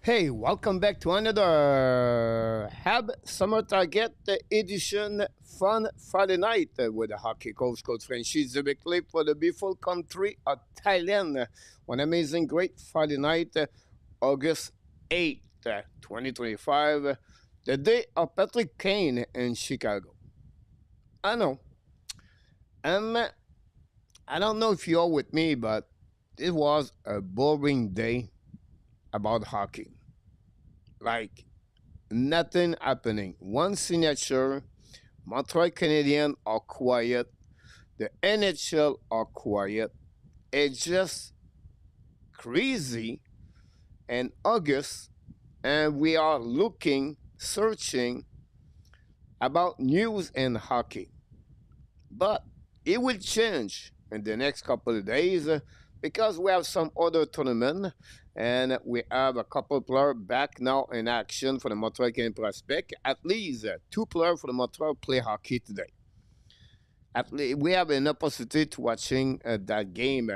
Hey, welcome back to another Hab Summer Target edition Fun Friday night with the hockey coach Frenchy directly for the beautiful country of Thailand. One amazing, great Friday night, August 8th, 2025, the day of Patrick Kane in Chicago. I know, um, I don't know if you're with me, but it was a boring day about hockey. Like, nothing happening. One signature, Montreal Canadiens are quiet. The NHL are quiet. It's just crazy. In August, and we are looking, searching about news and hockey. But it will change in the next couple of days because we have some other tournament and we have a couple players back now in action for the Montreal Canadiens prospect. At least two players for the Montreal play hockey today. At least we have an opportunity to watching that game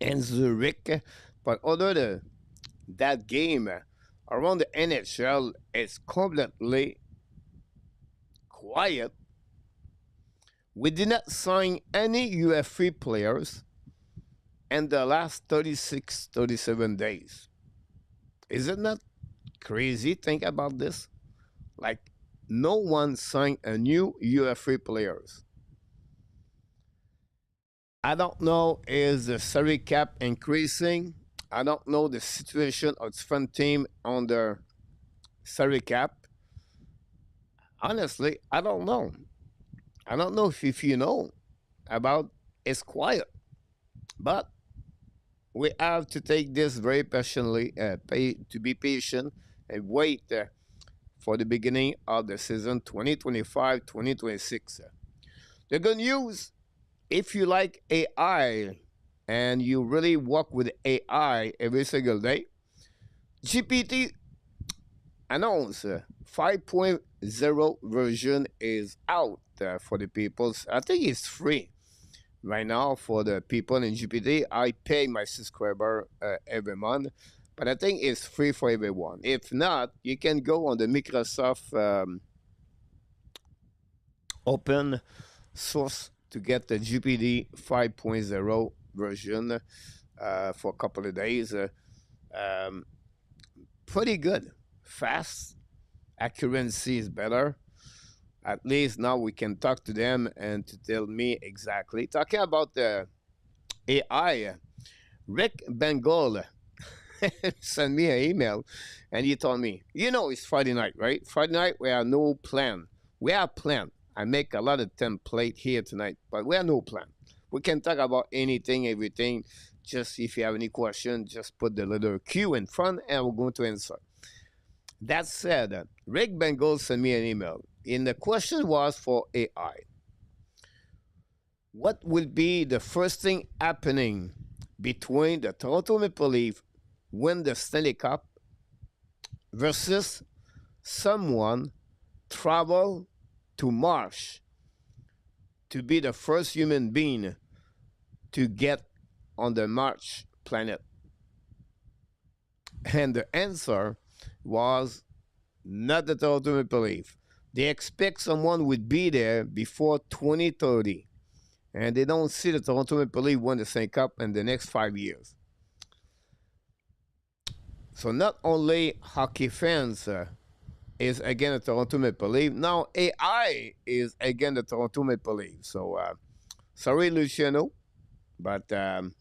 in Zurich. But other than that game around the NHL, it's completely quiet. We did not sign any UFA players in the last 36, 37 days. Is it not crazy? Think about this. Like, no one signed a new UFA players. I don't know, is the salary cap increasing? I don't know the situation of different team on the salary cap. Honestly, I don't know. I don't know if you know about it's quiet. But we have to take this very patiently, to be patient and wait for the beginning of the season 2025-2026. The good news, if you like AI and you really work with AI every single day, GPT announced 5.0 version is out for the people. I think it's free right now for the people in GPT. I pay my subscriber every month, but I think it's free for everyone. If not, you can go on the Microsoft open source to get the GPT 5.0 version for a couple of days. Um, Pretty good, fast, accuracy is better. At least now we can talk to them and to tell me exactly. Talking about the AI, Rick Bengal sent me an email and he told me, it's Friday night, right? Friday night, we have no plan. We have plan. I make a lot of template here tonight, but we have no plan. We can talk about anything, everything. Just if you have any question, just put the little Q in front and we're going to answer. That said, Rick Bengal sent me an email. And the question was for AI. What will be the first thing happening between the Toronto Maple Leafs win the Stanley Cup versus someone travel to Mars to be the first human being to get on the Mars planet? And the answer was not the Toronto Maple Leafs. They expect someone would be there before 2030. And they don't see the Toronto Maple Leafs win the Stanley Cup in the next 5 years. So not only hockey fans is against the Toronto Maple Leafs, now AI is against the Toronto Maple Leafs. So sorry, Luciano, but not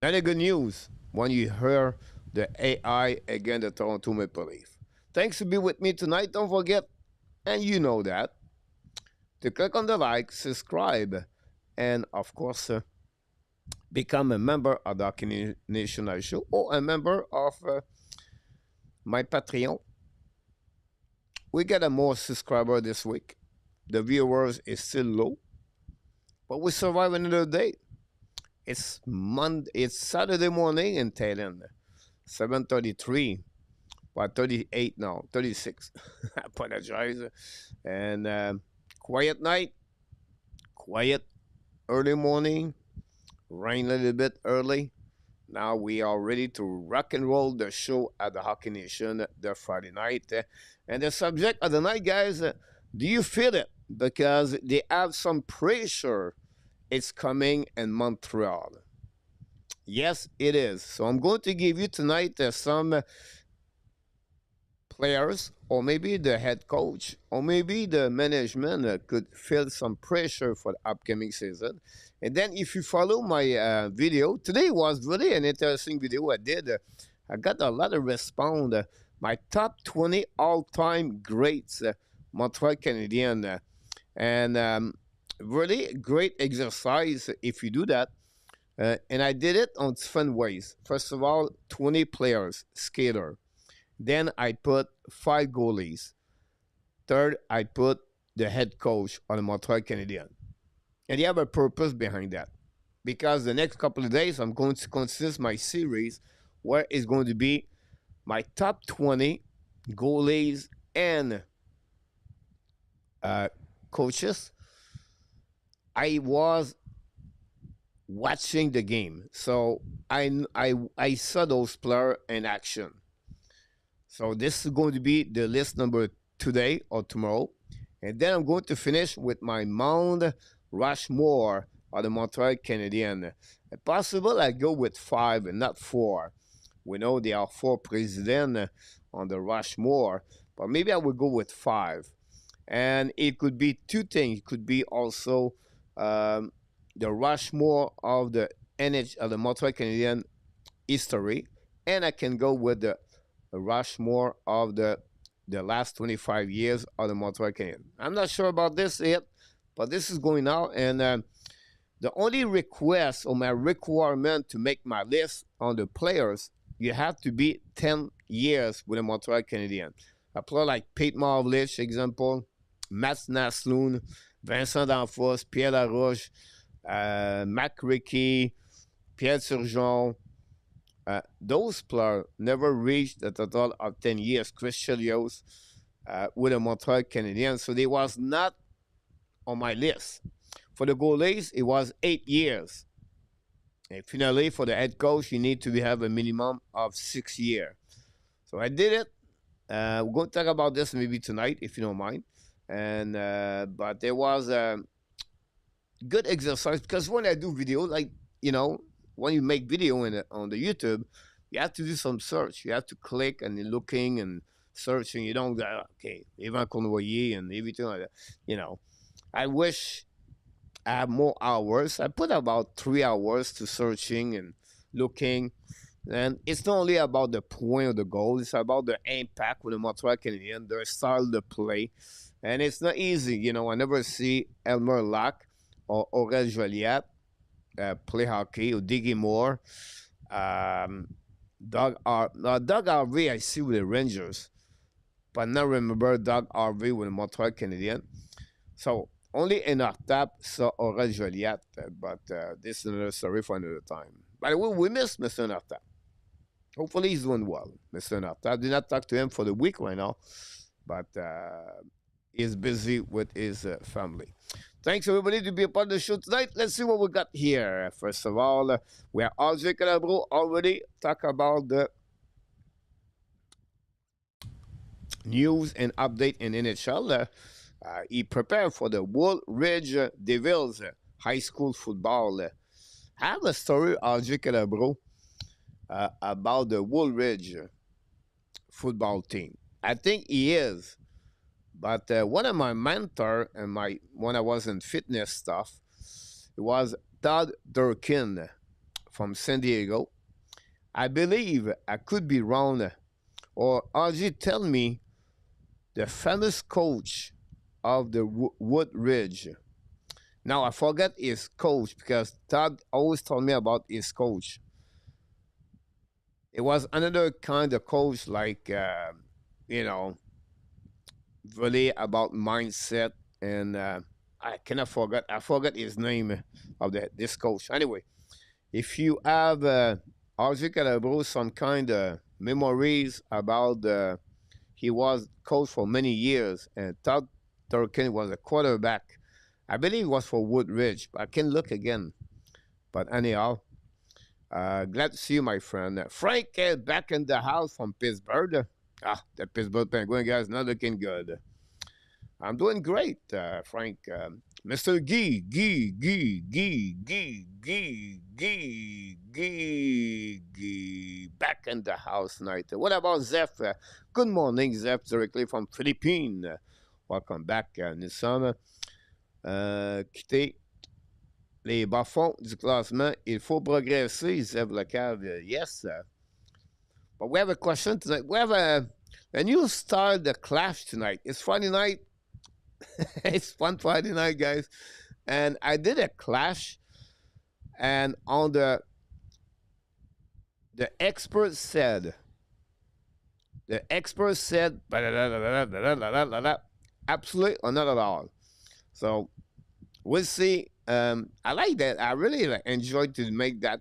a good news when you hear the AI against the Toronto Maple Leafs. Thanks to be with me tonight. Don't forget, and you know that, to click on the like, subscribe, and of course, become a member of the Hockey National Show or a member of my Patreon. We got a more subscriber this week. The viewers is still low, but we survive another day. It's Saturday morning in Thailand, 7:33. Well, 38 now, 36. I apologize. And quiet night, quiet early morning, rain a little bit early. Now we are ready to rock and roll the show at the Hockey Nation the Friday night. And the subject of the night, guys, do you feel it? Because they have some pressure. It's coming in Montreal. Yes, it is. So I'm going to give you tonight some players, or maybe the head coach, or maybe the management could feel some pressure for the upcoming season. And then, if you follow my video, today was really an interesting video I did. I got a lot of response. My top 20 all time greats, Montreal Canadiens. And really great exercise if you do that. And I did it on different ways. First of all, 20 players, skater. Then I put 5 goalies. Third, I put the head coach on the Montreal Canadiens. And you have a purpose behind that. Because the next couple of days, I'm going to consist my series where it's going to be my top 20 goalies and coaches. I was watching the game. So I saw those players in action. So this is going to be the list number today or tomorrow. And then I'm going to finish with my Mount Rushmore of the Montreal Canadiens. If possible, I go with 5 and not 4. We know there are 4 presidents on the Rushmore, but maybe I will go with 5. And it could be 2 things. It could be also the Rushmore of the of the Montreal Canadiens history, and I can go with the Rushmore of the last 25 years of the Montreal Canadiens. I'm not sure about this yet, but this is going out, and the only request or my requirement to make my list on the players, you have to be 10 years with the Montreal Canadiens. A player like Pete Maravlich, example, Mats Naslund, Vincent D'Anfos, Pierre Larouche, Mac Rickey, Pierre Turgeon. Those players never reached a total of 10 years. Chris Chelios with the Montreal Canadiens, so they was not on my list. For the goalies, it was 8 years. And finally, for the head coach, you need to have a minimum of 6 years. So I did it. We're going to talk about this maybe tonight, if you don't mind. And but there was a good exercise, because when I do video, like, when you make video on the YouTube, you have to do some search. You have to click and looking and searching. You don't go, okay, Evan Convoyer and everything like that. I wish I have more hours. I put about 3 hours to searching and looking. And it's not only about the point of the goal, it's about the impact with the Montreal Canadiens, their style to play. And it's not easy. I never see Elmer Lack or Aurel Joliat play hockey, or Diggy Moore. Doug Harvey, I see with the Rangers, but not remember Doug Harvey with the Montreal Canadiens. So only in our tap saw Aurel Joliat, but this is another story for another time. By the way, we miss Mr. Nartap. Hopefully he's doing well, Mr. Nartap. I did not talk to him for the week right now, but he's busy with his family. Thanks, everybody, to be a part of the show tonight. Let's see what we got here. First of all, we are Audrey Calabro already talk about the news and update in NHL. He prepared for the Woolridge Devils high school football. I have a story, Audrey Calabro, about the Woolridge football team. I think he is. But one of my mentors and when I was in fitness stuff, it was Todd Durkin from San Diego. I believe, I could be wrong, or RG tell me, the famous coach of the Woodridge. Now I forget his coach, because Todd always told me about his coach. It was another kind of coach, like really about mindset, and I cannot forget. I forgot his name of this coach. Anyway, if you have Audrey Calabro some kind of memories about he was coach for many years, and Todd Durkin was a quarterback. I believe it was for Woodridge, but I can look again. But anyhow, Glad to see you, my friend. Frank back in the house from Pittsburgh. The Pittsburgh Penguin guys not looking good. I'm doing great, Frank. Mr. Gee, back in the house tonight. What about Zeph? Good morning, Zeph, directly from Philippines. Welcome back, nous sommes quittés les bas-fonds du classement. Il faut progresser, Zeph Lecave. Yes. But we have a question tonight. We have a new start, the clash tonight. It's Friday night. It's fun Friday night, guys. And I did a clash, and on the expert said, absolutely or not at all. So we'll see. I like that. I really enjoyed to make that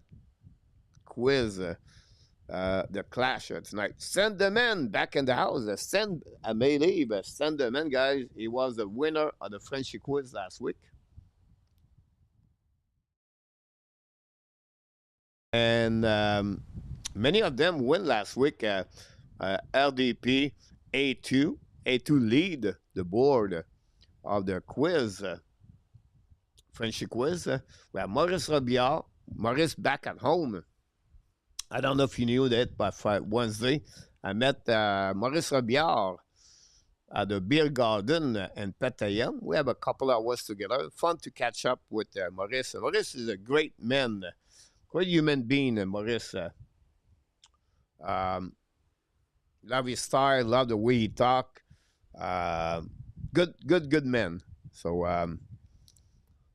quiz. The clash tonight. Send the man back in the house. Send a melee, but send the man, guys. He was the winner of the Frenchy quiz last week. And many of them win last week. LDP A2 lead the board of the quiz, Frenchy quiz. We have Maurice Robillard. Maurice back at home. I don't know if you knew that, but Wednesday, I met Maurice Robillard at the Beer Garden in Pattaya. We have a couple of hours together. Fun to catch up with Maurice. Maurice is a great man, great human being, Maurice. Love his style, love the way he talk. Good man. So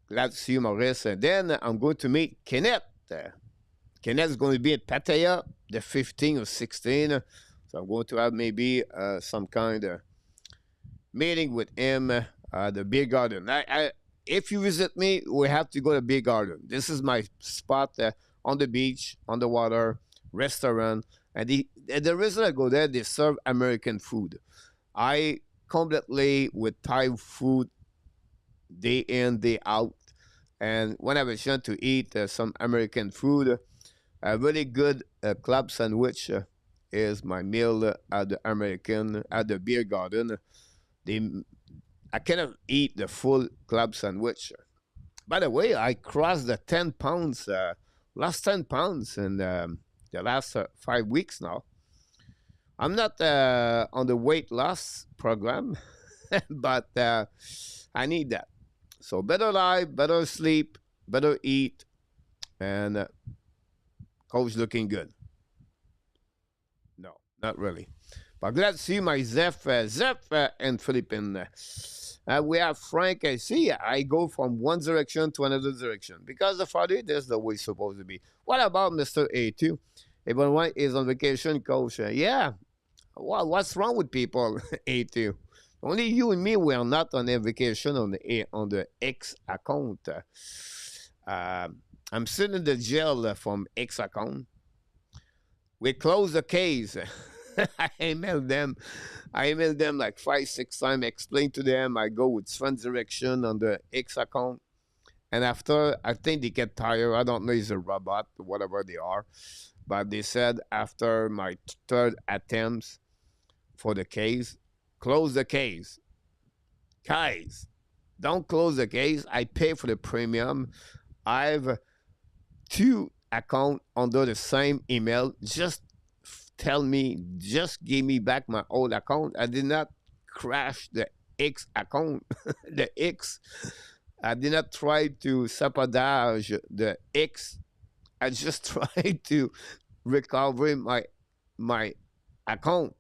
glad to see you, Maurice. And then I'm going to meet Kenneth. Kenneth's going to be at Pattaya the 15th or 16th. So I'm going to have maybe some kind of meeting with him at the Beer Garden. If you visit me, we have to go to Beer Garden. This is my spot on the beach, on the water, restaurant. And the reason I go there, they serve American food. I completely with Thai food day in, day out. And when I have a chance to eat some American food, a really good club sandwich is my meal at the Beer Garden. I cannot eat the full club sandwich. By the way, I crossed the 10 pounds, lost 10 pounds in the last 5 weeks now. I'm not on the weight loss program, but I need that. So better life, better sleep, better eat, and coach looking good. No, not really. But glad to see my Zeph and Philippines. We have Frank. I see. I go from one direction to another direction because the Friday that's the way it's supposed to be. What about Mr. A2? Everyone is on vacation, coach. Yeah. Well, what's wrong with people? A2. Only you and me, we are not on a vacation on the X account. I'm sitting in the jail from X account. We close the case. I emailed them like 5-6 times, explain to them I go with Sven's direction on the X account. And after, I think they get tired. I don't know if it's a robot or whatever they are. But they said after my third attempts for the case, close the case. Guys, don't close the case. I pay for the premium. I have 2 accounts under the same email. Just tell me, just give me back my old account. I did not crash the X account. The X. I did not try to sabotage the X. I just tried to recover my account.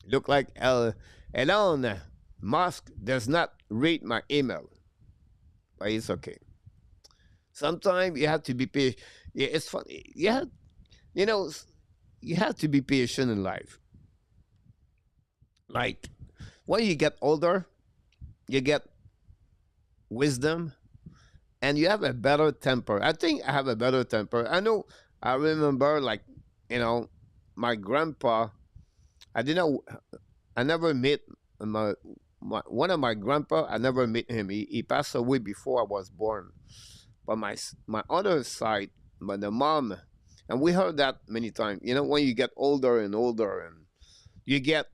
Look like Elon Musk does not read my email. But it's okay. Sometimes you have to be patient. Yeah, it's funny. You have to be patient in life. Like, when you get older, you get wisdom, and you have a better temper. I think I have a better temper. I remember, like, my grandpa, I never met one of my grandpa, I never met him. He passed away before I was born. But my other side, But the mom, and we heard that many times. You know, when you get older and older, and you get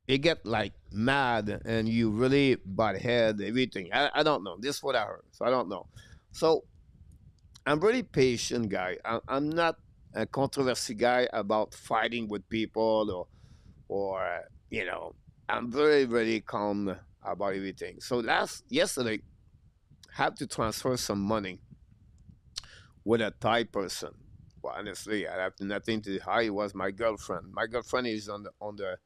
you get like mad, and you really butt head everything. I don't know. This is what I heard, so I don't know. So I'm really patient guy. I'm not a controversy guy about fighting with people or you know. I'm very very calm about everything. So last yesterday, had to transfer some money with a Thai person. Well, honestly, I have nothing to hide. It was my girlfriend. My girlfriend is on the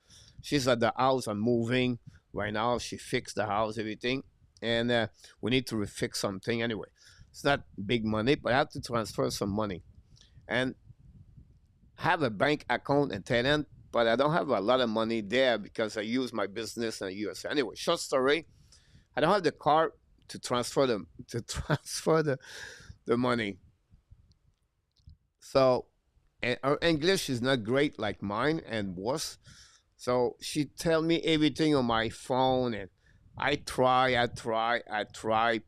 she's at the house. I'm moving right now. She fixed the house, everything, and we need to refix something anyway. It's not big money, but I have to transfer some money and have a bank account in Thailand. But I don't have a lot of money there because I use my business in the US. Anyway, short story. I don't have the card to transfer them to transfer the money. So, and her English is not great like mine and worse. So she tell me everything on my phone, and I try,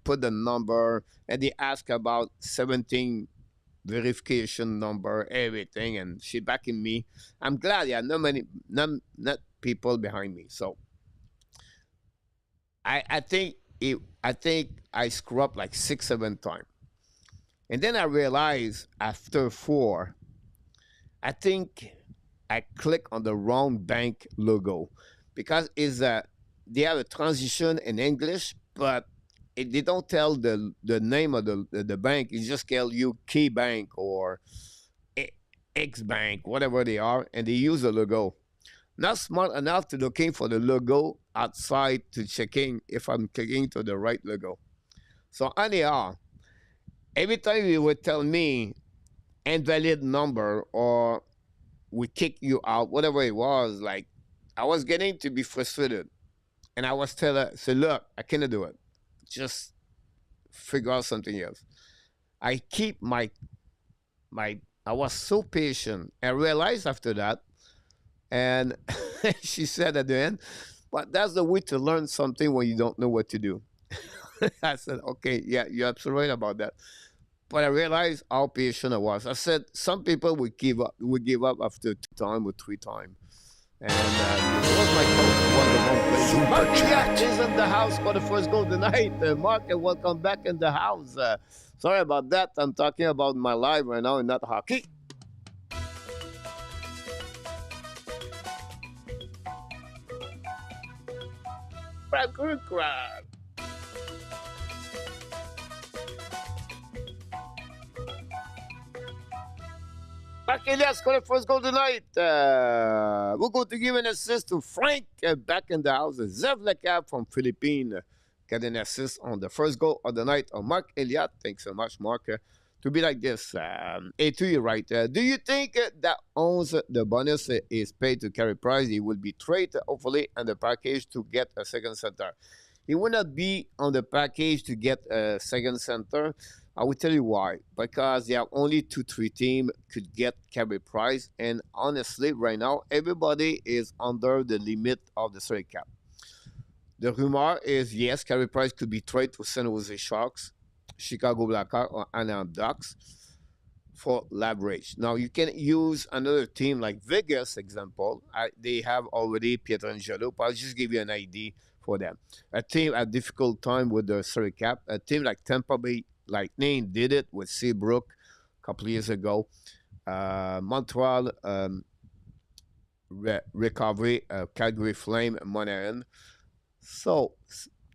put the number, and they ask about 17 verification number, everything, and she backing me. I'm glad, yeah, no many, not people behind me. So I think I screw up like 6, 7 times, and then I realized after four, I think I click on the wrong bank logo because they have a transition in English, but they don't tell the name of the bank. It just tell you Key Bank or X Bank, whatever they are, and they use the logo. Not smart enough to looking for the logo outside to checking if I'm clicking to the right logo. So anyhow, every time you would tell me invalid number or we kick you out, whatever it was, like I was getting to be frustrated. And I was telling her, say, look, I cannot do it. Just figure out something else. I keep my I was so patient. I realized after that, and she said at the end, but that's the way to learn something when you don't know what to do. I said, okay, yeah, you're absolutely right about that. But I realized how patient I was. I said some people would give up after 2 times or 3 times. And it was my coach who won the one place. Mark Gilliatt is in the house for the first goal tonight. Mark, and welcome back in the house. Sorry about that. I'm talking about my life right now and not hockey. Crab, crab, crab. Mark Gilliatt scored the first goal tonight. We're going to give an assist to Frank back in the house. Zev Lecab from Philippines get an assist on the first goal of the night of Mark Elliott. Thanks so much, Mark. To be like this, A2, you're right. Do you think that owns the bonus is paid to Carey Price? He will be traded, hopefully, on the package to get a second center. He will not be on the package to get a second center. I will tell you why. Because there are only 2, 3 teams could get Carey Price, and honestly, right now, everybody is under the limit of the salary cap. The rumor is yes, Carey Price could be traded to San Jose Sharks, Chicago Blackhawks, or Anaheim Ducks for leverage. Now you can use another team like Vegas, example. They have already Pietrangelo, but I'll just give you an idea for them. A team at difficult time with the salary cap. A team like Tampa Bay Lightning did it with Seabrook a couple of years ago. Montreal recovery, Calgary Flame, Monahan. So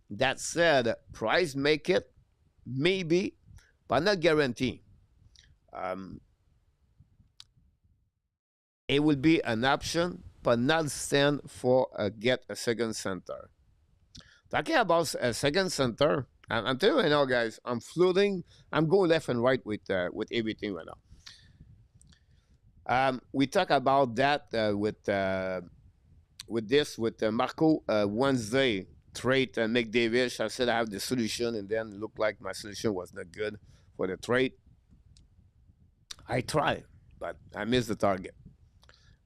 that said, Price make it maybe, but not guarantee. Um, it will be an option, but not stand for get a second center. Talking about a second center, I'm telling you right now, guys, I'm floating. I'm going left and right with everything right now. We talk about that with Marco Wednesday trade McDavid. I said I have the solution, and then it looked like my solution was not good for the trade. I tried, but I missed the target.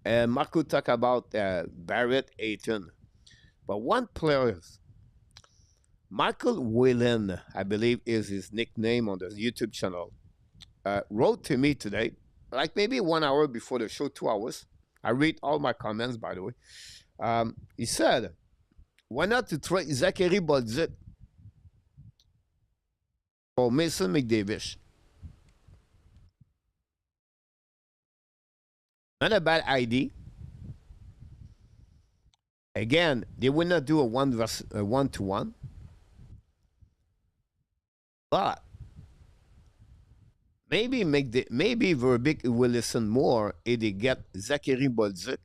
And Marco talked about Barrett Aiton, but one player, Michael Whelan, I believe is his nickname on the YouTube channel. wrote to me today, like maybe 1 hour before the show, 2 hours. I read all my comments, by the way. He said, why not to trade Zachary Bolduc for Mason McDavid? Not a bad idea. Again, they will not do a one to one, but maybe Verbeek will listen more if they get Zachary Bolduc.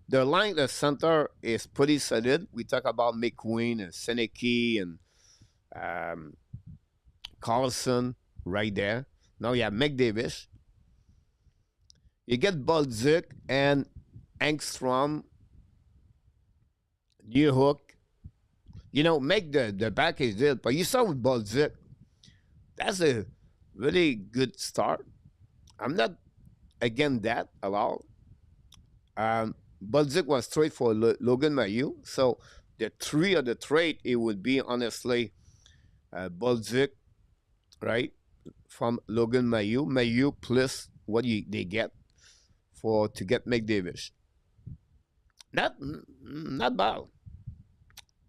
Their line, the center is pretty solid. We talk about McQueen and Seneke and um, Carlson right there. Now you have McDavid. You get Bolduc and Engstrom, New Hook. You know, make the package deal. But you saw with Bolduc, that's a really good start. I'm not against that at all. Bolduc was trade for Logan Mayu. So the three of the trade, it would be honestly Bolduc, right, from Logan Mayu. Mayu plus what they get to get McDavid. Not bad.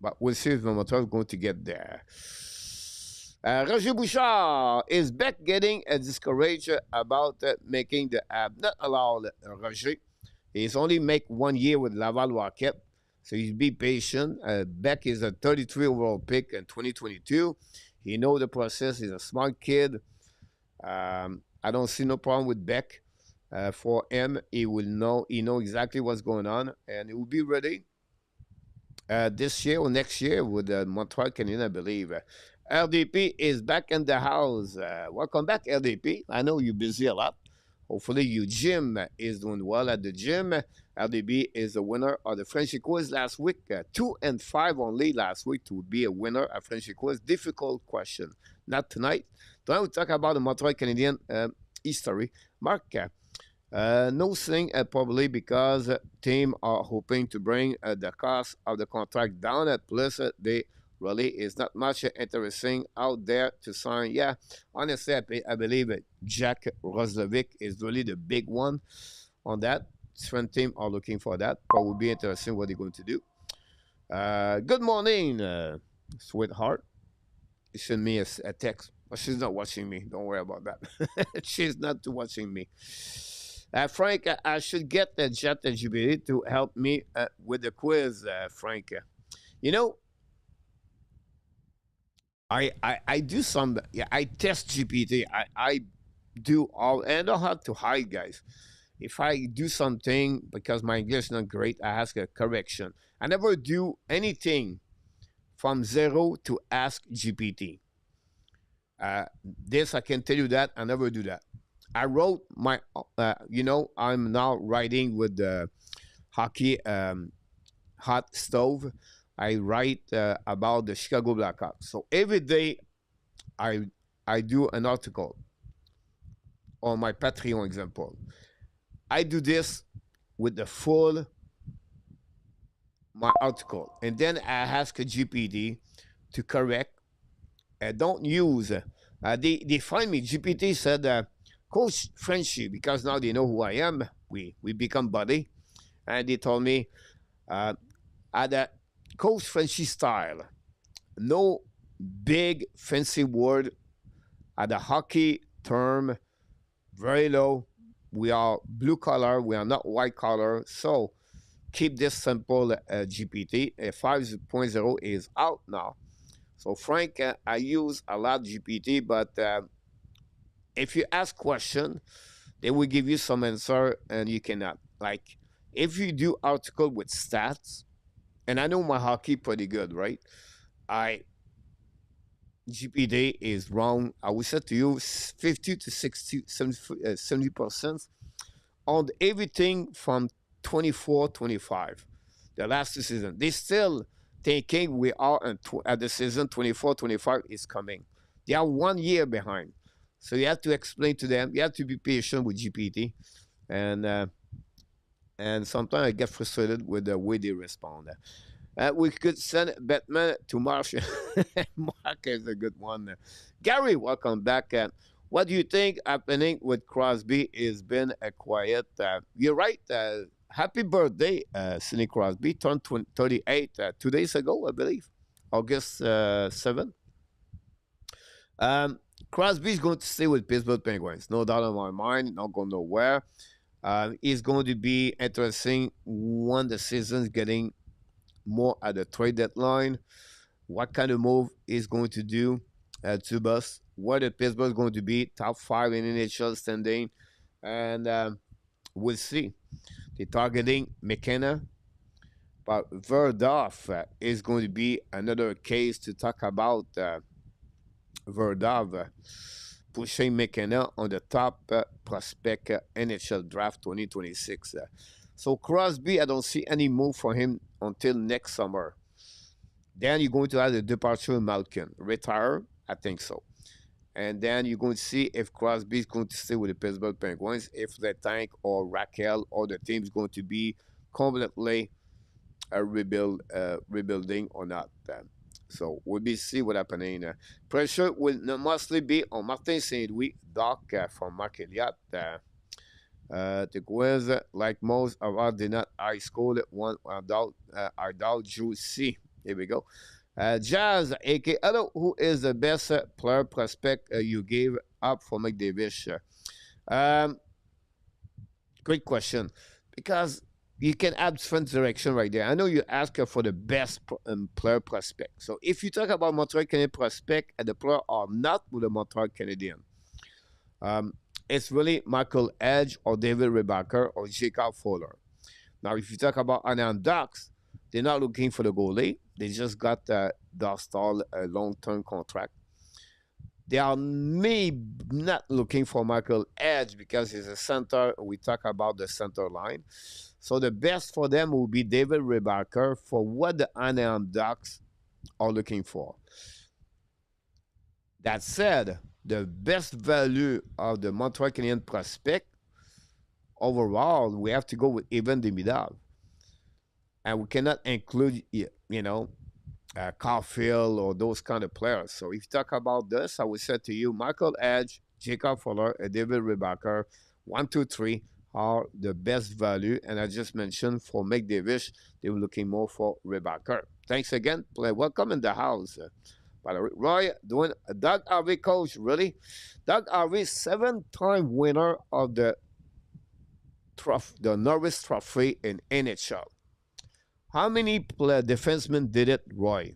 But we'll see if Montreal is going to get there. Roger Bouchard is back getting discouraged about making the app. Not allowed, Roger. He's only make 1 year with Laval Rocket. So he's be patient. Beck is a 33 overall pick in 2022. He know the process. He's a smart kid. I don't see no problem with Beck. For him, he know exactly what's going on, and he will be ready this year or next year with Montreal Canadiens, I believe. RDP is back in the house. Welcome back, RDP. I know you're busy a lot. Hopefully, your gym is doing well at the gym. RDP is the winner of the Frenchy quiz last week. 2 and 5 only last week to be a winner of Frenchy quiz. Difficult question. Not tonight. Tonight we'll talk about the Montreal Canadiens history. Mark, no thing probably because team are hoping to bring the cost of the contract down. Plus, they really is not much interesting out there to sign. Yeah, honestly, I believe Jack Roslovic is really the big one on that. Different team are looking for that. But it will be interesting what they're going to do. Good morning, sweetheart. You send me a text. But she's not watching me. Don't worry about that. She's not watching me. Frank, I should get the Jet LGBT to help me with the quiz, Frank. You know, I do some, yeah, I test GPT. I do all, and I don't have to hide, guys. If I do something because my English is not great, I ask a correction. I never do anything from zero to ask GPT. This, I can tell you that, I never do that. I wrote my, I'm now writing with the hockey hot stove. I write about the Chicago Blackhawks. So every day I do an article on my Patreon example. I do this with the full my article. And then I ask a GPT to correct. Don't use, they find me. GPT said, Coach Frenchy, because now they know who I am, we become buddy. And they told me, at a Coach Frenchy style, no big fancy word, at a hockey term, very low. We are blue collar, we are not white collar. So keep this simple, GPT. 5.0 is out now. So Frank, I use a lot GPT, but if you ask question, they will give you some answer and you cannot. Like, if you do article with stats, and I know my hockey pretty good, right? GPT is wrong. I will say to you 50 to 60, 70% on everything from 24, 25. The last two seasons. They still thinking we are at the season 24, 25 is coming. They are 1 year behind. So you have to explain to them. You have to be patient with GPT. And sometimes I get frustrated with the way they respond. We could send Batman to Marsh. Mark is a good one. Gary, welcome back. What do you think happening with Crosby? Has been a quiet. You're right. Happy birthday, Sidney Crosby. Turned 38 2 days ago, I believe, August 7th. Um, Crosby's going to stay with Pittsburgh Penguins. No doubt in my mind. Not going nowhere. It's going to be interesting when the season's getting more at the trade deadline. What kind of move is going to do to bus? Whether Pittsburgh is going to be top five in NHL standing, and we'll see. They're targeting McKenna, but Verdov is going to be another case to talk about. Verdov pushing McKenna on the top prospect NHL draft 2026. So Crosby, I don't see any move for him until next summer. Then you're going to have the departure of Malkin. Retire? I think so. And then you're going to see if Crosby is going to stay with the Pittsburgh Penguins, if the tank or Raquel or the team is going to be completely rebuilding or not. So we'll be see what happening. Pressure will mostly be on Martin Saint-Louis, Doc from Mark Elliott. The quiz, like most of our did not high school, one adult juicy. Here we go. Jazz, aka Hello, who is the best player prospect you gave up for McDavid? Um, Great question, because you can add different direction right there. I know you ask for the best player prospect. So if you talk about Montreal Canadiens prospect and the player are not with the Montreal Canadiens, um, it's really Michael Edge or David Rebacker or Jacob Fuller. Now, if you talk about Anaheim Ducks, they're not looking for the goalie. They just got Dostal a long-term contract. They are maybe not looking for Michael Edge because he's a center. We talk about the center line. So the best for them will be David Rebacker for what the Anaheim Ducks are looking for. That said, the best value of the Montreal Canadiens prospect overall, we have to go with Evan Demidov. And we cannot include, Caulfield or those kind of players. So if you talk about this, I would say to you, Michael Edge, Jacob Fuller, and David Rebacker, 1, 2, 3 are the best value. And I just mentioned for McDavid, they were looking more for Rebacker. Thanks again. Welcome in the house. By the way, Roy, doing Doug Harvey coach, really? Doug Harvey, 7-time winner of the Norris Trophy in NHL. How many defensemen did it, Roy?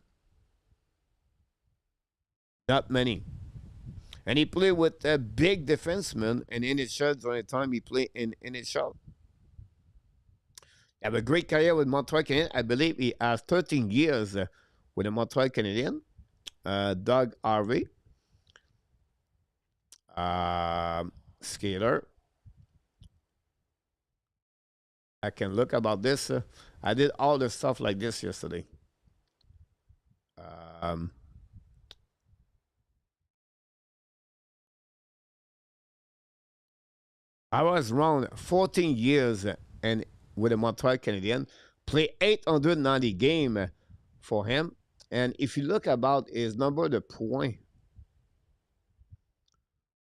Not many. And he played with a big defenseman in NHL during the time he played in NHL. He had a great career with Montreal Canadiens. I believe he has 13 years with the Montreal Canadiens. Doug Harvey. Scaler. I can look about this. I did all the stuff like this yesterday. I was around 14 years and with the Montreal Canadiens, play 890 game for him. And if you look about his number de points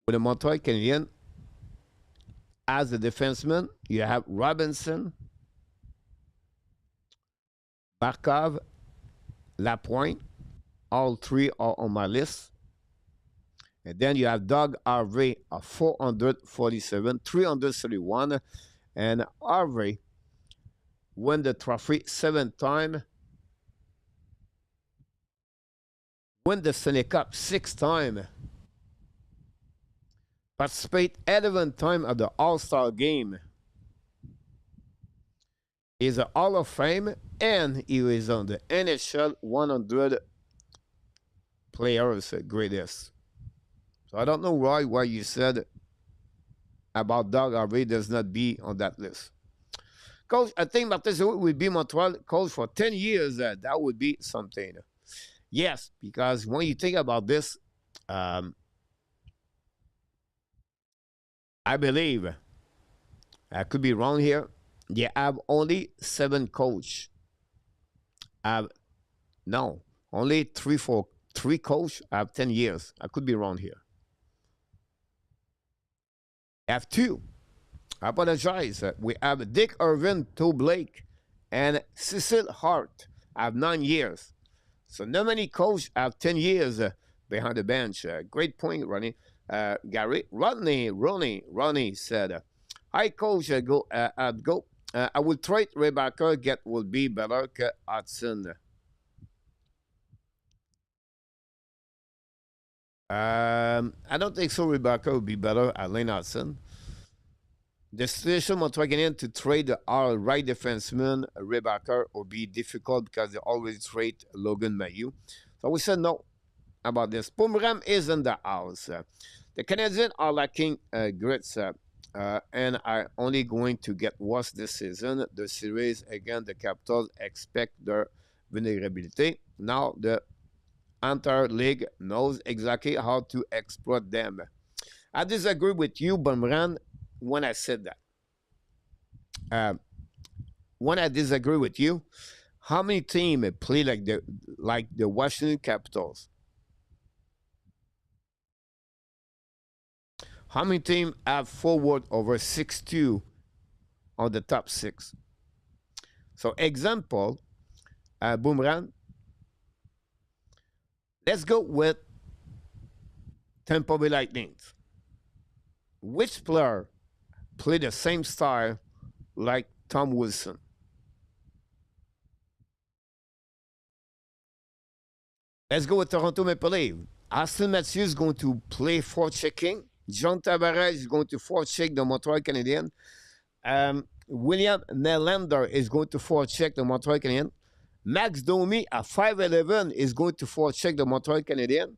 with the Montreal Canadiens, as a defenseman, you have Robinson, Barkov, Lapointe. All three are on my list. And then you have Doug Harvey of 447, 331. And Harvey won the trophy 7 times. Won the Stanley Cup 6 times. Participate 11 times at the All-Star game. He's a Hall of Fame, and he is on the NHL 100 players greatest. So I don't know why you said about Doug Harvey does not be on that list. Coach, I think Martin Saint-Louis would be Montreal coach for 10 years. That would be something. Yes, because when you think about this, I believe, I could be wrong here, they have only 7 coach. Only 3 coach have 10 years. I could be wrong here. Have two. I apologize. We have Dick Irvin, Toe Blake, and Cecil Hart. Have 9 years. So not many coaches have 10 years behind the bench. Great point, Ronnie. Gary. Ronnie said, "Hi, coach. Go. I will trade Rebecca. Get will be better than Hudson." I don't think so. Rebecca will be better at Lane Hudson. The situation Montreal Canadiens to trade our right defenseman Rebecca will be difficult because they always trade Logan Mayu. So we said no about this. Pumram is in the house. The Canadiens are lacking grits and are only going to get worse this season. The series against the Capitals expect their vulnerability. Now the entire league knows exactly how to exploit them. I disagree with you, Bumran, when I said that. When I disagree with you, how many teams play like the Washington Capitals? How many teams have forward over 6'2" on the top six? So example, Boomerang, let's go with Tampa Bay Lightning. Which player play the same style like Tom Wilson? Let's go with Toronto Maple Leafs. Austin Matthews is going to play for checking. John Tavares is going to forecheck the Montreal Canadiens. William Nylander is going to forecheck the Montreal Canadiens. Max Domi at 5'11" is going to forecheck the Montreal Canadiens.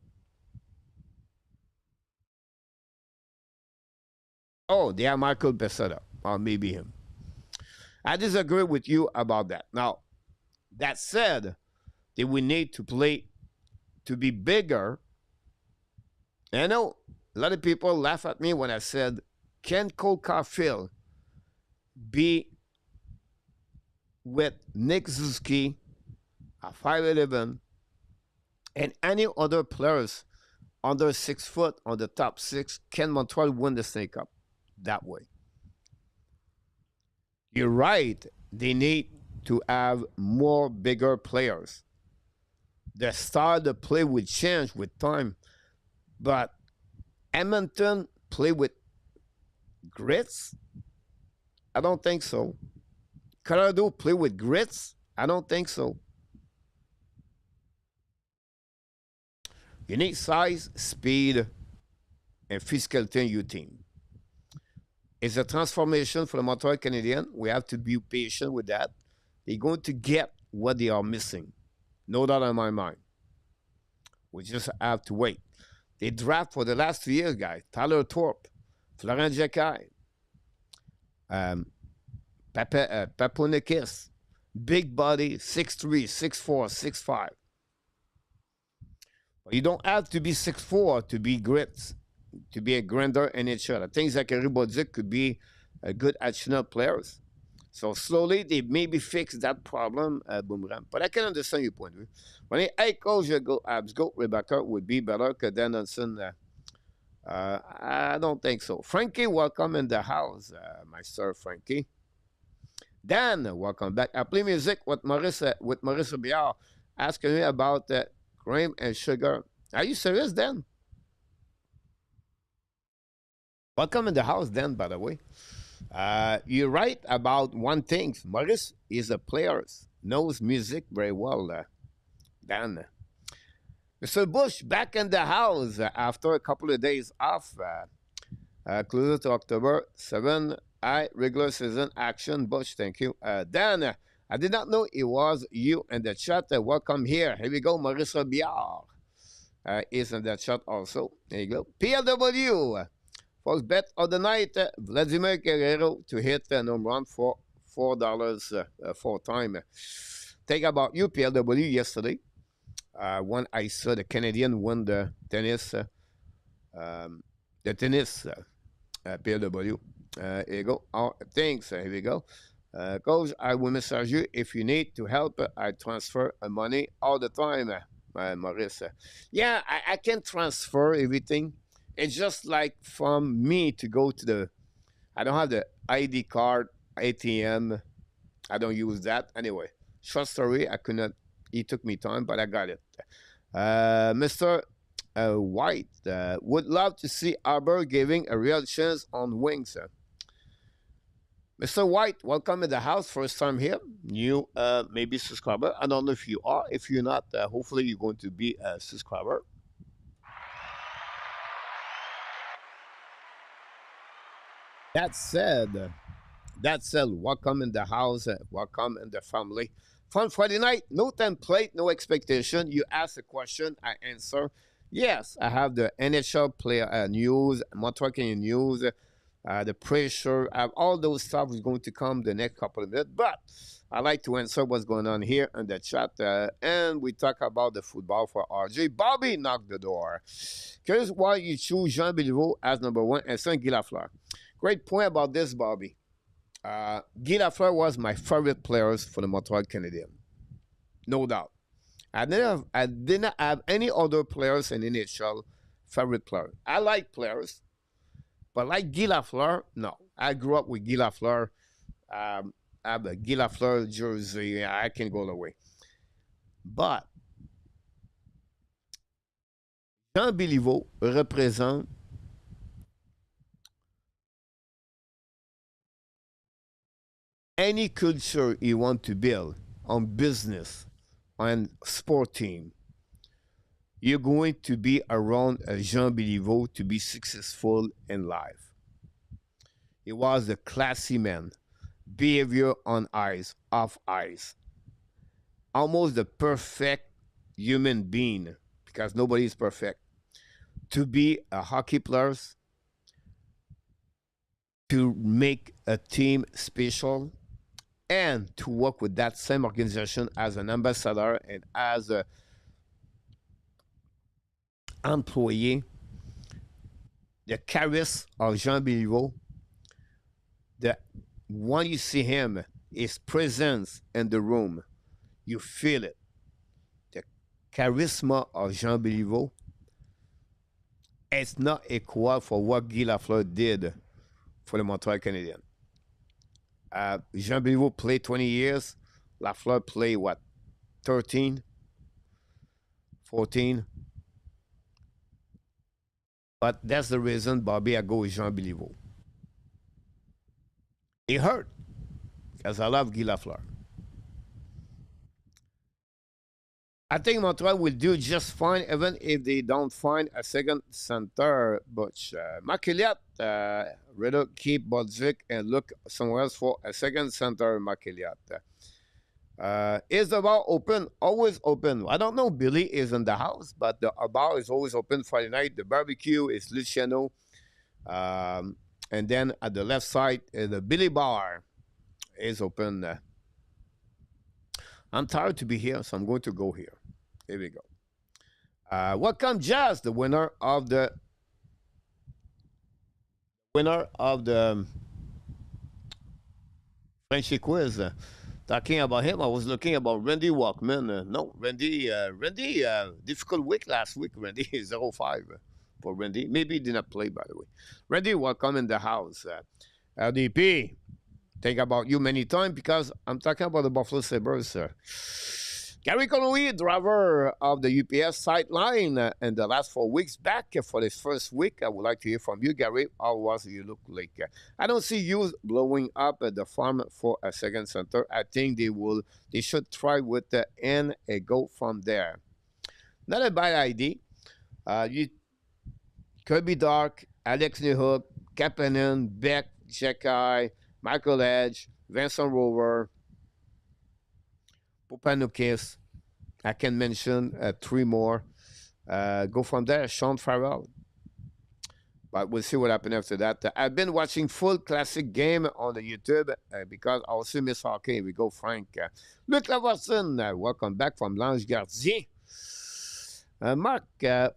Oh, they are Michael Pesada, or maybe him. I disagree with you about that. Now, that said, they will need to play to be bigger. And I know a lot of people laugh at me when I said, can Cole Caulfield be with Nick Suzuki at 5'11" and any other players under 6 foot on the top six? Can Montreal win the Stanley Cup that way? You're right. They need to have more bigger players. The style of play will change with time, but Edmonton play with grits? I don't think so. Colorado play with grits? I don't think so. You need size, speed, and physicality in your team. It's a transformation for the Montreal Canadiens. We have to be patient with that. They're going to get what they are missing. No doubt in my mind. We just have to wait. They draft for the last 2 years, guys. Tyler Thorpe, Florent Jacquet, Paponikis, big body, 6'3", 6'4", 6'5". But you don't have to be 6'4" to be grits, to be a grander NHL. I think Zachary Bodzik could be a good additional players. So slowly, they maybe fix that problem, Boomerang. But I can understand your point of view. When I coach go Habs, go Rebecca would be better than Danielson. I don't think so. Frenchy, welcome in the house, my sir Frenchy. Dan, welcome back. I play music with Marissa Biard, asking me about cream and sugar. Are you serious, Dan? Welcome in the house, Dan, by the way. You're right about one thing. Maurice is a player, knows music very well. Dan. Mr. Bush back in the house after a couple of days off. Closer to October 7. Regular season action. Bush, thank you. Dan, I did not know it was you in the chat. Welcome here. Here we go. Marissa Biard is in the chat also. There you go. PLW. First bet of the night, Vladimir Guerrero to hit the number one for $4 4 time. Think about you, PLW, yesterday when I saw the Canadian win the tennis, PLW. Here you go. Oh, thanks. Here we go. Coach, I will message you if you need to help. I transfer money all the time, Maurice. Yeah, I can transfer everything. It's just like from me to go to I don't have the ID card, ATM. I don't use that. Anyway, short story, I could not, it took me time, but I got it. Mr. White would love to see Arbor giving a real chance on wings. Mr. White, welcome in the house. First time here. New, maybe subscriber. I don't know if you are. If you're not, hopefully you're going to be a subscriber. That said, welcome in the house. Welcome in the family. Fun Friday night. No template, no expectation. You ask a question, I answer. Yes, I have the NHL player news, Montreal Canadiens news, the pressure, all those stuff is going to come the next couple of minutes. But I like to answer what's going on here in the chat, and we talk about the football for RJ. Bobby knocked the door. Curious why you choose Jean Béliveau as number one and Saint Guy Lafleur. Great point about this, Bobby. Guy Lafleur was my favorite players for the Montreal Canadiens, no doubt. I didn't have any other players in NHL favorite player. I like players, but like Guy Lafleur, no. I grew up with Guy Lafleur. I have a Guy Lafleur jersey. I can go away. But Jean Béliveau représente any culture you want to build on business, on sport team. You're going to be around Jean Béliveau to be successful in life. He was a classy man, behavior on ice, off ice, almost the perfect human being because nobody is perfect. To be a hockey player, to make a team special, and to work with that same organization as an ambassador and as an employee. The charisma of Jean Béliveau, the when you see him, his presence in the room, you feel it. The charisma of Jean Béliveau, it's not equal for what Guy Lafleur did for the Montreal Canadiens. Jean Béliveau played 20 years. Lafleur played what, 13, 14? But that's the reason, Bobby, I go with Jean Béliveau. It hurt because I love Guy Lafleur. I think Montreal will do just fine, even if they don't find a second center. But Marqueliat, rather keep Bodzik and look somewhere else for a second center, Marqueliat. Is the bar open? Always open. I don't know. Billy is in the house, but the bar is always open Friday night. The barbecue is Luciano. And then at the left side, the Billy Bar is open. I'm tired to be here, so I'm going to go here. Here we go. Welcome, Jazz, the winner of the Frenchy quiz. Talking about him, I was looking about Randy Walkman. No, Randy, difficult week last week. Randy is 0-5 for Randy. Maybe he did not play, by the way. Randy, welcome in the house. LDP, think about you many times because I'm talking about the Buffalo Sabres. Gary Conway, driver of the UPS sideline in the last 4 weeks. Back for this first week, I would like to hear from you, Gary. How was you look like? I don't see you blowing up at the farm for a second center. I think they should try with the N and go from there. Not a bad idea. Kirby Dark, Alex Newhook, Kapanen, Beck, Jekai, Michael Edge, Vincent Rover, Popanukis. I can mention 3 more. Go from there, Sean Farrell. But we'll see what happens after that. I've been watching full classic game on the YouTube because I also miss hockey. Here we go, Frank. Luc Laverson, welcome back from Lange Gardien. Mark,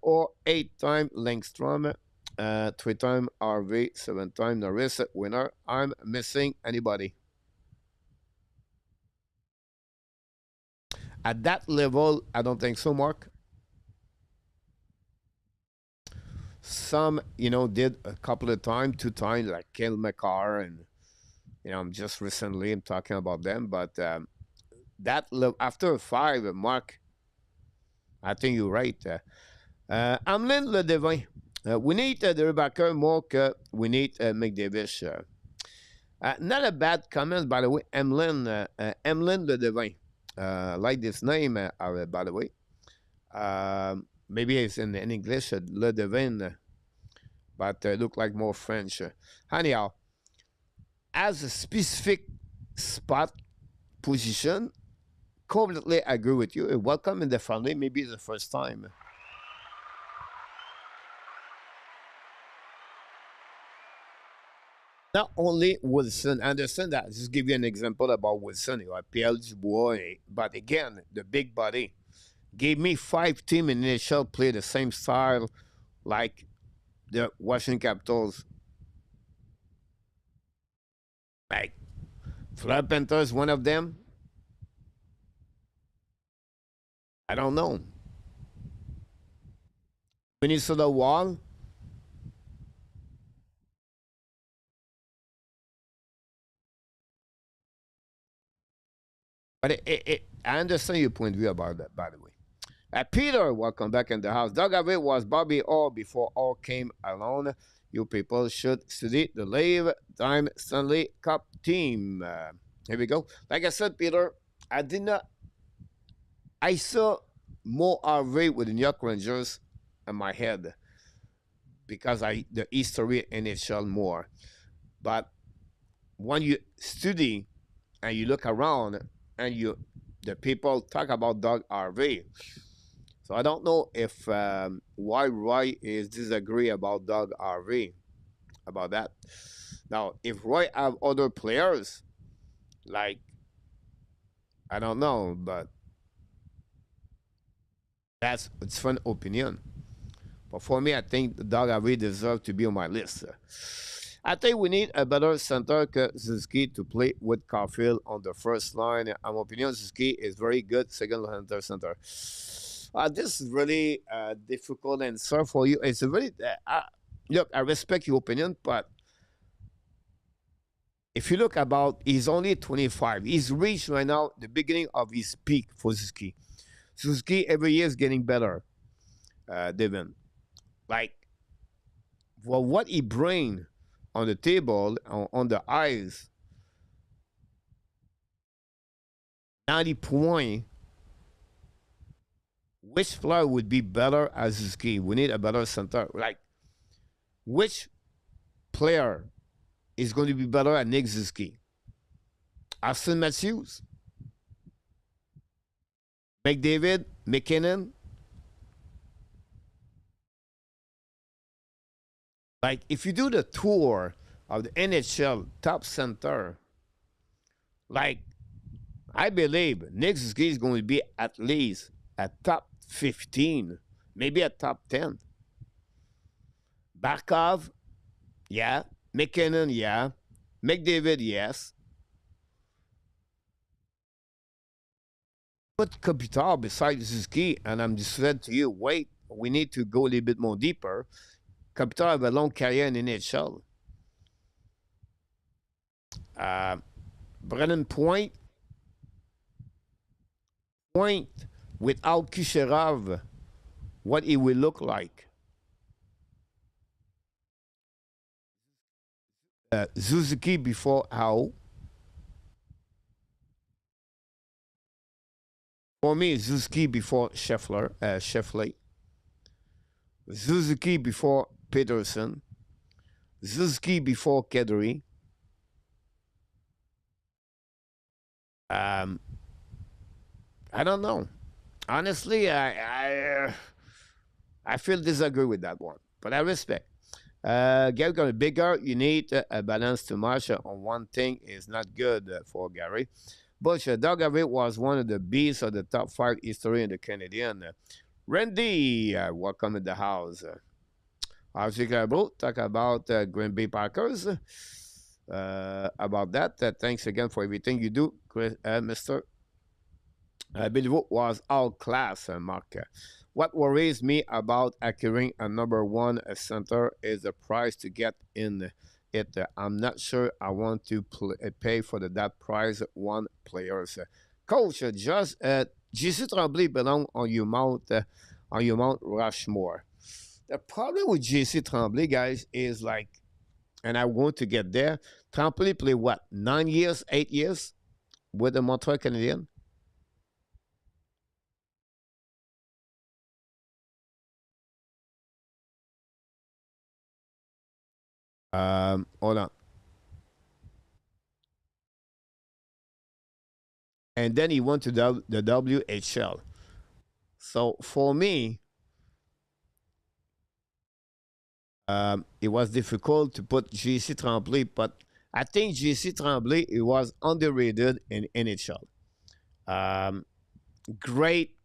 or 8-time Langstrom, 3-time RV, 7-time Norris winner. I'm missing anybody. At that level, I don't think so, Mark. Some, did a couple of times, 2 times, like Kill McCarr, and I'm just recently I'm talking about them. But after five, Mark, I think you're right. Amelin Le Devin. We need the Rebecca more we need McDavis. Not a bad comment, by the way. Emeline Le Devin. Like this name, by the way. Maybe it's in English, Le Devin, but look like more French. Anyhow, as a specific spot position, completely agree with you. Welcome in the family. Maybe it's the first time. Not only Wilson, I understand that. Just give you an example about Wilson. You have Pierre Dubois, but again, the big body gave me 5 teams in initial play the same style like the Washington Capitals. Like Fleur Panthers, one of them. I don't know. Minnesota Wall. But I understand your point of view about that, by the way. Peter, welcome back in the house. Doug Abbott was Bobby Orr before Orr came along. You people should study the Time Stanley Cup team. Here we go. Like I said, Peter, I did not. I saw more Harvey with the New York Rangers in my head because the history NHL more. But when you study and you look around and the people talk about Doug Harvey. So I don't know if why Roy is disagree about Doug Harvey about that. Now, if Roy have other players, like I don't know, but it's fun opinion. But for me, I think Doug Harvey deserves to be on my list. I think we need a better center Suzuki to play with Caulfield on the first line. In my opinion, Suzuki is very good second center. This is really a difficult answer for you. It's a really look. I respect your opinion, but if you look about, he's only 25. He's reached right now the beginning of his peak for Suzuki. Suzuki every year is getting better, Devin. Like, well, what he brings on the table, on the ice, 90 points. Which player would be better as Suzuki? We need a better center. Like, which player is going to be better at Nick Suzuki? Austin Matthews? McDavid? McKinnon? Like, if you do the tour of the NHL top center, like, I believe Nick Suzuki is going to be at least a top 15, maybe a top 10. Barkov, yeah. McKinnon, yeah. McDavid, yes. Put Kopitar beside Suzuki, and I'm just said to you, wait, we need to go a little bit more deeper. Kopitar have a long career in NHL. Brennan Point without Kucherov, what he will look like. Suzuki before how? For me, Suzuki before Scheffler. Suzuki before Peterson. Suzuki before Kedry. I don't know. Honestly, I feel disagree with that one, but I respect. Gary got bigger. You need a balance too much on one thing is not good for Gary. But Doug Harvey was one of the beasts of the top 5 history in the Canadian. Randy, welcome in the house. How's you talk about Green Bay Packers? About that. Thanks again for everything you do, Mr. Bilbo was all class, Mark. What worries me about acquiring a number one center is the price to get in it. I'm not sure I want to pay for that price one players. Coach, just JC Tremblay belong on your Mount Rushmore. The problem with JC Tremblay, guys, is like, and I want to get there. Tremblay play what, 9 years, 8 years with the Montreal Canadiens? Hold on. And then he went to the WHL. So for me, it was difficult to put JC Tremblay, but I think JC Tremblay it was underrated in NHL. Um, Great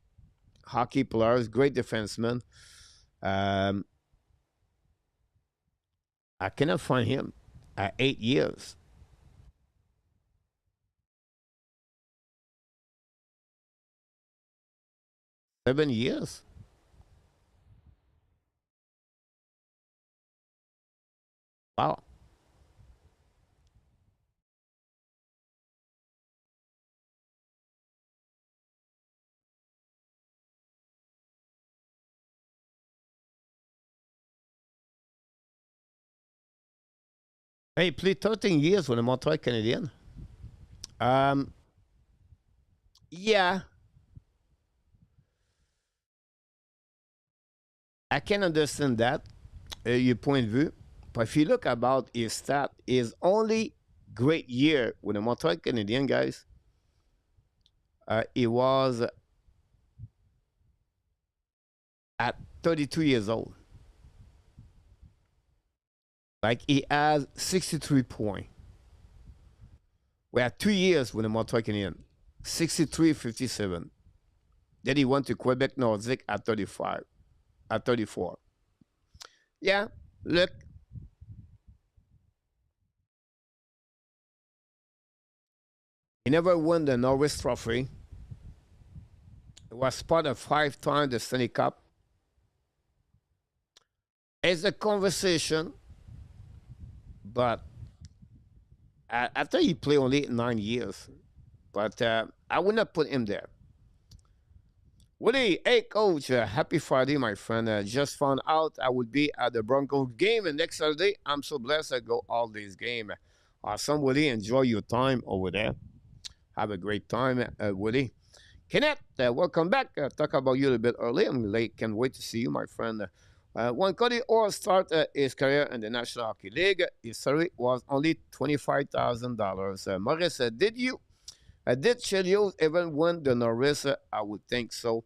hockey players, great defenseman. Um, I cannot find him at 8 years, 7 years. Wow. Hey, he played 13 years with the Montreal Canadiens. Um, yeah, I can understand that, your point of view. But if you look about his stat, his only great year with the Montreal Canadiens, guys, he was at 32 years old. Like he has 63 points. We had 2 years with the Montreal Canadiens, 63-57. Then he went to Quebec Nordic at 35, at 34. Yeah, look, he never won the Norris Trophy. He was part of 5 times the Stanley Cup. It's a conversation, but I think he played only 9 years. But I would not put him there. Woody, hey coach, happy Friday, my friend. Just found out I would be at the Broncos game and next Saturday. I'm so blessed I go all these games. Awesome, Woody. Enjoy your time over there. Have a great time, Woody. Kenneth, welcome back. Talk about you a little bit early. I'm late. Can't wait to see you, my friend. When Cody Orr started his career in the National Hockey League, his salary was only $25,000. Maurice, did Chelios even win the Norris? I would think so.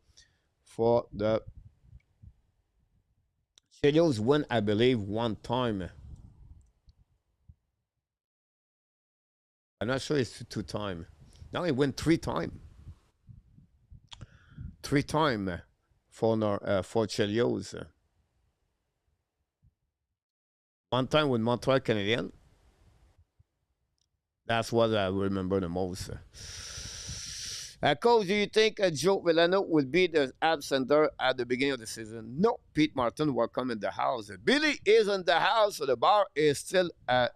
For the Chelios win, I believe, one time. I'm not sure it's 2 time. Now he win 3 time. 3 time for Chelios. One time with Montreal Canadiens. That's what I remember the most. Coach, do you think Joe Villano would be the absenter at the beginning of the season? No. Pete Martin, welcome in the house. Billy is in the house, so the bar is still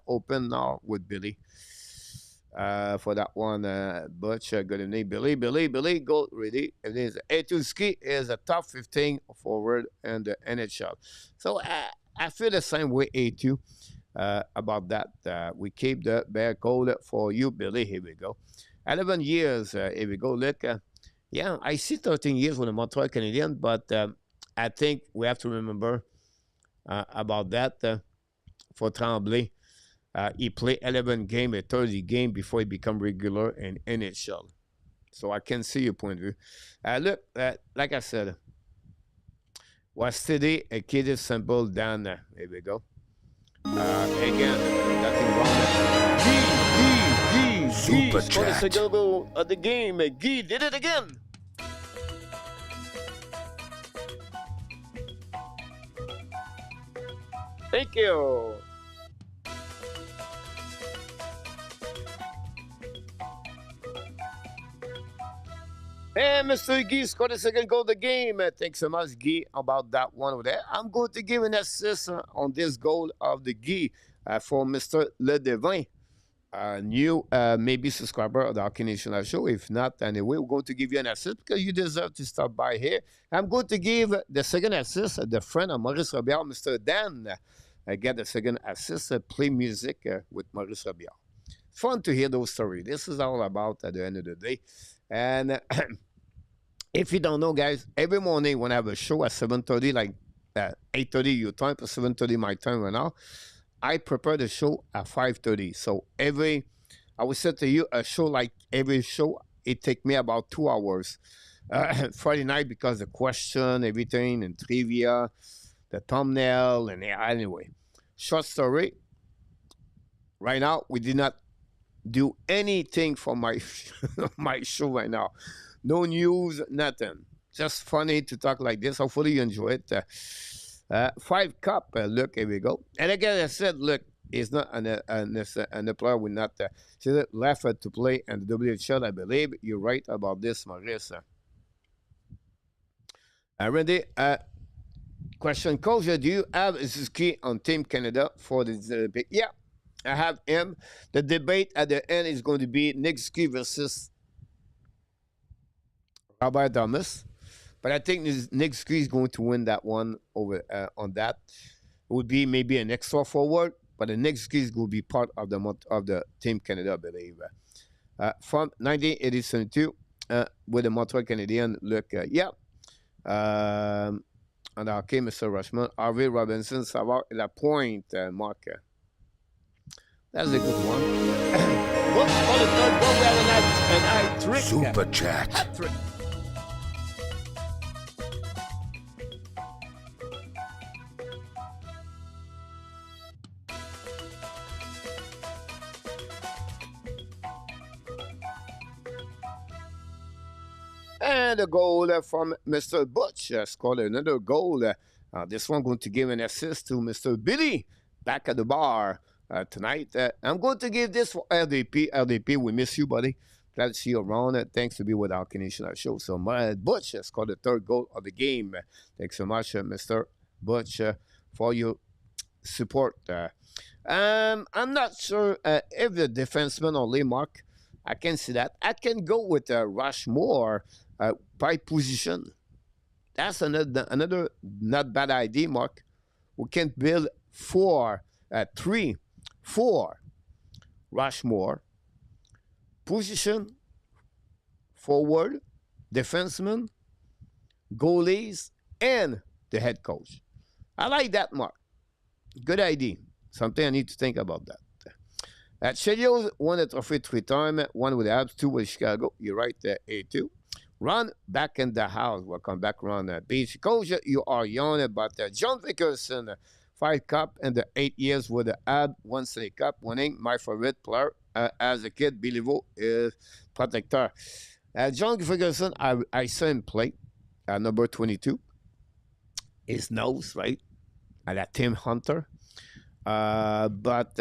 open now with Billy. For that one, Butch, good evening, Billy, go ready. It is Etuski is a top 15 forward in the NHL. So I feel the same way, A2, about that. We keep the bear code for you, Billy. Here we go. 11 years, here we go. Look, yeah, I see 13 years with the Montreal Canadiens, but I think we have to remember about that for Tremblay. He played 11 games, a 30 game before he become regular in NHL. So I can see your point of view. Look, like I said, was steady, a kid is simple, down there. Here we go. Again, nothing wrong. Guy Super scored the chat. second goal of the game. Guy did it again. Thank you. And Mr. Guy scored the second goal of the game. Thanks so much, Guy, about that one over there. I'm going to give an assist on this goal of the Guy for Mr. Le Devin. New maybe subscriber of the Hockey Nation Live Show. If not, anyway, we're going to give you an assist because you deserve to stop by here. I'm going to give the second assist the friend of Maurice Robillard, Mr. Dan. Get the second assist, play music with Maurice Robillard. Fun to hear those stories. This is all about at the end of the day. And if you don't know, guys, every morning when I have a show at 7:30, like 8:30 your time, 7:30 my time right now, I prepare the show at 5:30. So I would say to you, a show like every show, it take me about 2 hours. Friday night because the question, everything, and trivia, the thumbnail, and anyway, short story. Right now, we did not do anything for my my show right now. No news, nothing. Just funny to talk like this. Hopefully you enjoy it. 5 cup, look, here we go. And again, I said, look, he's not an player will not left to play in the WHL. I believe you're right about this, Marissa. Randy, question, Coach, do you have Suzuki on Team Canada for the Olympic? Yeah, I have him. The debate at the end is going to be Nick Ski versus Robert Thomas. But I think Nick Ski is going to win that one over on that. It would be maybe an extra forward, but the Nick Ski will be part of the Team Canada, I believe. From 1982, with the Montreal Canadiens, look, yeah. And okay, Mr. Rushman, Harvey Robinson, Savard, La Pointe, Mark. That's a good one. What's for the third goal? We have an eye trick. Super chat. Hat-trick. And a goal from Mr. Butch scored another goal. This one going to give an assist to Mr. Billy back at the bar tonight. I'm going to give this for LDP. LDP, we miss you, buddy. Glad to see you around. Thanks to be with our Canadian show. So Butch scored the third goal of the game. Thanks so much, Mr. Butch, for your support. I'm not sure if the defenseman only, Mark. I can see that. I can go with Rushmore by position. That's another not bad idea, Mark. We can build 3, 4 Rushmore position, forward, defenseman, goalies, and the head coach. I like that, Mark. Good idea. Something I need to think about that. Chelios won the trophy 3 times, 1 with the Habs, 2 with Chicago. You're right, A2. Ron back in the house. Welcome back, Ron. Beach Coach, you are young, but John Vickerson, 5 cup and the 8 years with the Habs, 1 Stanley Cup winning. My favorite player as a kid, Bilivo, is protector. John Vickerson, I saw him play number 22. His nose, right? And that Tim Hunter. But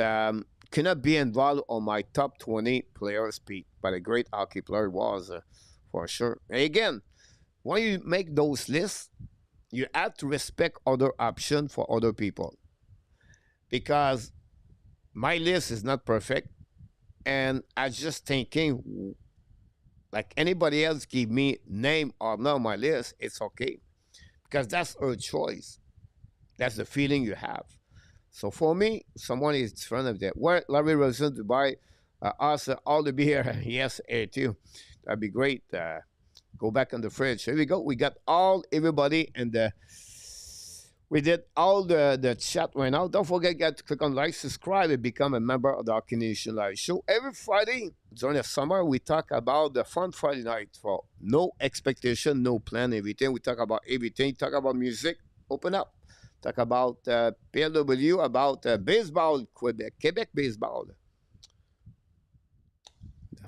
cannot be involved on my top 20 players, Pete. But a great hockey player was, for sure. And again, when you make those lists, you have to respect other options for other people. Because my list is not perfect. And I just thinking, like anybody else give me name or not on my list, it's okay. Because that's her choice. That's the feeling you have. So for me, someone is in front of that. Where Larry Rosen to buy us all the beer. Yes, too. That'd be great. Go back on the fridge. Here we go. We got everybody, and we did all the chat right now. Don't forget, guys, to click on like, subscribe, and become a member of the Hockey Nation Live Show. Every Friday during the summer, we talk about the fun Friday night for no expectation, no plan, everything. We talk about everything. Talk about music. Open up. Talk about PLW, about baseball, Quebec baseball.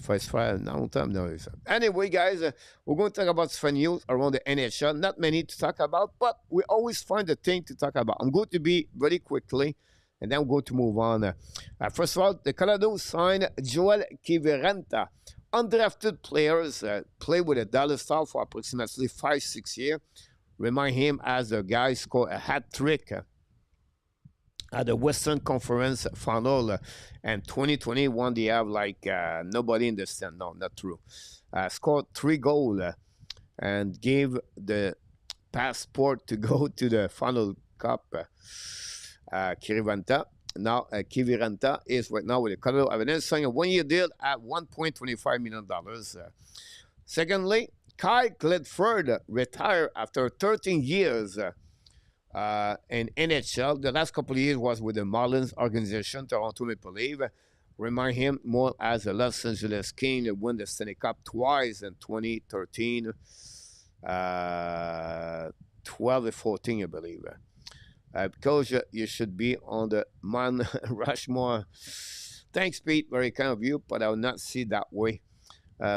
First Friday, long time no. Anyway, guys, we're going to talk about some news around the NHL. Not many to talk about, but we always find a thing to talk about. I'm going to be very quickly, and then we're going to move on. First of all, the Colorado signed Joel Kiviranta Undrafted players play with a Dallas Star for approximately 5, 6 years. Remind him as the guy scored a hat trick at the Western Conference final. And 2021, they have like nobody in the stand. No, not true. Scored 3 goals and gave the passport to go to the final cup. Kirivanta. Now, Kiviranta is right now with the Colorado Avalanche, signing a 1-year deal at $1.25 million. Secondly, Kyle Gledford retired after 13 years in NHL. The last couple of years was with the Marlins organization, Toronto Maple Leaf. Remind him more as a Los Angeles King that won the Stanley Cup twice in 2013, 12 and 14, I believe. Because you should be on the Mount Rushmore. Thanks, Pete. Very kind of you, but I will not see that way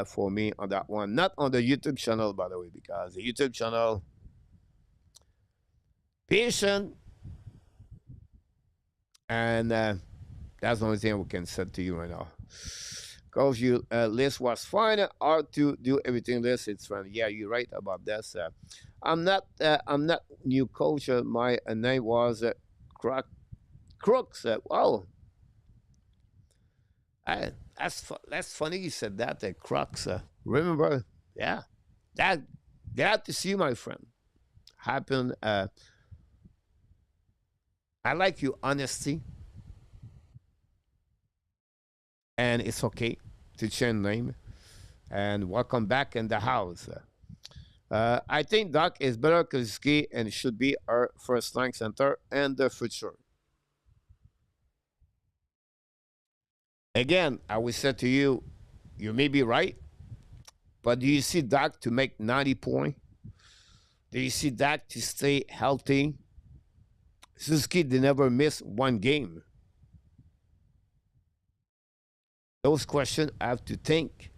for me on that one. Not on the YouTube channel, by the way, because the YouTube channel, patient, and that's the only thing we can say to you right now. Because your list was fine, hard to do everything list. It's fun. Yeah, you're right about this. I'm not new coach. My name was Crooks. Wow, that's funny you said that. Crooks. Remember? Yeah, that glad to see you, my friend. Happened. I like your honesty, and it's okay to change name. And welcome back in the house. I think Doc is better Kozicki and should be our first line center in the future. Again, I will say to you, you may be right, but do you see Doc to make 90 points? Do you see Doc to stay healthy? Suzuki did never miss one game. Those questions I have to think.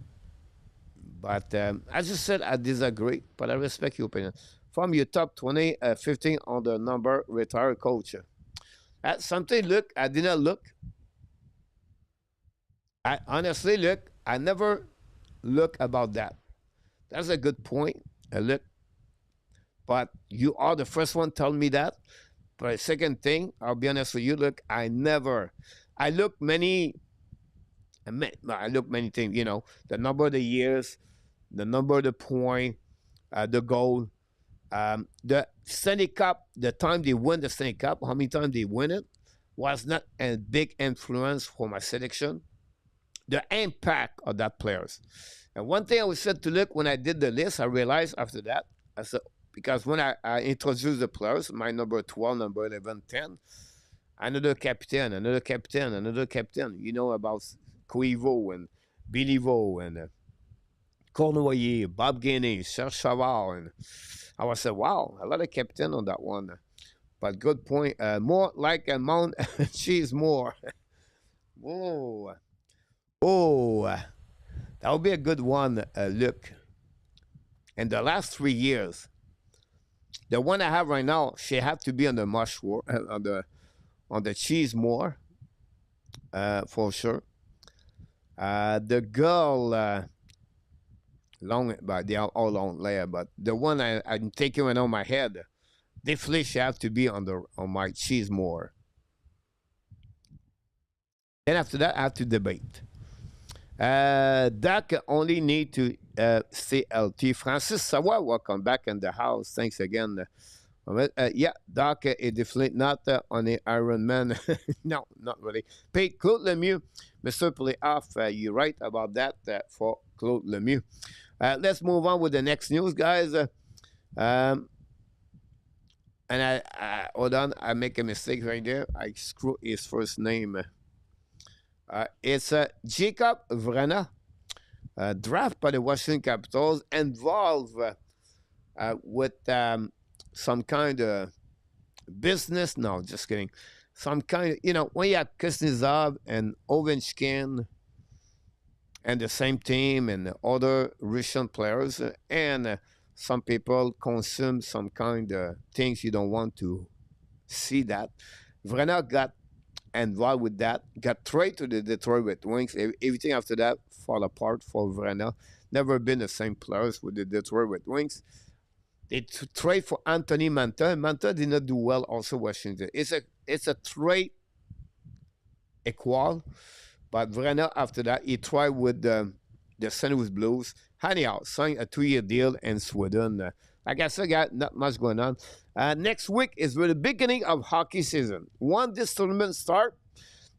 But as you said, I disagree, but I respect your opinion. From your top 20, 15 on the number retired coach. Something look, I did not look. I honestly look, I never look about that. That's a good point. I look, but you are the first one telling me that. But second thing, I'll be honest with you, look, I look many things, the number of the years, the number of the point, the goal, the Stanley Cup, the time they win the Stanley Cup, how many times they win it, was not a big influence for my selection. The impact of that players. And one thing I was said to look when I did the list, I realized after that, I said, because when I introduced the players, my number 12, number 11, 10, another captain, you know about Cuivo and Bilivo and Cornoyer, Bob Gainey, Serge Savard, and I was said, wow, a lot of captain on that one. But good point. More like a Mount Cheese more. Whoa. Oh, that would be a good one. Look, in the last 3 years, the one I have right now, she had to be on the mushroom, on the cheese more, for sure. The girl, long, but they are all long layer. But the one I'm taking right on my head, definitely she have to be on my cheese more. Then after that, I have to debate. Dak only need to stay healthy. Francis Sawa, welcome back in the house. Thanks again. Yeah, Doc is definitely not on the Iron Man. No, not really. Pay Claude Lemieux, Mr. Playoff. You're right about that for Claude Lemieux. Let's move on with the next news, guys. And I hold on, I make a mistake right there. I screw his first name. It's Jacob Vrana, draft by the Washington Capitals, involved with some kind of business. No, just kidding. Some kind of, when you have Kuznetsov and Ovechkin and the same team and other Russian players, and some people consume some kind of things you don't want to see that. Vrana got involved with that. Got traded to the Detroit Red Wings. Everything after that fall apart for Vrana. Never been the same players with the Detroit Red Wings. They trade for Anthony Manta. Manta did not do well also Washington. It's a trade equal, but Vrana after that, he tried with the St. Louis Blues. Anyhow, signed a 2-year deal in Sweden. Like I said, guys, not much going on. Next week is the beginning of hockey season. When this tournament start,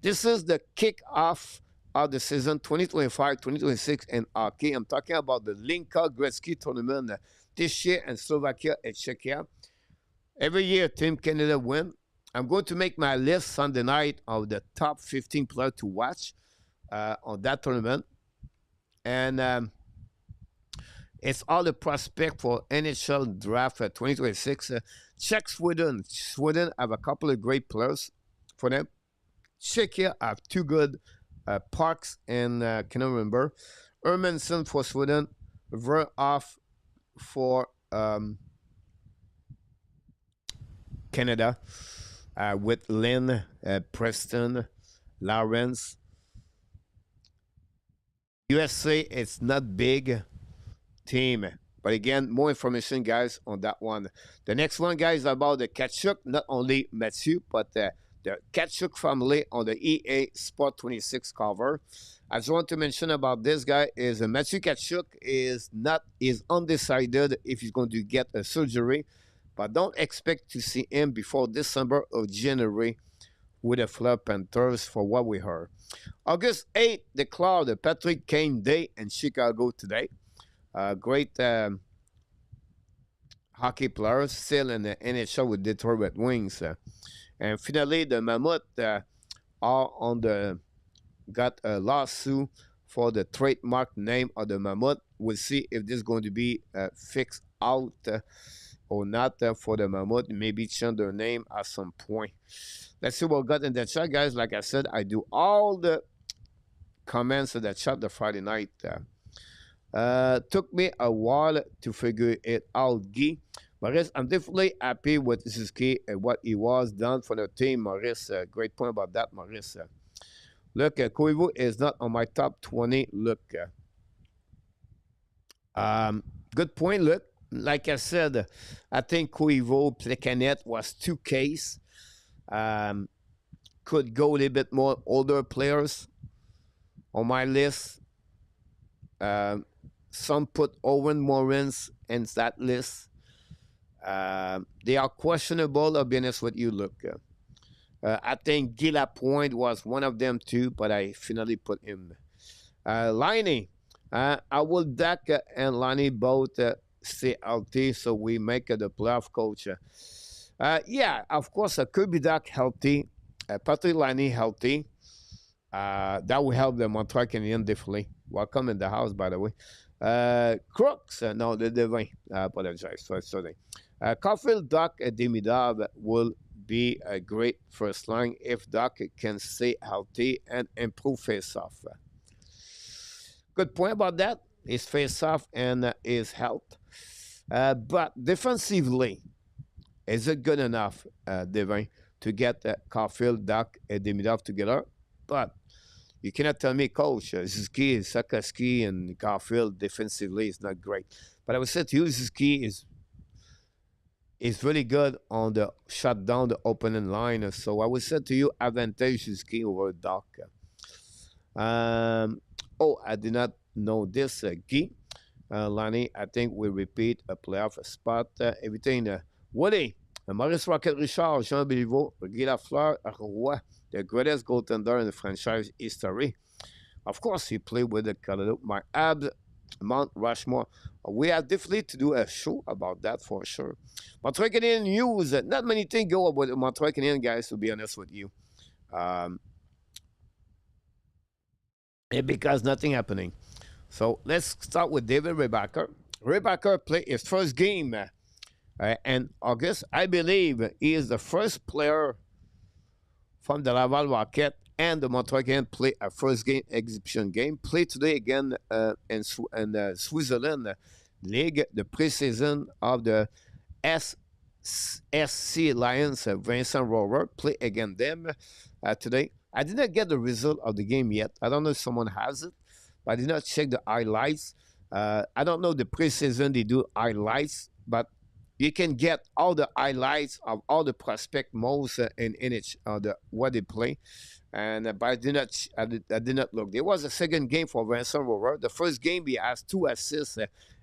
this is the kickoff of the season 2025-2026 in hockey. I'm talking about the Linka Gretzky tournament this year in Slovakia and Czechia. Every year, Team Canada win. I'm going to make my list Sunday night of the top 15 players to watch on that tournament. And it's all the prospect for NHL draft 2026. Czech Sweden. Sweden have a couple of great players for them. Czechia have two good Parks and cannot remember. Hermansen for Sweden. Verhoff for Canada. With Lynn, Preston, Lawrence. USA, it's not big team. But again, more information, guys, on that one. The next one, guys, about the Tkachuk, not only Matthew, but the Tkachuk family on the EA Sport 26 cover. I just want to mention about this guy is Matthew Tkachuk is undecided if he's going to get a surgery, but don't expect to see him before December or January with the Florida Panthers for what we heard. August 8th, the Cloud, the Patrick Kane Day in Chicago today. Great hockey players still in the NHL with Detroit Red Wings. And finally, the Mammoth are got a lawsuit for the trademark name of the Mammoth. We'll see if this is going to be fixed out or not for the Mammoth. Maybe change their name at some point. Let's see what we got in the chat, guys. Like I said, I do all the comments in the chat the Friday night. Took me a while to figure it out, Guy. Maurice, I'm definitely happy with Suzuki and what he was done for the team, Maurice. Great point about that, Maurice. Look, Koivu is not on my top 20. Look, good point, look. Like I said, I think Koivu, Plekanec was two case. Could go a little bit more older players on my list. Some put Owen Morins in that list. They are questionable, I'll be honest with you. Look, I think Guy Lapointe was one of them too, but I finally put him. Liney, I will Dak and Liney both stay healthy, so we make the playoff, coach. Yeah, of course, Kirby Dak healthy, Patrick Liney healthy. That will help the Montreal Canadiens definitely. Welcome in the house, by the way. Crooks, no, the Divine. I apologize. Sorry. Caulfield, Doc, Demidov will be a great first line if Doc can stay healthy and improve face-off. Good point about that. His face-off and his health. But defensively, is it good enough, Divine, to get Caulfield, Doc, and Demidov together? But you cannot tell me, Coach, Suzuki, Sakaski, and Caulfield defensively is not great. But I would say to you, Suzuki is really good on the shut down the opening line. So I would say to you, advantage Suzuki over Doc. Oh, I did not know this, Guy. Lani, I think we repeat a playoff spot. Everything. Woody, Maurice Rocket Richard, Jean Béliveau, Guy Lafleur, Roy, the greatest goaltender in the franchise history. Of course, he played with the Colorado. My Habs, Mount Rushmore. We have definitely to do a show about that for sure. Montreal Canadiens news. Not many things go about the Montreal Canadiens, guys, to be honest with you. Because nothing happening. So let's start with David Rebacker. Rebacker played his first game in August. I believe he is the first player from the Laval Rocket and the Montreal Canadiens play a first game exhibition game. Play today again in Switzerland League, the preseason of the SC Lions, Vincent Rover. Play against them. today. I did not get the result of the game yet. I don't know if someone has it, but I did not check the highlights. I don't know the preseason they do highlights, but you can get all the highlights of all the prospect most in each what they play. And but I did not look. There was a second game for Vincent Rover. The first game he has 2 assists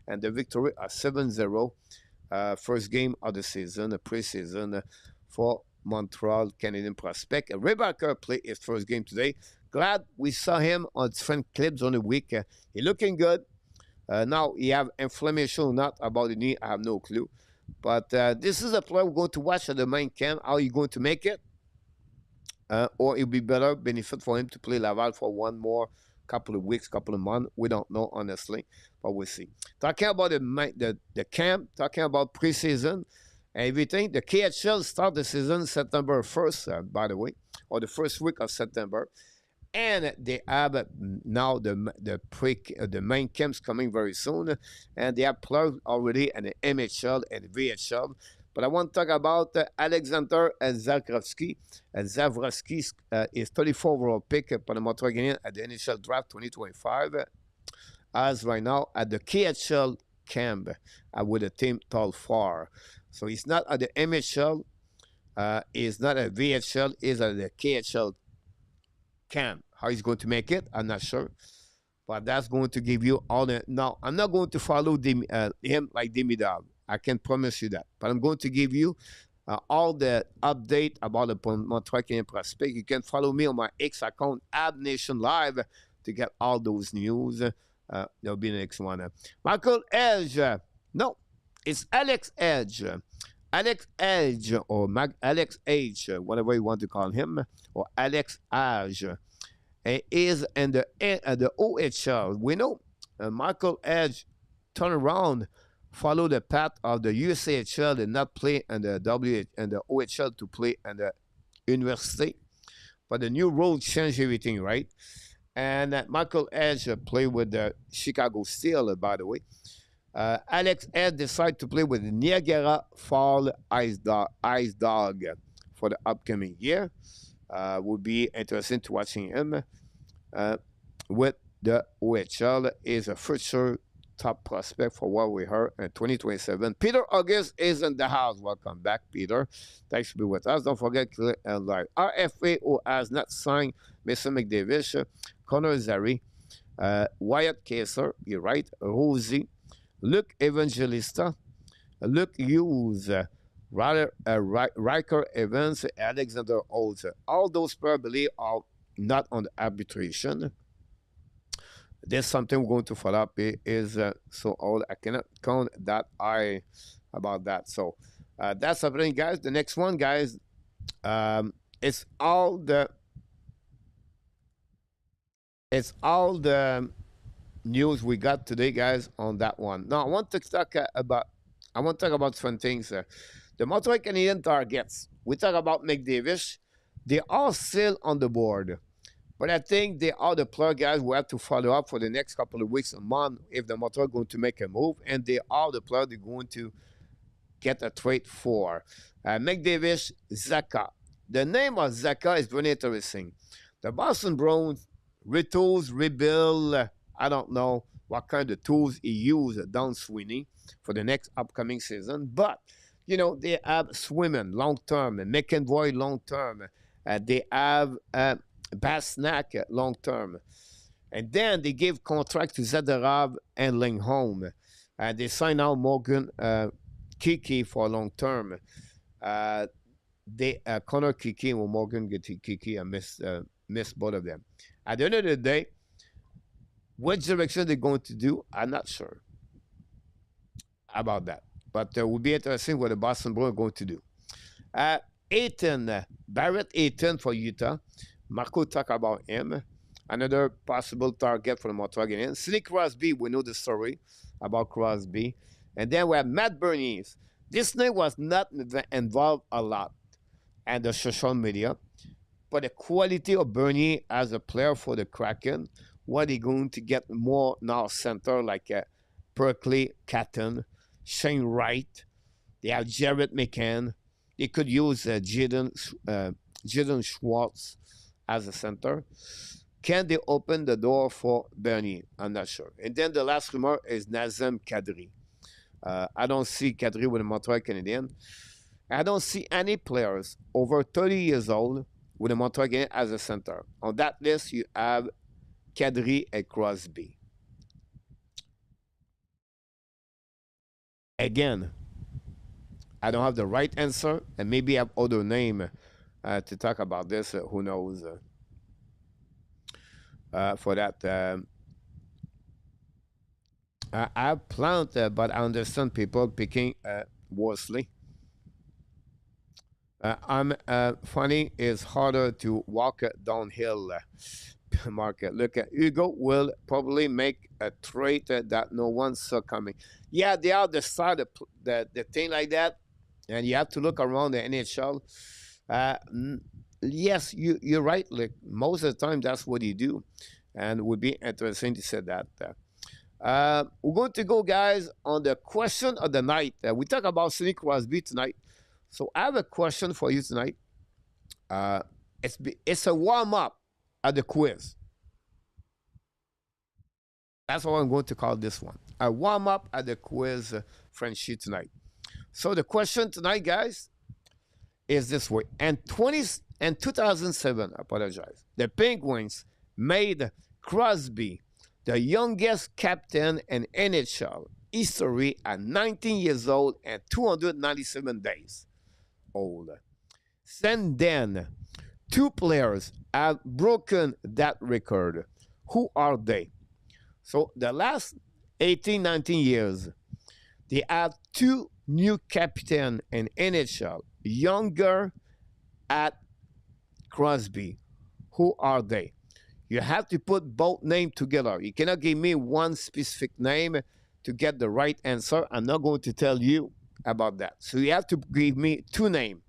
and the victory 7-0. First game of the season, the preseason for Montreal Canadian prospect. Rebecca played his first game today. Glad we saw him on different clips on the week. He looking good. Now he have inflammation or not about the knee. I have no clue. But this is a player we're going to watch at the main camp. How are you going to make it? Or it'll be better benefit for him to play Laval for one more couple of weeks, couple of months. We don't know, honestly, but we'll see. Talking about the camp, talking about preseason, everything. The KHL start the season September 1st, by the way, or the first week of September. And they have now the main camps coming very soon. And they have players already in the MHL and VHL. But I want to talk about Alexander Zavrovsky. Zavrovsky is 34 overall pick for the Montreal Canadiens at the initial draft 2025. As right now at the KHL camp with the team Tall Far. So he's not at the MHL. He's not at VHL. He's at the KHL camp. How he's going to make it, I'm not sure. But that's going to give you all the... Now, I'm not going to follow him like Demidov. I can promise you that. But I'm going to give you all the update about the Montreal Canadiens prospect. You can follow me on my X account, AbNation Live, to get all those news. There'll be the next one. Michael Edge. No, it's Alex Edge. Alex Edge or Alex H, whatever you want to call him, or Alex Edge, is in the OHL. We know Michael Edge turned around, follow the path of the USAHL and not play in the OHL to play in the university. But the new rule changed everything, right? And Michael Edge played with the Chicago Steel, by the way. Alex Edge decided to play with the Niagara Fall Ice Dog for the upcoming year. Would be interesting to watching him with the OHL. Is a future top prospect for what we heard in 2027. Peter August is in the house. Welcome back, Peter. Thanks for being with us. Don't forget to click and like. RFA who has not signed Mason McDavid, Connor Zary, Wyatt Kaiser, you're right, Rosie, Luke Evangelista, Luke Hughes, Riker Evans, Alexander Olds. All those players, I believe, are not on the arbitration. There's something we're going to follow up. It is so old. I cannot count that eye about that. So that's happening, guys. The next one, guys, it's all the news we got today, guys, on that one. Now I want to talk about different things. The Montreal Canadiens targets. We talk about McDavid. They are still on the board. But I think they are the player, guys, we have to follow up for the next couple of weeks, a month, if the Montreal are going to make a move. And they are the player they're going to get a trade for. McDavid, Zaka. The name of Zaka is very interesting. The Boston Bruins retools, rebuild, I don't know what kind of tools he used Don Sweeney for the next upcoming season. But, you know, they have Swimmen long-term, McEnroy long-term. They have... Basnak long-term. And then they gave contract to Zadorov and Lindholm. They signed out Morgan Kiki for long-term. Connor Kiki or Morgan Kiki, I missed both of them. At the end of the day, which direction they're going to do, I'm not sure about that. But it will be interesting what the Boston Bruins are going to do. Barrett Aiton for Utah. Marco talked about him. Another possible target for the Montreal Canadiens. Sidney Crosby, we know the story about Crosby. And then we have Matt Bernier. This name was not involved a lot in the social media. But the quality of Bernier as a player for the Kraken, what he going to get more now center like Berkeley, Catton, Shane Wright. They have Jared McCann. They could use Jaden Schwartz. as a center. Can they open the door for Bernier? I'm not sure. And then the last rumor is Nazem Kadri. I don't see Kadri with the Montreal Canadiens. I don't see any players over 30 years old with the Montreal Canadiens as a center. On that list, you have Kadri and Crosby. Again, I don't have the right answer, and maybe I have other name to talk about this. Who knows? For that, I have planned, but I understand people picking Worsley. I'm funny. It's harder to walk downhill. Market. Look at Hugo will probably make a trade that no one saw coming. Yeah, they are the start of the thing like that, and you have to look around the NHL. Uh, yes, you're right. Like most of the time, that's what you do, and it would be interesting to say that. We're going to go, guys, on the question of the night. We talk about Sidney Crosby tonight, so I have a question for you tonight. Uh, it's a warm up at the quiz. That's what I'm going to call this one. A warm up at the quiz, Frenchy, tonight. So the question tonight, guys, is this way. And 2007, I apologize, the Penguins made Crosby the youngest captain in NHL history at 19 years old and 297 days old. Since then, two players have broken that record. Who are they? So the last 18, 19 years, they have two new captains in NHL, younger at Crosby. Who are they? You have to put both names together. You cannot give me one specific name to get the right answer. I'm not going to tell you about that. So you have to give me two names.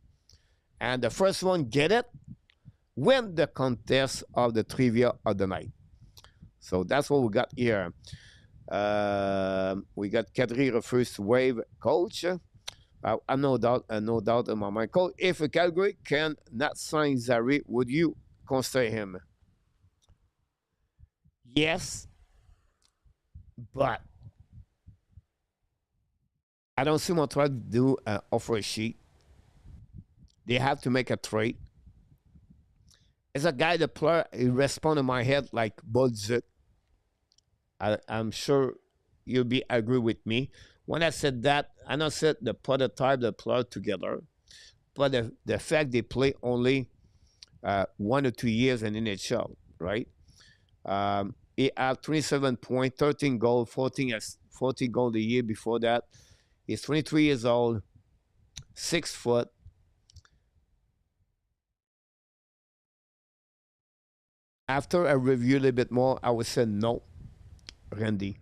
And the first one, get it, win the contest of the trivia of the night. So that's what we got here. We got Kadri refers to waive coach. I'm no doubt in my mind. Coach, if a Calgary can not sign Zary, would you consider him? Yes, but I don't see Montreal do an offer sheet. They have to make a trade. It's a guy that player he respond in my head like Bolzuk. I'm sure you'll be agree with me. When I said that, I not said the prototype, the player together, but the fact they play only 1 or 2 years in NHL, right? He had 27 points, 13 goals, 14 goals the year before that. He's 23 years old, 6 foot. After I review a little bit more, I would say no, Randy.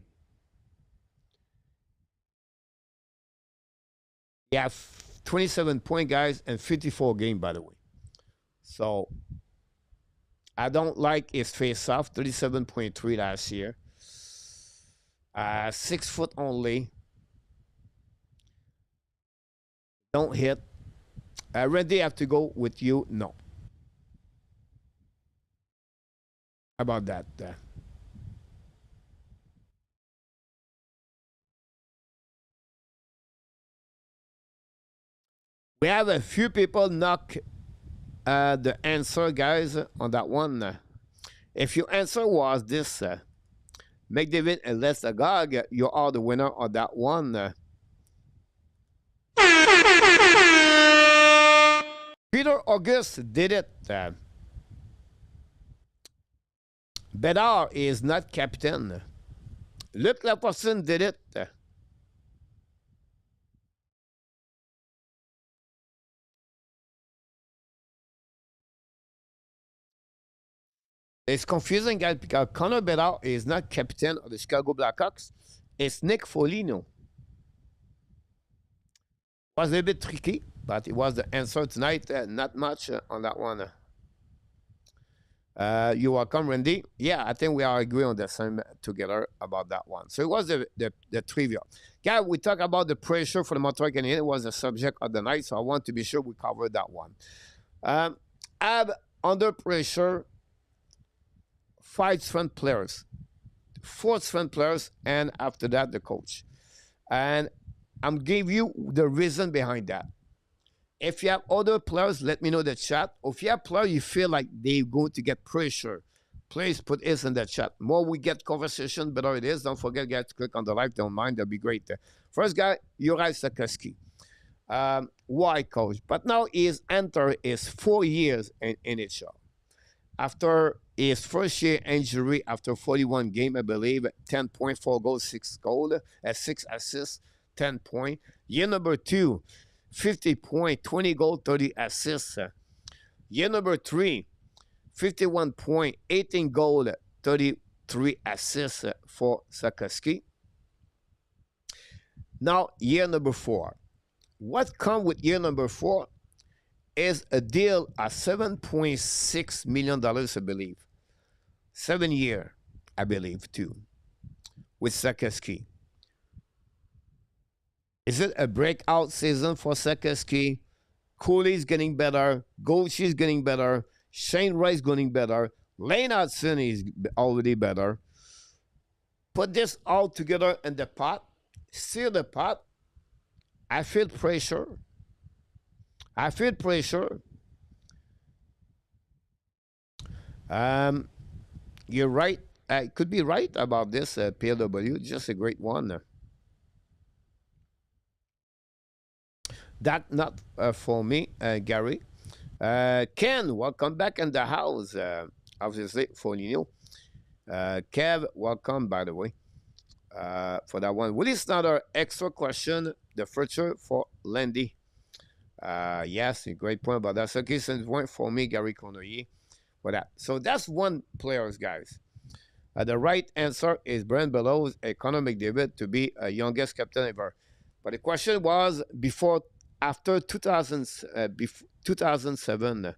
He have 27 point, guys, and 54 game, by the way. So I don't like his face-off, 37.3 last year. 6 foot only. Don't hit. Randy, I have to go with you. No. How about that? We have a few people knock the answer, guys, on that one. If your answer was this, McDavid and Les Agag, you are the winner on that one. Peter August did it. Bedard is not captain. Luc Laperson did it. It's confusing, guys, because Connor Bedard is not captain of the Chicago Blackhawks. It's Nick Foligno. It was a little bit tricky, but it was the answer tonight. Not much on that one. You're welcome, Randy. Yeah, I think we are agreeing on the same together about that one. So it was the trivia. Guys, we talk about the pressure for the Montreal Canadiens. It was the subject of the night, so I want to be sure we cover that one. under pressure, 5 strength players, 4 strength players, and after that, the coach. And I'm giving you the reason behind that. If you have other players, let me know in the chat. Or if you have players you feel like they're going to get pressure, please put this in the chat. More we get conversation, better it is. Don't forget, guys, to click on the like. Don't mind. That'll be great. First guy, Juraj Sakaski. Why, coach? But now he's entered his 4 years in NHL. After his first year injury, after 41 games, I believe, 10.4 goals, 6 goals, 6 assists, 10 points. Year number 2, 50 points, 20 goals, 30 assists. Year number 3, 51 points, 18 goals, 33 assists for Sakaski. Now, year number 4. What comes with year number 4 is a deal at $7.6 million, I believe. 7 years, I believe, too, with Sakaski. Is it a breakout season for Sakaski? Cooley's getting better. Gaucher's getting better. Shane Wright's getting better. Lane Hudson is already better. Put this all together in the pot. Stir the pot. I feel pressure. I feel pressure. You're right. I could be right about this, PLW. Just a great one. That not for me, Gary. Ken, welcome back in the house. Obviously, for Nino. Kev, welcome, by the way, for that one. Will it's another extra question, the future for Landy? Yes, a great point about that. So, okay, so point for me, Gary Cornoyer, for that. So that's one players, guys. The right answer is Brent Bellows, Connor McDavid to be a youngest captain ever. But the question was after 2007.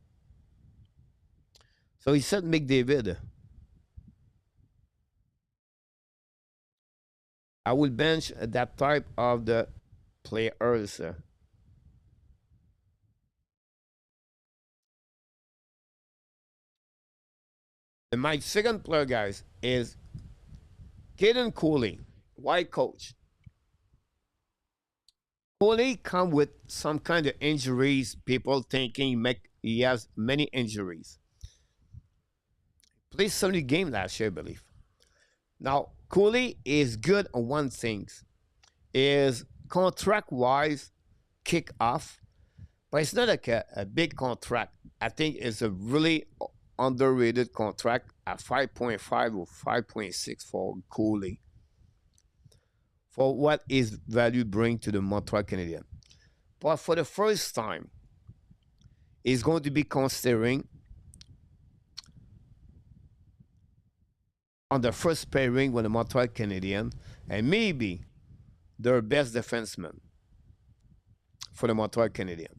So he said McDavid. I will bench that type of the players. And my second player, guys, is Caden Cooley. Why, coach? Cooley come with some kind of injuries. People thinking he has many injuries. Played 70 games last year, I believe. Now, Cooley is good on one thing. Is contract-wise kick off. But it's not like a big contract. I think it's a really underrated contract at 5.5 or 5.6 for Cooley. For what his value bring to the Montreal Canadiens. But for the first time, he's going to be considering on the first pairing with the Montreal Canadiens and maybe their best defenseman for the Montreal Canadiens.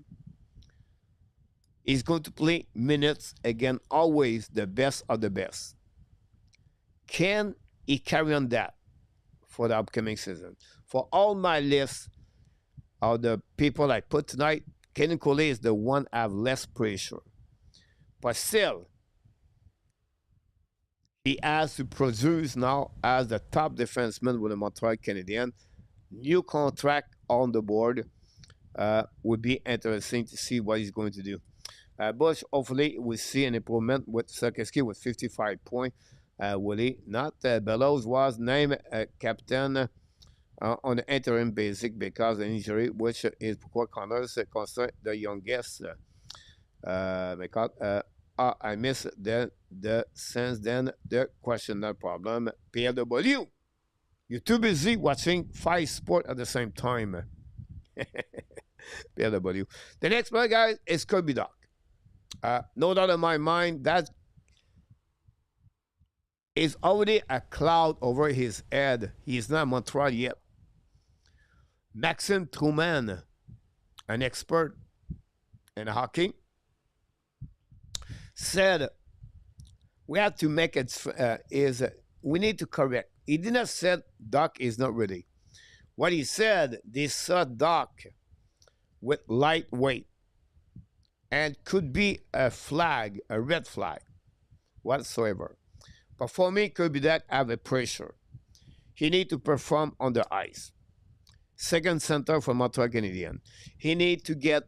He's going to play minutes again, always the best of the best. Can he carry on that for the upcoming season? For all my list of the people I put tonight, Caden Cooley is the one I have less pressure. But still, he has to produce now as the top defenseman with the Montreal Canadiens. New contract on the board. Would be interesting to see what he's going to do. Bush, hopefully, we see an improvement with Sakaski with 55 points. Will he not? Bellows was named captain on the interim basic because of the injury, which is Pourquoi Connors considered the youngest. Because I missed the sense then the question, no problem. PLW, you're too busy watching 5 sports at the same time. PLW. The next one, guys, is Kirby Dach. No doubt in my mind that is already a cloud over his head. He is not Montreal yet. Maxime Truman, an expert in hockey, said we have to make it we need to correct. He did not say Dach is not ready. What he said, they saw Dach with lightweight and could be a flag, a red flag whatsoever. But for me, Kirby Dack have a pressure. He need to perform on the ice. Second center for Montreal Canadiens. He need to get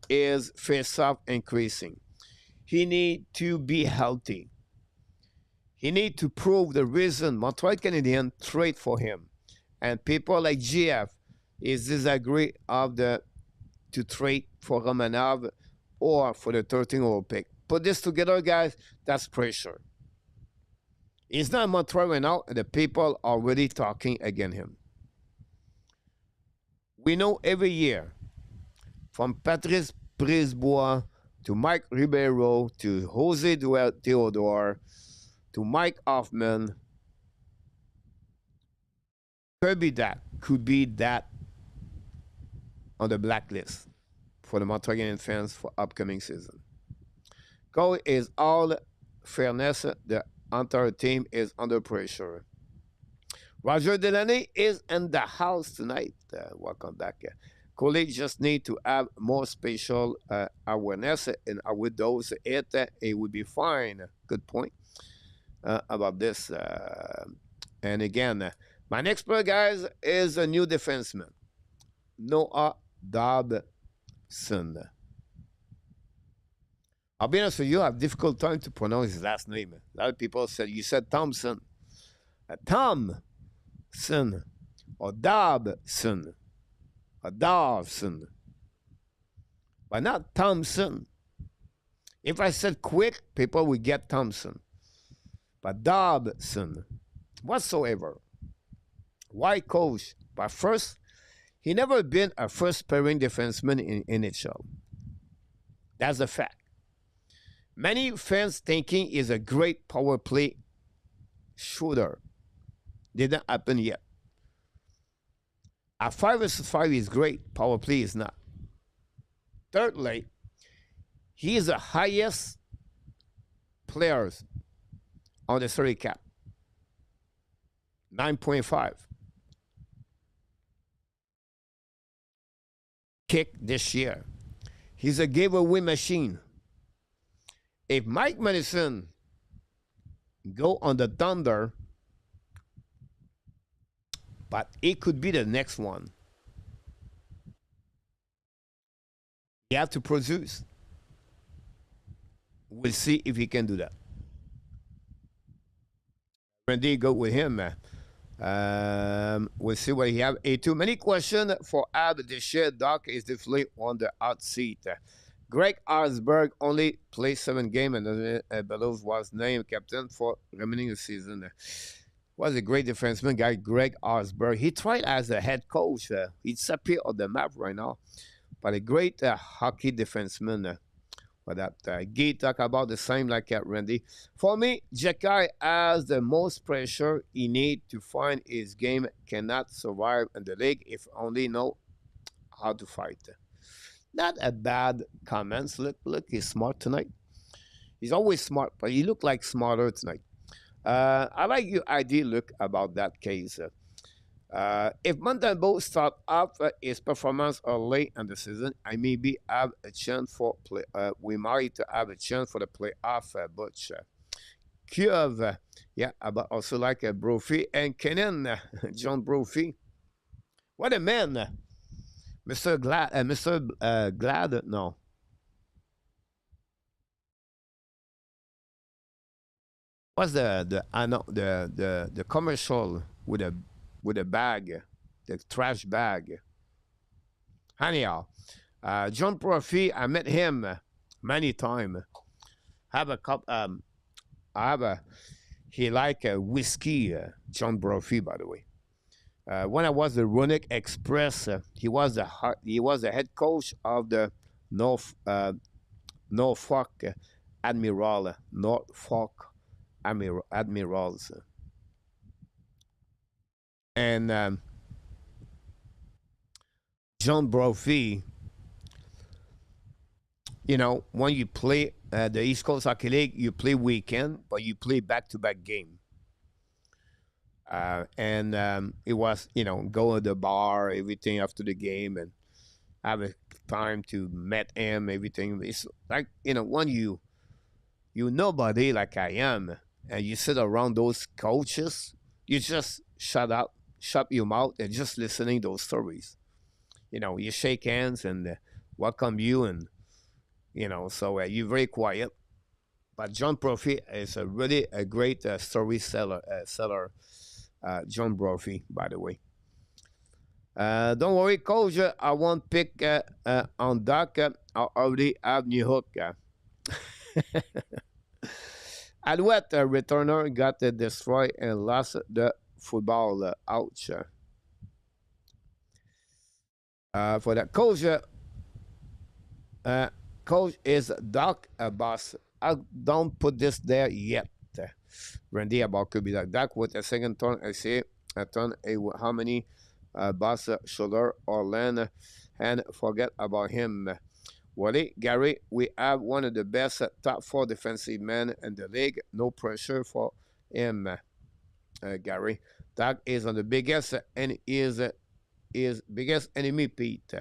his face-off increasing. He need to be healthy. He need to prove the reason Montreal Canadiens trade for him. And people like GF is disagree of the to trade for Romanov or for the 13th overall pick. Put this together, guys, that's pressure. He's not in Montreal right now, and the people are already talking against him. We know every year, from Patrice Brisebois to Mike Ribeiro to Jose Theodore to Mike Hoffman, Kirby Dack could be that on the blacklist for the Montreal Canadiens fans for upcoming season. Goal is all fairness. The entire team is under pressure. Roger Delaney is in the house tonight. Welcome back. Colleagues just need to have more spatial awareness, and with those, it would be fine. Good point about this. And again, my next player, guys, is a new defenseman, Noah Dobson. I'll be honest with you, I have difficult time to pronounce his last name. A lot of people said, you said Thompson. Thompson or Dobson or Dawson, but not Thompson. If I said quick, people would get Thompson, but Dobson whatsoever. Why coach? But first, he never been a first pairing defenseman in NHL. That's a fact. Many fans thinking he's a great power play shooter. Didn't happen yet. A 5 versus 5 is great. Power play is not. Thirdly, he is the highest players on the salary cap. 9.5. Kick this year. He's a giveaway machine. If Mike Madison go on the Thunder, but it could be the next one. You have to produce. We'll see if he can do that. Randy, go with him. We'll see what he have. Too many questions for Ab. The shared Doc is definitely on the hot seat. Greg Arsberg only played 7 games and Bellows was named captain for remaining the season. Was a great defenseman guy, Greg Arsberg. He tried as a head coach. He's disappeared on the map right now, but a great hockey defenseman. But that Guy talk about the same like Randy. For me, Jekai has the most pressure. He need to find his game. Cannot survive in the league if only know how to fight. Not a bad comments. Look, he's smart tonight. He's always smart, but he look like smarter tonight. I like your idea, look, about that case. If Montembeault start off his performance early in the season, I maybe have a chance for play. We might have a chance for the playoff. But Kiev, yeah, but also like Brophy and Kenan, John Brophy. What a man, Mr. Glad, Glad, no. What's the commercial with a bag, the trash bag? Anyhow, John Brophy, I met him many times. Have a cup. I have a. He like a whiskey. John Brophy, by the way. When I was the Runic Express, he was the head coach of the Norfolk Admirals. And John Brophy, you know, when you play the East Coast Hockey League, you play weekend, but you play back-to-back game. And it was, you know, go to the bar, everything after the game, and have a time to meet him, everything. It's like, when you nobody like I am, and you sit around those coaches, you just shut your mouth, and just listening those stories. You shake hands and welcome you, and so you're very quiet. But John Brophy is a great story seller. John Brophy, by the way. Don't worry, coach. I won't pick on Doc. I already have new hook. Alouette returner got destroyed and lost the football. Ouch. For that coach, coach is Doc boss. I don't put this there yet. Randy about could be like Doc with a second turn. I say a turn. How many boss shoulder or land and forget about him. Wally, Gary, we have one of the best top four defensive men in the league. No pressure for him, Gary. Doug is on the biggest and is biggest enemy, Pete.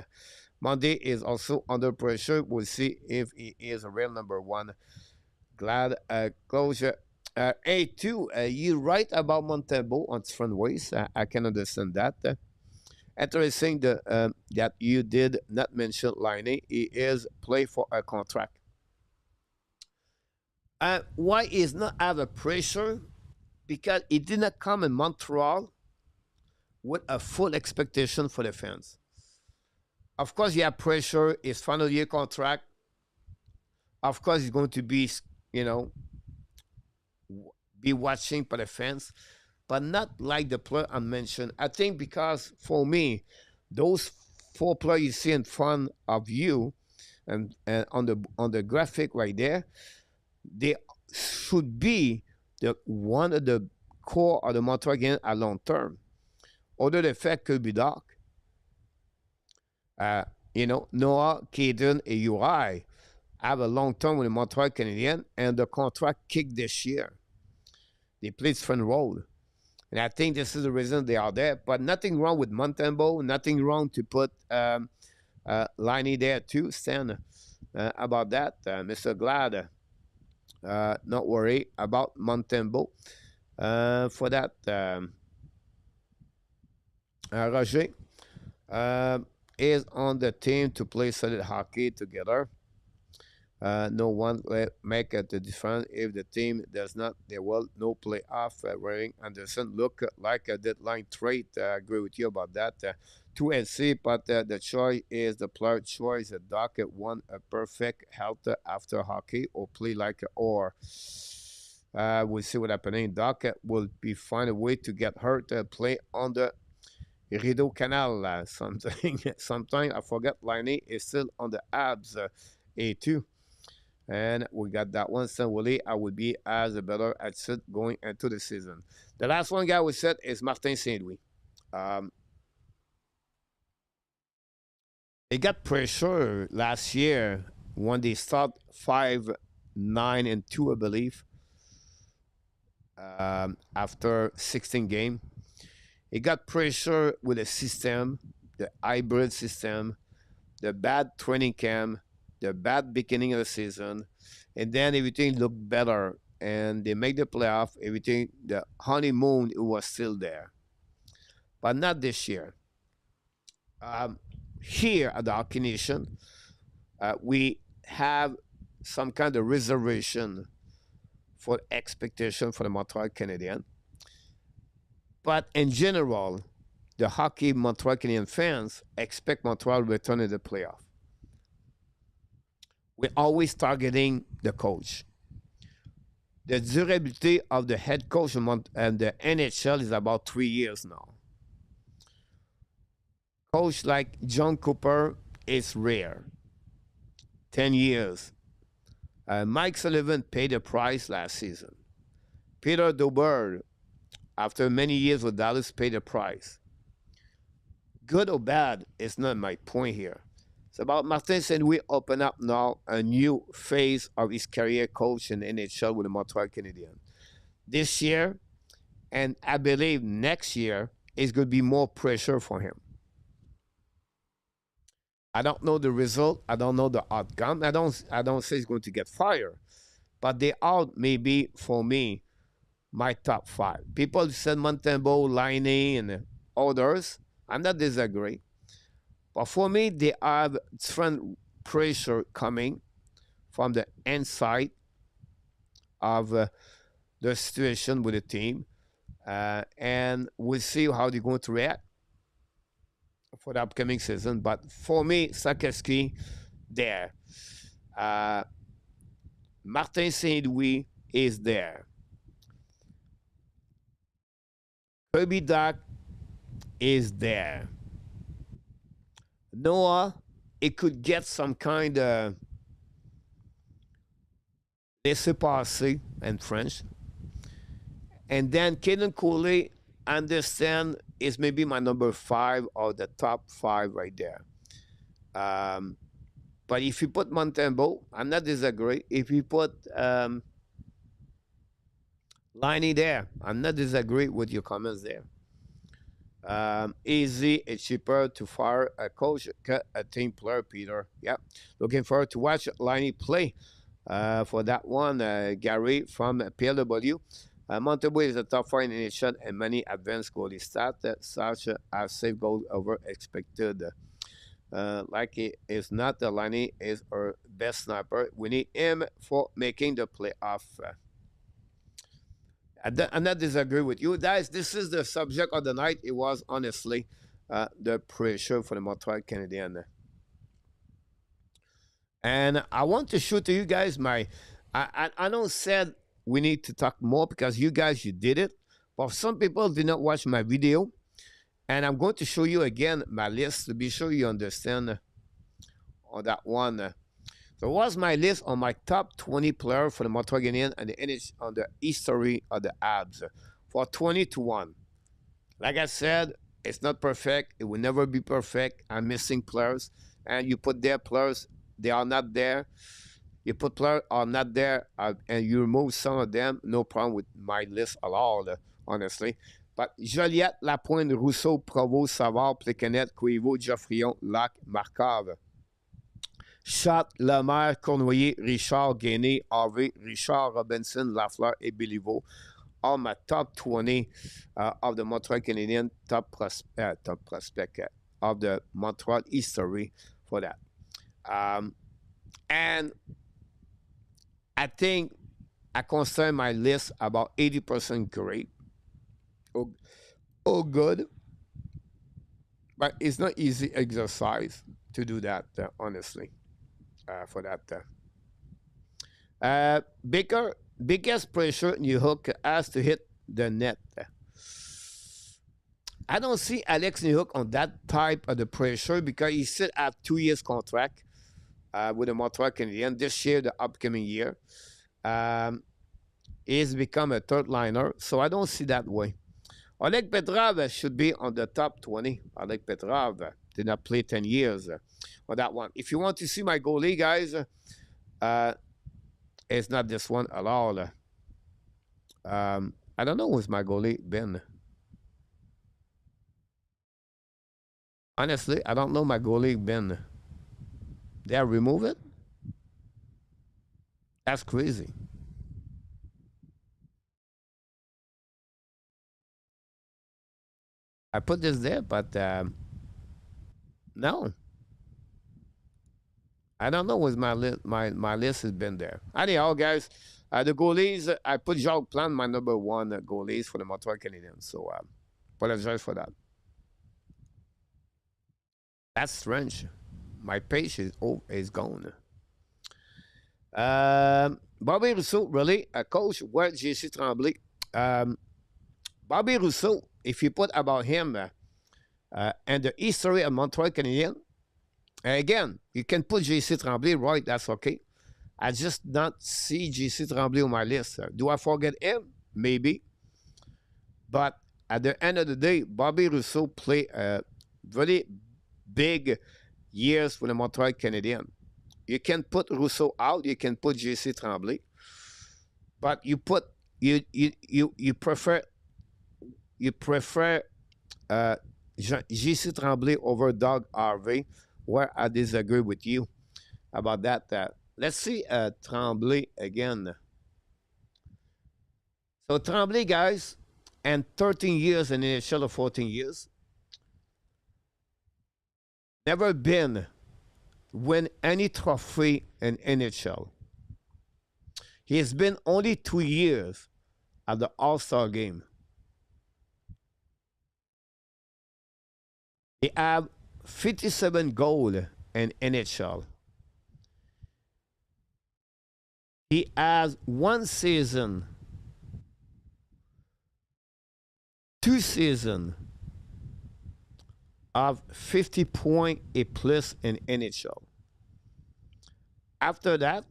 Monday is also under pressure. We'll see if he is a real number one. Glad closure. A2, you write about Montebo on different ways. I can understand that. Interesting that you did not mention Liney. He is play for a contract. Why is not have a pressure? Because he did not come in Montreal with a full expectation for the fans. Of course, he have pressure. His final year contract. Of course, he's going to be, you know, be watching for the fans, but not like the player I mentioned. I think because for me, those four players you see in front of you and on the graphic right there, they should be the one of the core of the Montreal Canadiens at long term. Other effect could be dark. Noah, Caden, and Uri have a long term with the Montreal Canadiens, and the contract kicked this year. They play different role. And I think this is the reason they are there. But nothing wrong with Montembeault. Nothing wrong to put Liney there too, Stan. About that, Mr. Glad. Not worry about Montembeault. For that, Roger is on the team to play solid hockey together. No one make the difference if the team does not. There will no playoff. Wearing Anderson look like a deadline trade. I agree with you about that. 2 but the choice is the player choice. The docket one a perfect health after hockey or play like or. We'll see what happening. Docket will be find a way to get hurt. Play on the Rideau Canal. Sometimes I forget. Liney is still on the Habs. A2. And we got that one. So Willie, I would be as a better at sit going into the season. The last one guy we said is Martin Saint Louis. They got pressure last year when they start 5-9-2, I believe. After 16 game, it got pressure with the system, the hybrid system, the bad training camp, the bad beginning of the season, and then everything looked better, and they make the playoff. Everything, the honeymoon, it was still there, but not this year. Here at the Hockey Nation, we have some kind of reservation for expectation for the Montreal Canadiens, but in general, the hockey Montreal Canadiens fans expect Montreal to return to the playoff. We're always targeting the coach. The durability of the head coach and the NHL is about 3 years now. Coach like John Cooper is rare. 10 years. Mike Sullivan paid the price last season. Peter Dober, after many years with Dallas, paid the price. Good or bad is not my point here. It's about Martin Saint Louis open up now a new phase of his career coach in the NHL with the Montreal Canadiens. This year, and I believe next year, is going to be more pressure for him. I don't know the result. I don't know the outcome. I don't say he's going to get fired, but they are maybe for me my top five. People said Montembeau, Liney, and others. I'm not disagree, but for me they have different pressure coming from the inside of the situation with the team, and we'll see how they're going to react for the upcoming season. But for me, Sakeski there. Uh, Martin Saint Louis is there. Kirby Duck is there. Noah, it could get some kind of laissez-passer in French. And then Caden Cooley, understand, is maybe my number five or the top five right there. But if you put Montembeau, I'm not disagree. If you put Liney there, I'm not disagree with your comments there. Easy, it's cheaper to fire a coach, a team player, Peter. Yeah, looking forward to watch Liney play. For that one, Gary from PLW. Montembeau is a top four in the nation and many advanced goalie stats, such as save goal over expected. Like it is not the Liney is our best sniper. We need him for making the playoff. I not disagree with you guys. This is the subject of the night. It was honestly the pressure for the Montreal Canadiens. And I want to show to you guys my. I don't said we need to talk more because you guys you did it, but some people did not watch my video, and I'm going to show you again my list to be sure you understand on that one. So what's my list on my top 20 players for the Montreal Canadiens and the NH on the history of the Habs for 20-1. Like I said, it's not perfect. It will never be perfect. I'm missing players, and you put their players, they are not there. You put players are not there, and you remove some of them. No problem with my list at all, honestly. But Joliette, Lapointe, Rousseau, Provost, Savard, Plecanet, Coevo, Geoffrion, Lac, Marcave. Schott, Lemaire, Cournoyer, Richard, Gainé, Harvey, Richard, Robinson, Lafleur, et Béliveau are my top 20 of the Montreal Canadiens top prospect of the Montreal history for that. And I think I consider my list about 80% great or good, but it's not easy exercise to do that, honestly. For that. Biggest pressure New Hook has to hit the net. I don't see Alex Newhook on that type of the pressure because he still have 2 years contract with the Montreal Canadiens this year, the upcoming year. He's become a third liner, so I don't see that way. Oleg Petrov should be on the top 20. Oleg Petrov did not play 10 years on that one. If you want to see my goalie, guys, it's not this one at all. I don't know who's my goalie been. Honestly, I don't know my goalie been. They remove it? That's crazy. I put this there, but no. I don't know what's my list. My list has been there. Anyhow, guys, the goalies, I put Jacques Plante, my number one goalies for the Montreal Canadiens. So apologize for that. That's strange. My page is gone. Bobby Rousseau, really? A coach, where J.C. Tremblay. Bobby Rousseau, if you put about him and the history of Montreal Canadiens, again, you can put J.C. Tremblay, right? That's okay. I just not see J.C. Tremblay on my list. Do I forget him? Maybe. But at the end of the day, Bobby Rousseau played very big years for the Montreal Canadiens. You can put Rousseau out. You can put J.C. Tremblay. But you prefer J.C. Tremblay over Doug Harvey where I disagree with you about that. Let's see Tremblay again. So Tremblay, guys, and 13 years in the NHL of 14 years, never been win any trophy in NHL. He has been only 2 years at the All-Star game. He have 57 goals in NHL. He has one season, 2 seasons of 50 points a plus in NHL. After that,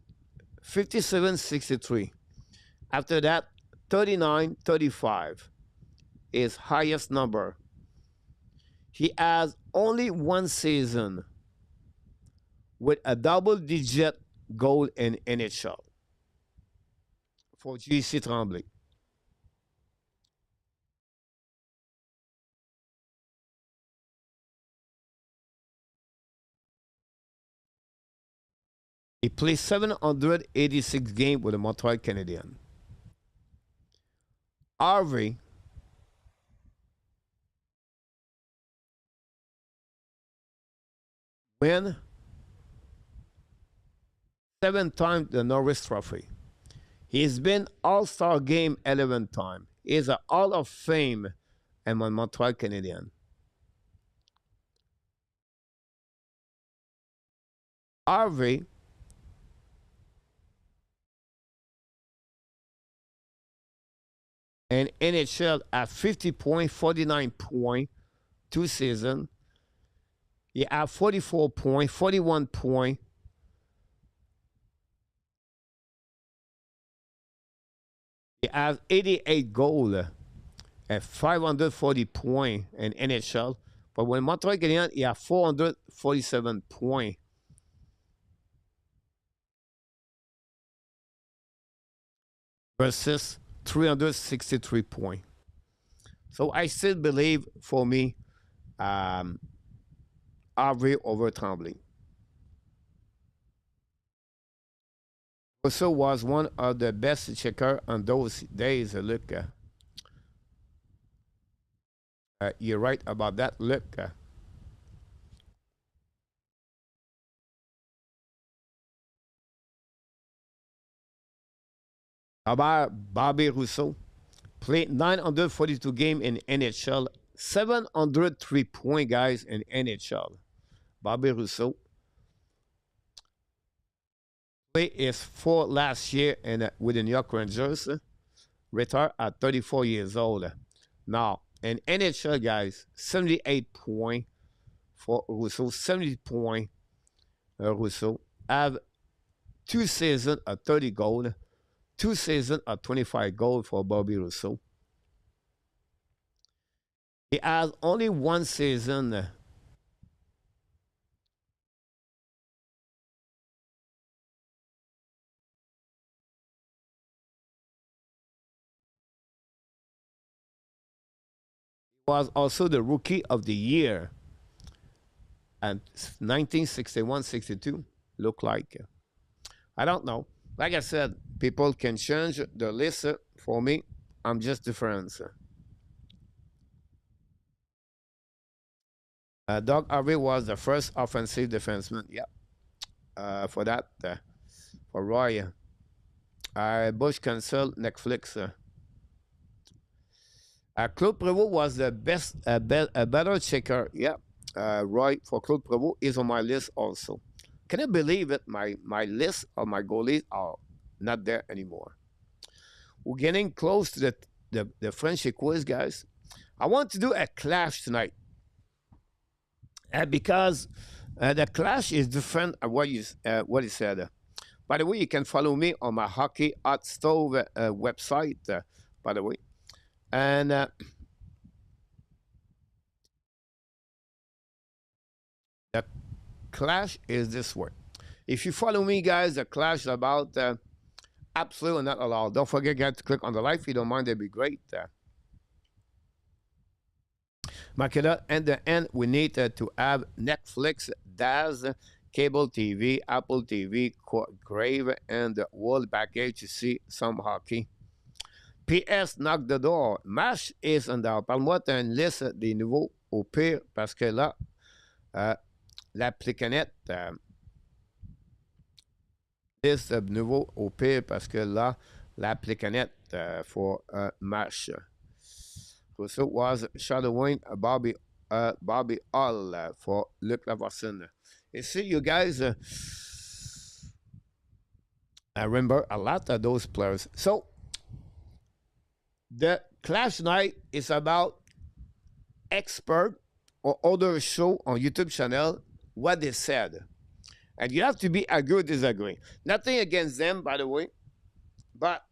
57-63. After that, 39-35. His highest number. He has only one season with a double-digit goal in NHL for J.C. Tremblay. He played 786 games with the Montreal Canadiens. Harvey win 7 times the Norris Trophy. He's been All-Star Game 11 times. He's a Hall of Fame among Montreal Canadiens. Harvey and NHL at 50 points, 49 points, 2 seasons. He had 44 points, 41 points. He has 88 goals at 540 points in NHL. But when Montreal Canadiens, he had 447 points. Versus 363 points. So I still believe, for me, Harvey over Tremblay. Also was one of the best checker on those days. Look, you're right about that. Look. About Bobby Rousseau. Played 942 games in NHL. 703 points, guys, in NHL. Bobby Rousseau. Played his 4th last year with the New York Rangers. Retired at 34 years old. Now, in NHL, guys, 78 points for Rousseau. 70 points. Rousseau have 2 seasons at 30 goals. 2 seasons at 25 goals for Bobby Rousseau. He has only one season was also the Rookie of the Year and 1961-62 look like. I don't know. Like I said, people can change the list for me. I'm just different. Doug Harvey was the first offensive defenseman. Yeah. For that, for Roy. Bush cancelled Netflix. Claude Prévost was the best, a better checker. Yeah. Roy, for Claude Prévost is on my list also. Can you believe it? My list of my goalies are not there anymore. We're getting close to the Frenchy quiz, guys. I want to do a clash tonight. Because the clash is different what you said. By the way, you can follow me on my Hockey Hot Stove website, by the way. And the clash is this way. If you follow me, guys, the clash is about absolutely not allowed. Don't forget, guys, to click on the like if you don't mind. That'd be great. Makeda, in the end, we need to have Netflix, DAS, cable TV, Apple TV, Crave, and the whole package to see some hockey. PS knock the door. Match is en dehors. Parle-moi d'une liste des nouveaux au pire parce que là, l'applicanette, liste de nouveaux au pire parce que là, l'applicanette for match. So it was shadowing Bobby All for Luc Lavorsen. You see, you guys, I remember a lot of those players. So the Clash Night is about expert or other show on YouTube channel what they said. And you have to be agree or disagree. Nothing against them, by the way, but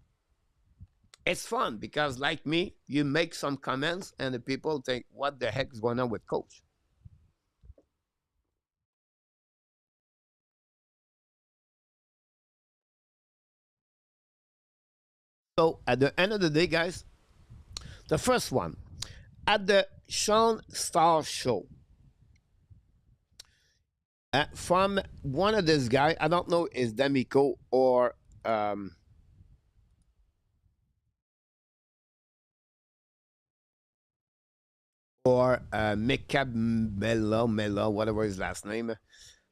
it's fun because, like me, you make some comments and the people think, what the heck is going on with coach? So at the end of the day, guys, the first one, at the Sean Star Show, from one of these guys, I don't know, is D'Amico or Melo, whatever his last name.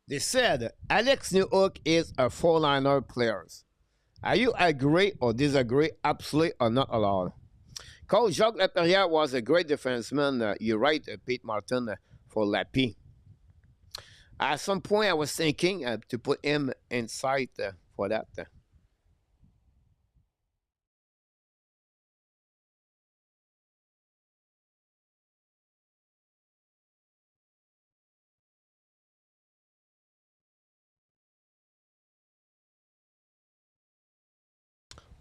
They said Alex Newhook is a four-liner player. Are you agree or disagree? Absolutely or not allowed? Coach Jacques Laperrière was a great defenseman. You're right, Pete Martin for Lappy. At some point, I was thinking to put him inside for that.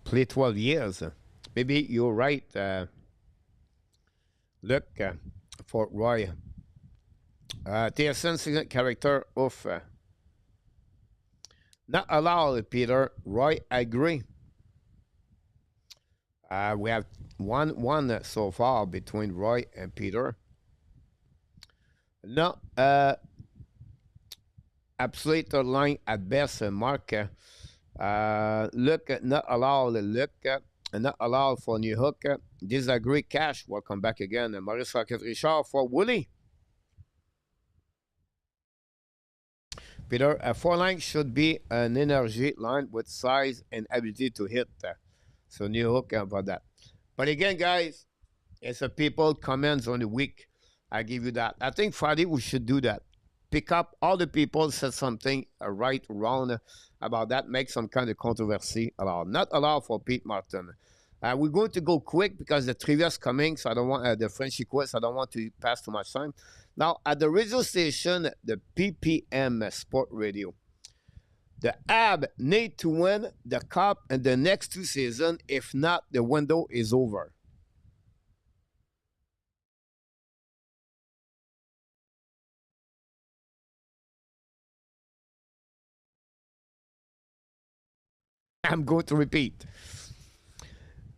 Play 12 years. Maybe you're right. Look for Roy. TSN character of not allowed, Peter. Roy, agree. We have one so far between Roy and Peter. No, absolute line at best, Mark. Look, not allowed. Look, not allowed for New Hook. Disagree, Cash. Welcome back again. Maurice Rocket Richard for Willie. Peter, a four line should be an energy line with size and ability to hit. So New Hook about that. But again, guys, it's a people comments on the week. I give you that. I think Friday we should do that. Pick up all the people said something right, wrong about that. Make some kind of controversy. Not allowed for Pete Martin. We're going to go quick because the trivia is coming, so I don't want the Frenchy quiz. I don't want to pass too much time. Now, at the radio station, the PPM Sport Radio, the Habs need to win the cup in the next two seasons. If not, the window is over. I'm going to repeat.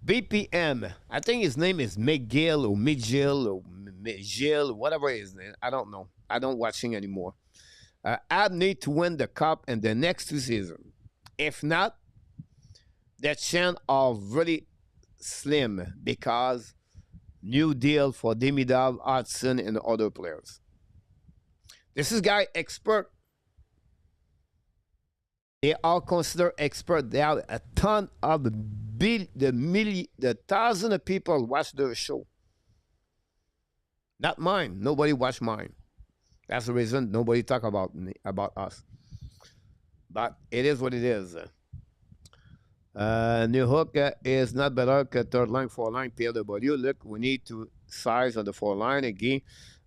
BPM, I think his name is McGill or Miguel, whatever his name. I don't know. I don't watching anymore. Ab need to win the cup in the next two seasons. If not, the chance are really slim because new deal for Demidov, Hudson, and other players. This is guy expert. They are considered expert. They have a ton of the thousand of people watch their show. Not mine. Nobody watch mine. That's the reason nobody talk about me, about us. But it is what it is. New Hook is not better que third line, four line, PLW. Look, we need to size on the four line again.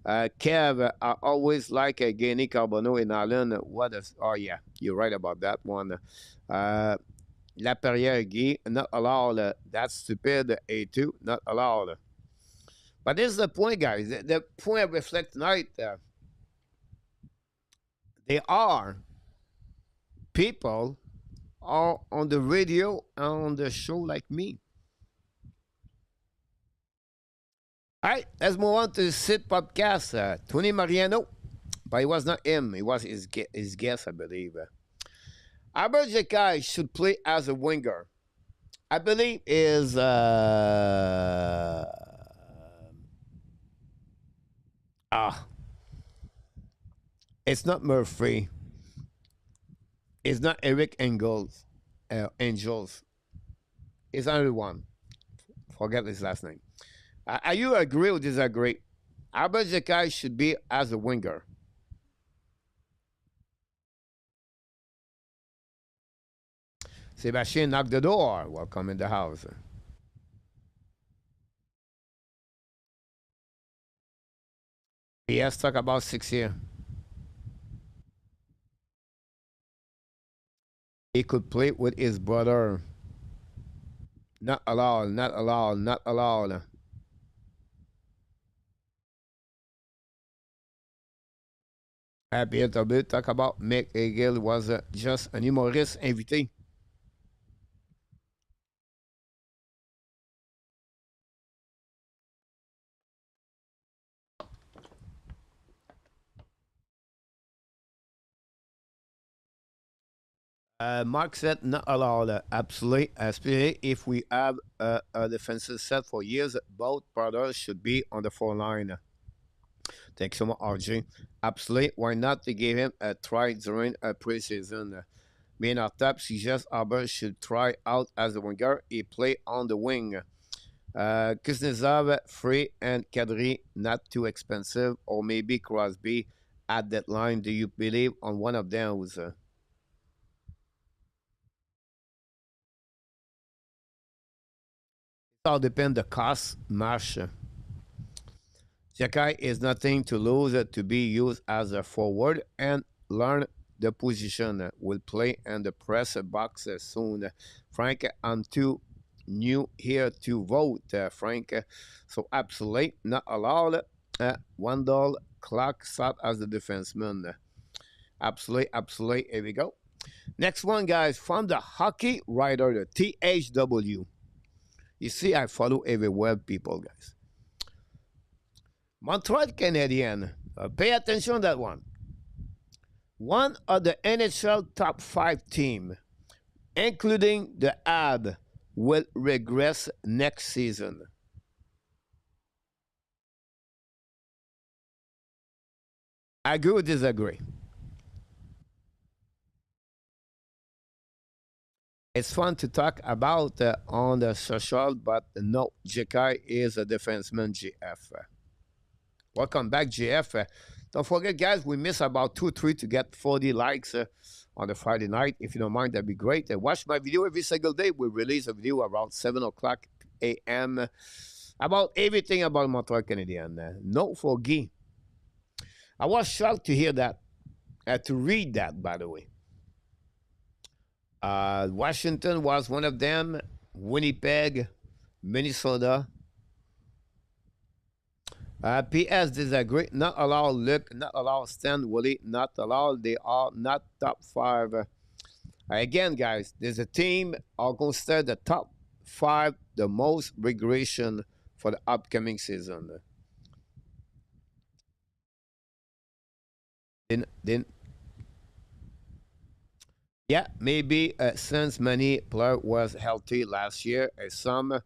Kev, I always like Gaining Carbonneau in Allen. What is, oh yeah, you're right about that one. Laperrière Guy, not allowed. That's stupid. A2, not allowed. But this is the point, guys. The point I reflect tonight, they are people are on the radio on the show like me. All right, let's move on to the Sid podcast. Tony Mariano, but it was not him. It was his guest, I believe. Albert Jekai should play as a winger. I believe is ah, it's not Murphy. It's not Eric Engels. Angels. It's only one. Forget his last name. Are you agree or disagree? Albert Jekai should be as a winger. Sebastien knocked the door. Welcome in the house. He has talked about 6 years. He could play with his brother. Not allowed, not allowed, not allowed. Happy to talk about Mick Hagel was just an humorist invité. Mark said not allowed. Absolutely. Especially if we have a defensive set for years, both brothers should be on the 4 line. Thanks so much, RJ. Absolutely. Why not to give him a try during a preseason? Being our top suggests Albert should try out as a winger. He play on the wing. Kuznetsov, free, and Kadri, not too expensive, or maybe Crosby at that line. Do you believe on one of those? It all depends the cost, Marsh. Jakai is nothing to lose to be used as a forward and learn the position. Will play in the press box soon. Frank, I'm too new here to vote, Frank. So absolutely not allowed. Wandel Clark sat as the defenseman. Absolutely, absolutely. Here we go. Next one, guys, from the hockey writer, the THW. You see, I follow everywhere, people, guys. Montreal Canadiens. Pay attention to that one. One of the NHL top 5 team, including the Habs, will regress next season. Agree or disagree? It's fun to talk about on the social, but no, JK is a defenseman, GF. Welcome back, GF. Don't forget, guys, we miss about 2 3 to get 40 likes on the Friday night. If you don't mind, that'd be great. Watch my video every single day. We release a video around 7 o'clock a.m. about everything about Montreal Canadiens. No forget. I was shocked to hear that, to read that, by the way. Washington was one of them. Winnipeg, Minnesota. P.S. Disagree. Not allow Luke. Not allow Stan Willie. Not allow. They are not top 5. Again, guys, there's a team are considered the top 5, the most regression for the upcoming season. Then yeah, maybe since many player was healthy last year, some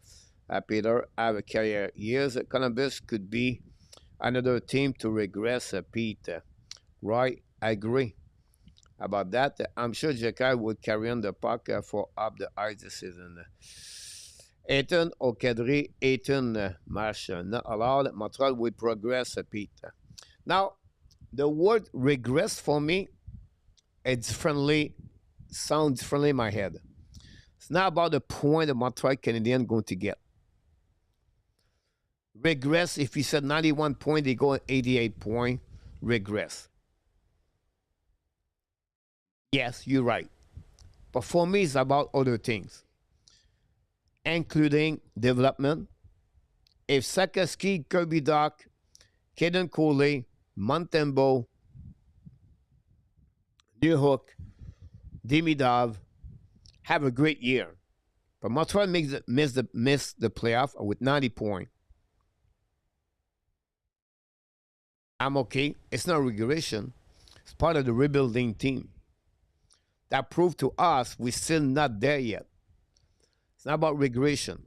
Peter have a career years, Columbus could be another team to regress. Pete, right? I agree about that. I'm sure Jekai would carry on the puck for up the ice this season. Ethan or Kadri, Ethan Marsh, not allowed. Montreal would progress. Pete. Now, the word regress for me, it's friendly sounds differently in my head. It's not about the point the Montreal Canadiens going to get. Regress, if you said 91 point, they go at 88 point, regress. Yes, you're right. But for me, it's about other things, including development. If Sakaski, Kirby Doc, Kaden Coley, Montembeau, Newhook, Demidov have a great year. But Montreal miss the playoff with 90 points. I'm okay. It's not regression. It's part of the rebuilding team. That proved to us we're still not there yet. It's not about regression.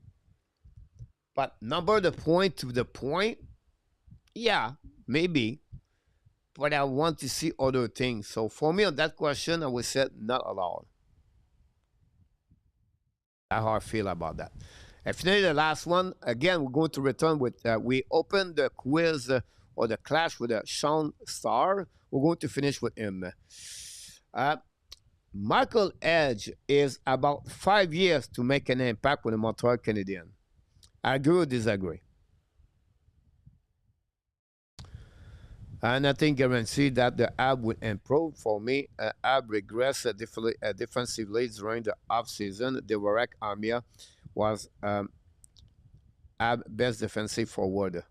But number the point to the point, yeah, maybe. But I want to see other things. So for me on that question, I would say not allowed. That's how I feel about that. And finally, the last one. Again, we're going to return with. We opened the quiz or the clash with Sean Starr. We're going to finish with him. Uh, Michael Edge is about 5 years to make an impact with the Montreal Canadiens. Agree or disagree? And nothing guaranteed that the Ab will improve. For me, Ab regressed defensively during the offseason. The Warek Armia was Ab best defensive forward.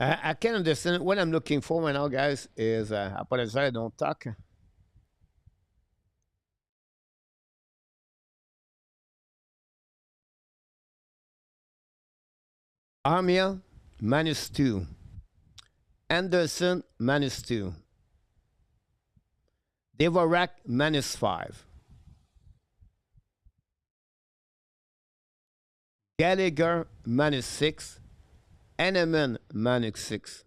I can understand. What I'm looking for right now, guys, is I apologize, I don't talk. Armia -2. Anderson -2. Devorak -5. Gallagher -6. Eneman -6.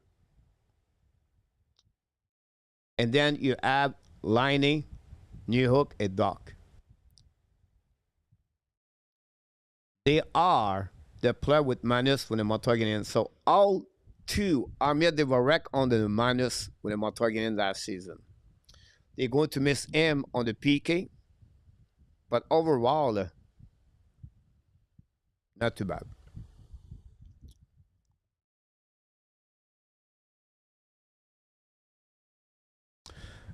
And then you have Liney, Newhook, and Doc. They are the player with minus with the Montreal. So all two are made the correct on the minus with the Montreal last season. They're going to miss him on the PK, but overall, not too bad.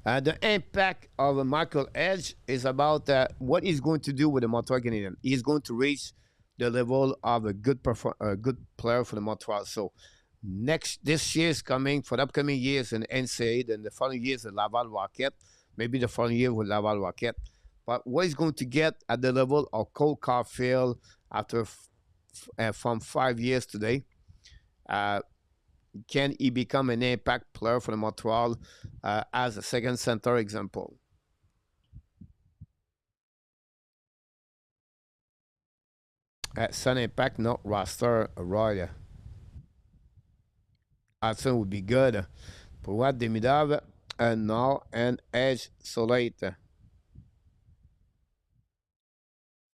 The impact of Michael Edge is about what he's going to do with the Montreal Canadiens. He's going to reach the level of a good player for the Montreal. So this year is coming for the upcoming years in NCAA, then the following years in Laval Rocket, maybe the following year with Laval Rocket. But what he's going to get at the level of Cole Caulfield after from 5 years today, uh, can he become an impact player for the Montreal as a second center example? Sun Impact, not roster, Roy. Hudson would be good. Pour Demidov, no, and Edge Solate.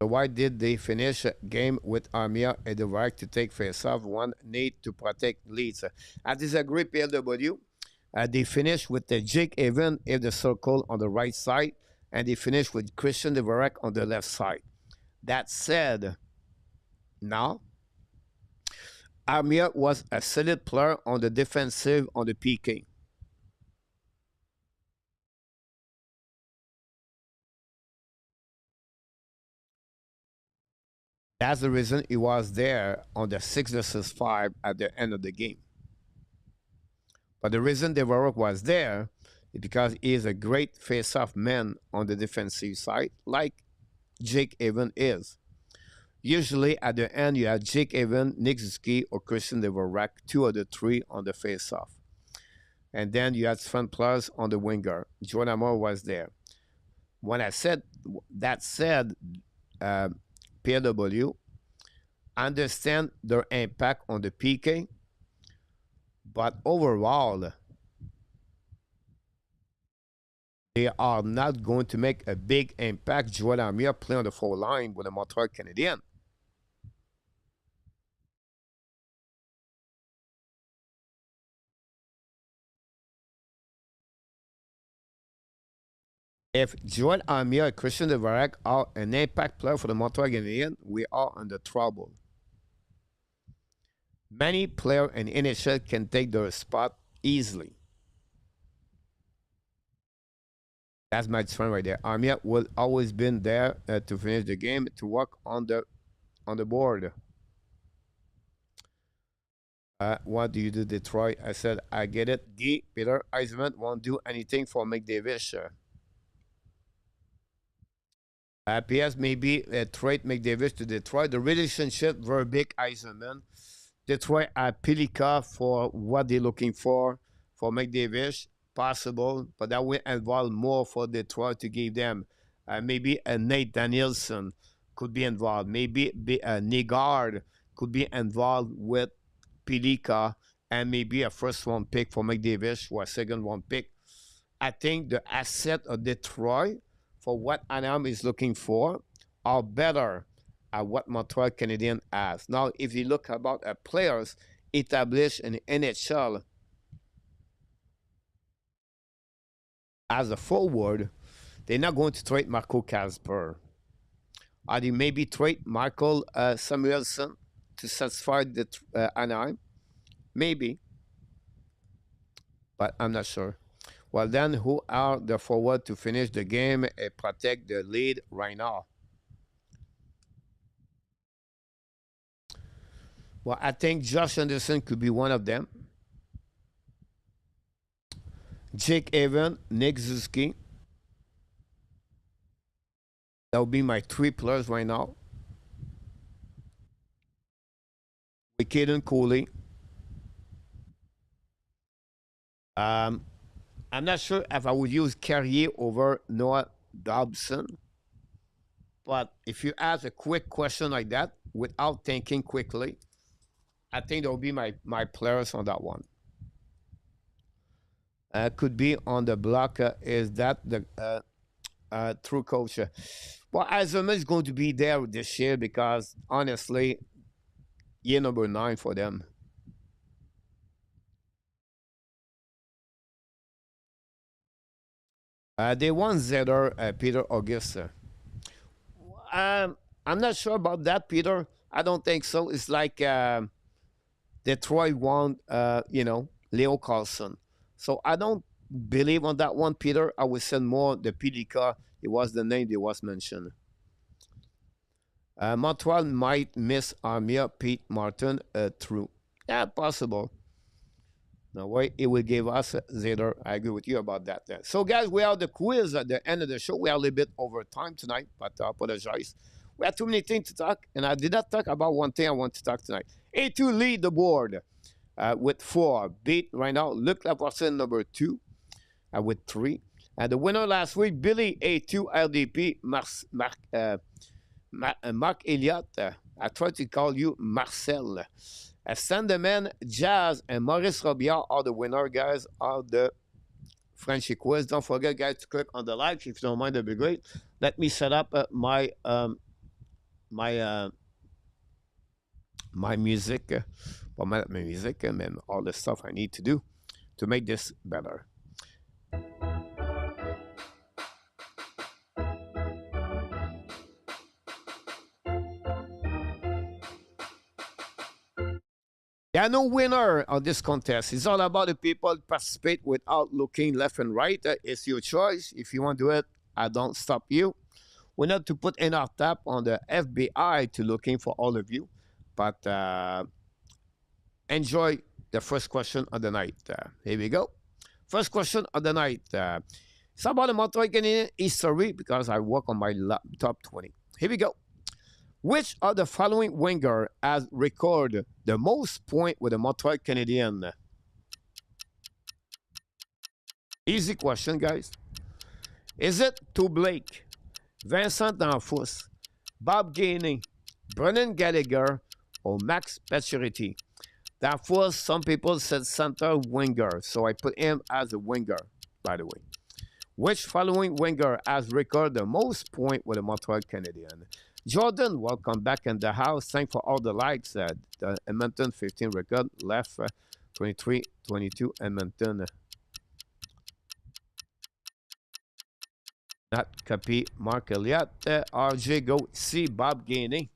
So why did they finish a game with Armia and the right to take face-off? One need to protect leads. I disagree, PLW. They finished with the Jake Evan in the circle on the right side, and they finished with Christian Devarek on the left side. That said, now Armia was a solid player on the defensive on the PK. That's the reason he was there on the 6 versus 5 at the end of the game. But the reason Devorok was there is because he is a great face-off man on the defensive side, like Jake Evan is. Usually at the end, you have Jake Evan, Nick Zuski, or Christian Devorok, two of the three on the face-off. And then you had Sven Plus on the winger. Jordan Moore was there. When I said that said, uh, PW, understand their impact on the PK, but overall, they are not going to make a big impact. Joel Armia playing on the four line with the Montreal Canadiens. If Joel Armia and Christian Dvorak are an impact player for the Montreal Canadiens, we are under trouble. Many players in NHL can take their spot easily. That's my friend right there. Armia will always been there to finish the game, to work on the board. What do you do, Detroit? I said, I get it. D. Peter Eisenman won't do anything for McDavid. PS maybe trade McDavid to Detroit. The relationship Verbeek Eisenman. Detroit at Pilika for what they're looking for McDavid. Possible, but that will involve more for Detroit to give them. Maybe a Nate Danielson could be involved. Maybe Nygard could be involved with Pilika, and maybe a first round pick for McDavid or a second round pick. I think the asset of Detroit for what Anaheim is looking for are better at what Montreal Canadiens has. Now, if you look about players established in the NHL as a forward, they're not going to trade Marco Kasper. Or they maybe trade Michael Samuelson to satisfy the Anaheim. Maybe. But I'm not sure. Well, then, who are the forward to finish the game and protect the lead right now? Well, I think Josh Anderson could be one of them. Jake Evan, Nick Zuski. That would be my 3 players right now. With Caden Cooley. I'm not sure if I would use Carrier over Noah Dobson. But if you ask a quick question like that without thinking quickly, I think that would be my players on that one. Could be on the block. Is that the true coach? Well, Eisenman is going to be there this year because, honestly, year number 9 for them. They want Zetter, Peter Augusta. I'm not sure about that, Peter. I don't think so. It's like Detroit want, Leo Carlson. So I don't believe on that one, Peter. I would send more the Pilica. It was the name that was mentioned. Montreal might miss Armia, Pete Martin, through. Yeah, possible. No way, it will give us Zader. I agree with you about that. So, guys, we have the quiz at the end of the show. We are a little bit over time tonight, but I apologize. We have too many things to talk, and I did not talk about one thing I want to talk tonight. A2 lead the board with 4. Beat right now, Luc Lapointe, number 2 with 3. And the winner last week, Billy A2 LDP, Mark Elliott. I tried to call you Marcel. Sandeman, Jazz, and Maurice Robillard are the winner, guys, of the Frenchy quiz. Don't forget, guys, to click on the like if you don't mind. That'd be great. Let me set up my music, well, my music, and all the stuff I need to do to make this better. There are no winner of this contest. It's all about the people participate without looking left and right. It's your choice. If you want to do it, I don't stop you. We're not to put in our tap on the FBI to looking for all of you, but enjoy the first question of the night. Here we go. First question of the night. It's about the Montreal Canadiens history because I work on my top 20. Here we go. Which of the following winger has recorded the most points with the Montreal Canadiens? Easy question, guys. Is it to Blake, Vincent D'Anfous, Bob Gainey, Brennan Gallagher, or Max Pacioretty? D'Anfous, some people said center winger, so I put him as a winger, by the way. Which following winger has recorded the most points with the Montreal Canadiens? Jordan, welcome back in the house. Thanks for all the likes. The Edmonton 15 record, left 23, 22, Edmonton. Not copy Mark Elliott. RJ go with C. Bob Gainey.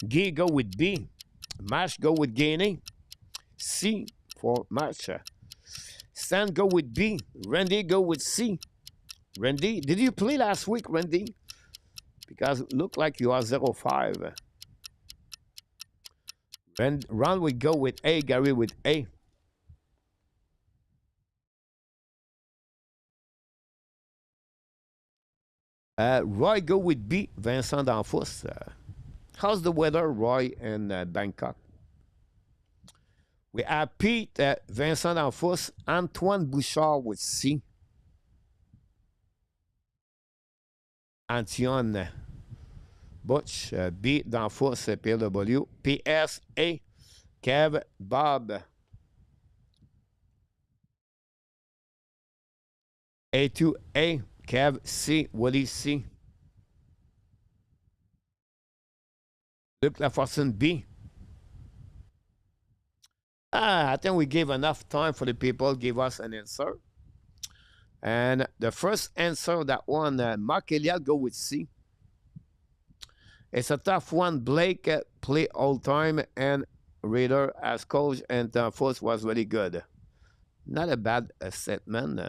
Guy go with B. Mash go with Gainey. C for Mash. Stan go with B. Randy go with C. Randy, did you play last week, Randy? Because it looked like you are 0-5. Ron would go with A. Gary with A. Roy go with B. Vincent D'Anfos. How's the weather, Roy, in Bangkok? We have Pete, Vincent D'Anfos, Antoine Bouchard with C. Antion Butch, B. D'Anfos, PW. PS, A. Kev, Bob. A2, A. Kev, C. Willie, C. Luc Lafortune, B. I think we gave enough time for the people to give us an answer. And the first answer, that one, Mark Elliott go with C. It's a tough one. Blake play all time and Raider as coach, and Force was really good. Not a bad statement.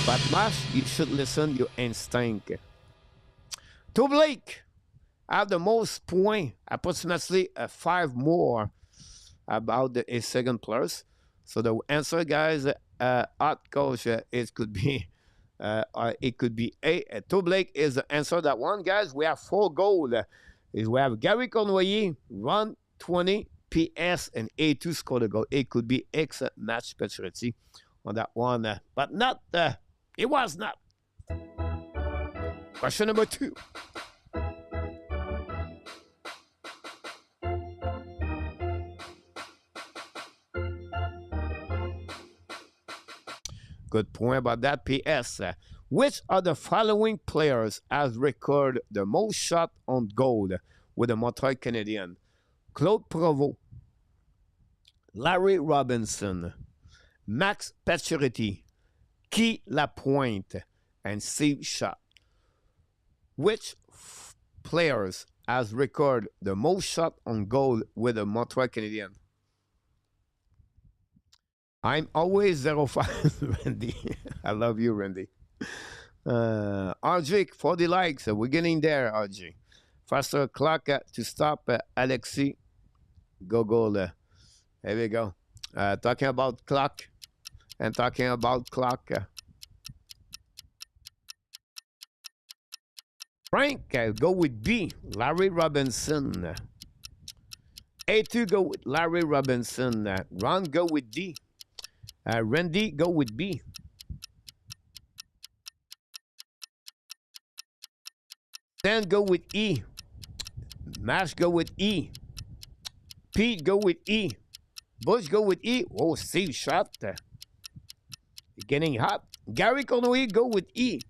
But Mash, you should listen your instinct. To Blake, have the most point, approximately 5 more about his second plus. So the answer, guys, hot coach, it could be A. To Blake is the answer. That one, guys. We have 4 goals. We have Gary Cournoyer, run 20, PS, and A2 scored a goal. It could be X match specialty on that one, but not. It was not. Question number 2. Good point about that. PS. Which of the following players has recorded the most shot on goal with the Montreal Canadiens? Claude Provost, Larry Robinson, Max Pacioretty, Guy Lapointe, and Steve Schott. Which players has recorded the most shot on goal with the Montreal Canadiens? I'm always 0-5, Randy. I love you, Randy. RJ, 40 likes. We're getting there, RJ. Faster clock to stop Alexi Gogol. There we go. Talking about clock and talking about clock. Frank, go with B. Larry Robinson. A2, go with Larry Robinson. Ron, go with D. Randy, go with B. Stan, go with E. Mash, go with E. Pete, go with E. Bush, go with E. Oh, Steve Schott. Getting hot. Gary Cournoyer, go with E.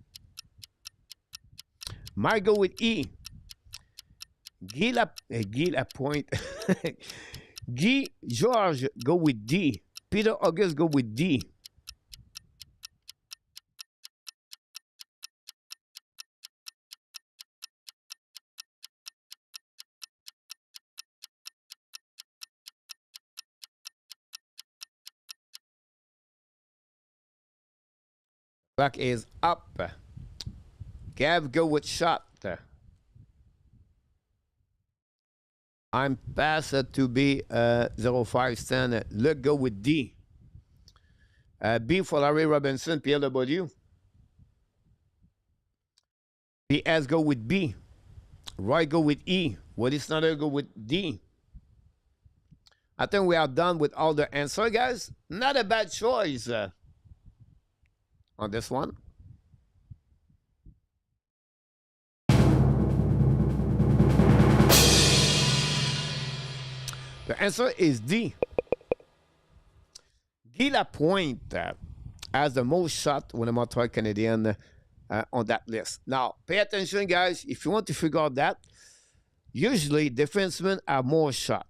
Mark, go with E. Guy Lapointe. Guy George, go with D. Peter August, go with D. Clock is up. Gav, go with shot. I'm past to be 05 stand. Luke, go with D. B for Larry Robinson, PLW. PS, go with B. Roy, go with E. Woody Snyder, go with D. I think we are done with all the answers, guys. Not a bad choice on this one. The answer is D. Guy Lapointe has the most shot with the Montreal Canadiens on that list. Now, pay attention, guys. If you want to figure out that, usually defensemen have more shot.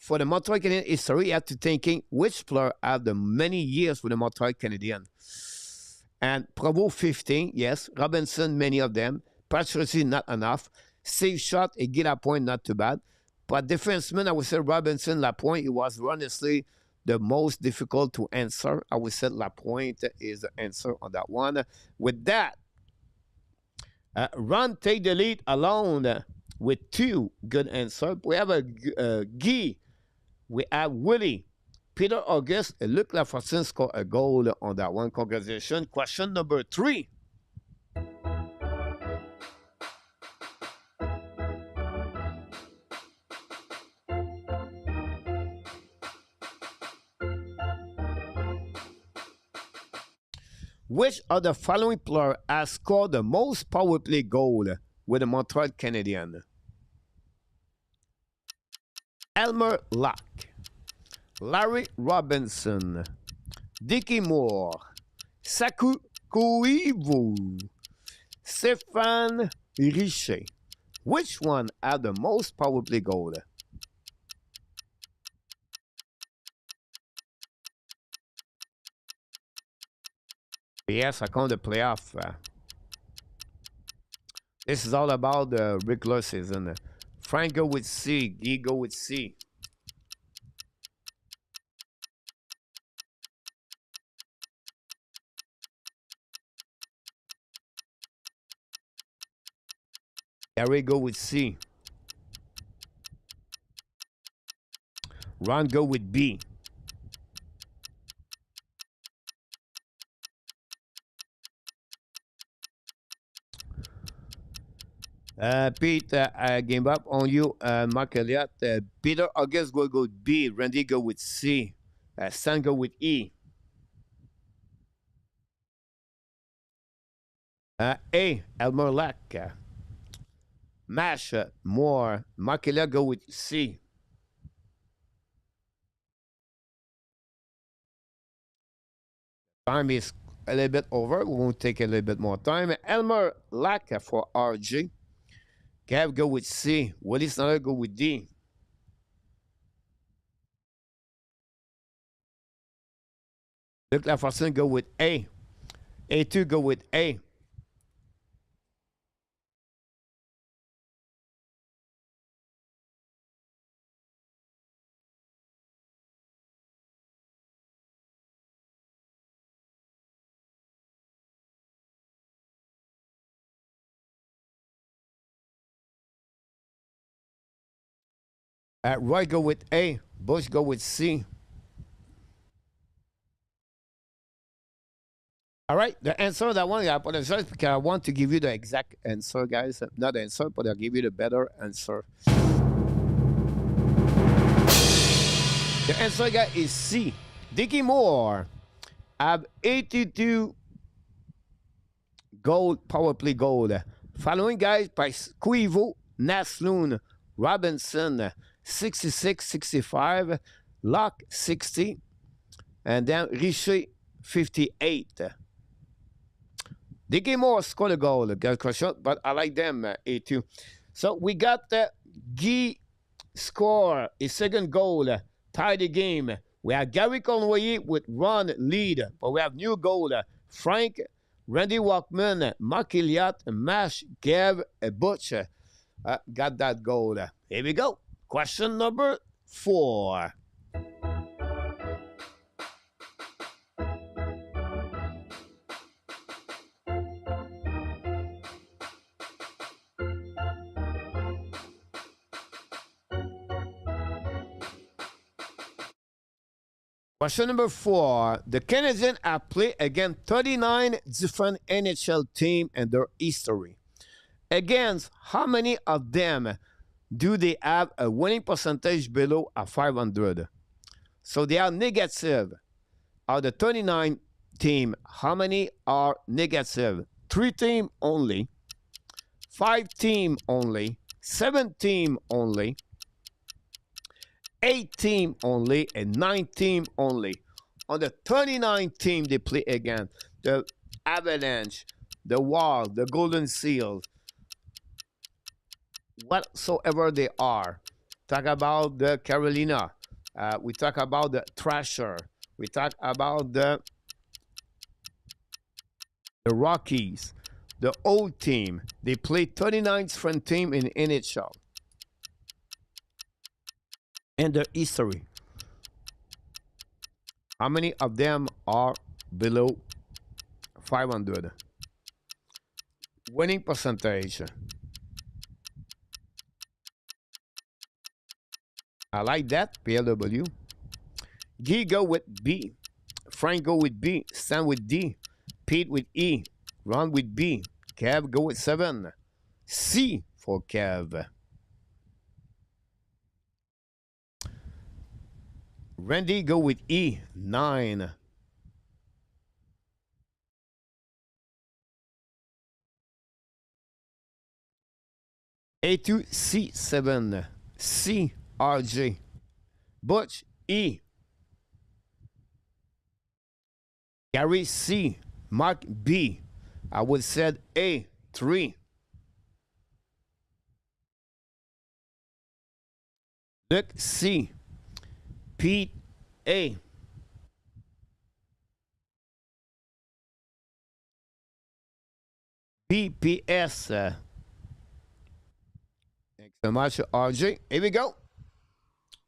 for the Montreal Canadiens history, you have to thinking which player have the many years with the Montreal Canadiens. And Provo 15, yes. Robinson, many of them. Patrici, not enough. Save shot, he get a point, not too bad. But defenseman, I would say Robinson, Lapointe, it was honestly the most difficult to answer. I would say Lapointe is the answer on that one. With that, Ron take the lead alone with 2 good answers. We have a Guy. We have Willie. Peter August and Luc Lafortune score a goal on that one. Congratulations. Question number 3. Which of the following players has scored the most power play goal with the Montreal Canadiens? Elmer Locke, Larry Robinson, Dickie Moore, Saku Koivu, Stéphane Richer. Which one had the most power play goal? Yes, I count the playoff. This is all about the regular season. Frank go with C. Guy go with C. Gary go with C. Ron go with B. Pete, I gave up on you. Mark Elliott. Peter August will go with B. Randy go with C. Stan go with E. A. Elmer Lack. Mash. Moore. Mark Elliott go with C. Time is a little bit over. We won't take a little bit more time. Elmer Lack for RG. Gav go with C. Willie Snyder go with D. Luc Lafortune go with A. A2 go with A. Roy go with A. Bush go with C. All right, the answer that one, I apologize because I want to give you the exact answer, guys. Not the answer, but I'll give you the better answer. The answer, guys, is C. Dickie Moore have 82 power play goal. Following, guys, by Koivu, Nasloon, Robinson, 66, 65, Locke, 60, and then Richer, 58. Dickie Moore scored a goal, but I like them, A2. So we got Guy score his second goal, tie the game. We have Gary Conway with Ron lead, but we have new goal. Frank, Randy Walkman, Mark Elliott, Mash, Gav, Butch got that goal. Here we go. Question number 4. Question number 4. The Canadiens have played against 39 different NHL teams in their history. Against how many of them do they have a winning percentage below a 500? So they are negative. Out of the 39 teams, how many are negative? 3 teams only, 5 teams only, 7 teams only, 8 teams only, and 9 teams only. On the 39 team they play against, the Avalanche, the Wild, the Golden Seals, whatsoever they are, talk about the Carolina. We talk about the Thrasher. We talk about the Rockies, the old team. They played 39th friend team in NHL. And the history. How many of them are below 500? Winning percentage. I like that, PLW. Guy go with B. Frank go with B. Stan with D. Pete with E. Ron with B. Kev go with 7. C for Kev. Randy go with E. 9. A2C 7. C RJ. Butch E. Gary C. Mark B. I would said A 3. Luke C. Pete A. PPS. Thanks so much, RJ. Here we go.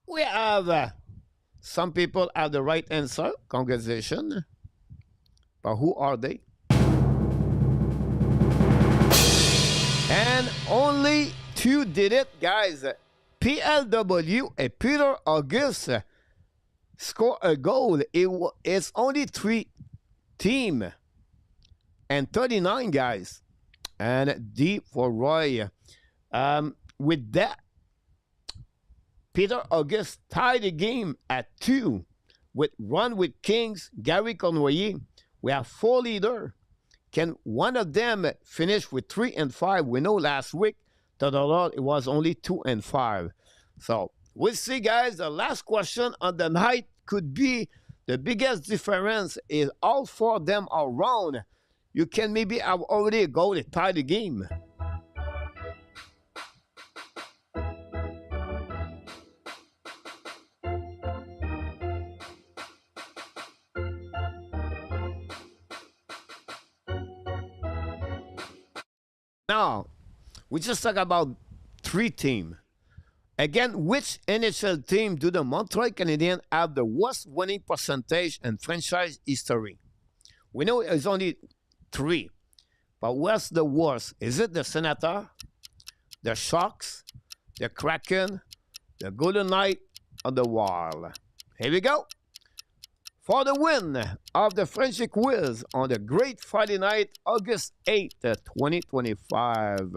We have some people have the right answer. Congratulations. But who are they? And only 2 did it, guys. PLW and Peter August score a goal. It's only 3 team and 39 guys. And D for Roy. With that, Peter August tied the game at 2 with Run with Kings, Gary Convoyer. We have 4 leaders. Can one of them finish with 3 and 5? We know last week that it was only 2 and 5. So we'll see, guys. The last question on the night could be the biggest difference is all 4 of them are wrong. You can maybe have already a goal to tie the game. Now, we just talk about 3 teams. Again, which NHL team do the Montreal Canadiens have the worst winning percentage in franchise history? We know it's only 3, but what's the worst? Is it the Senator, the Sharks, the Kraken, the Golden Knight, or the Wild? Here we go. For the win of the Frenchy quiz on the great Friday night, August 8th, 2025.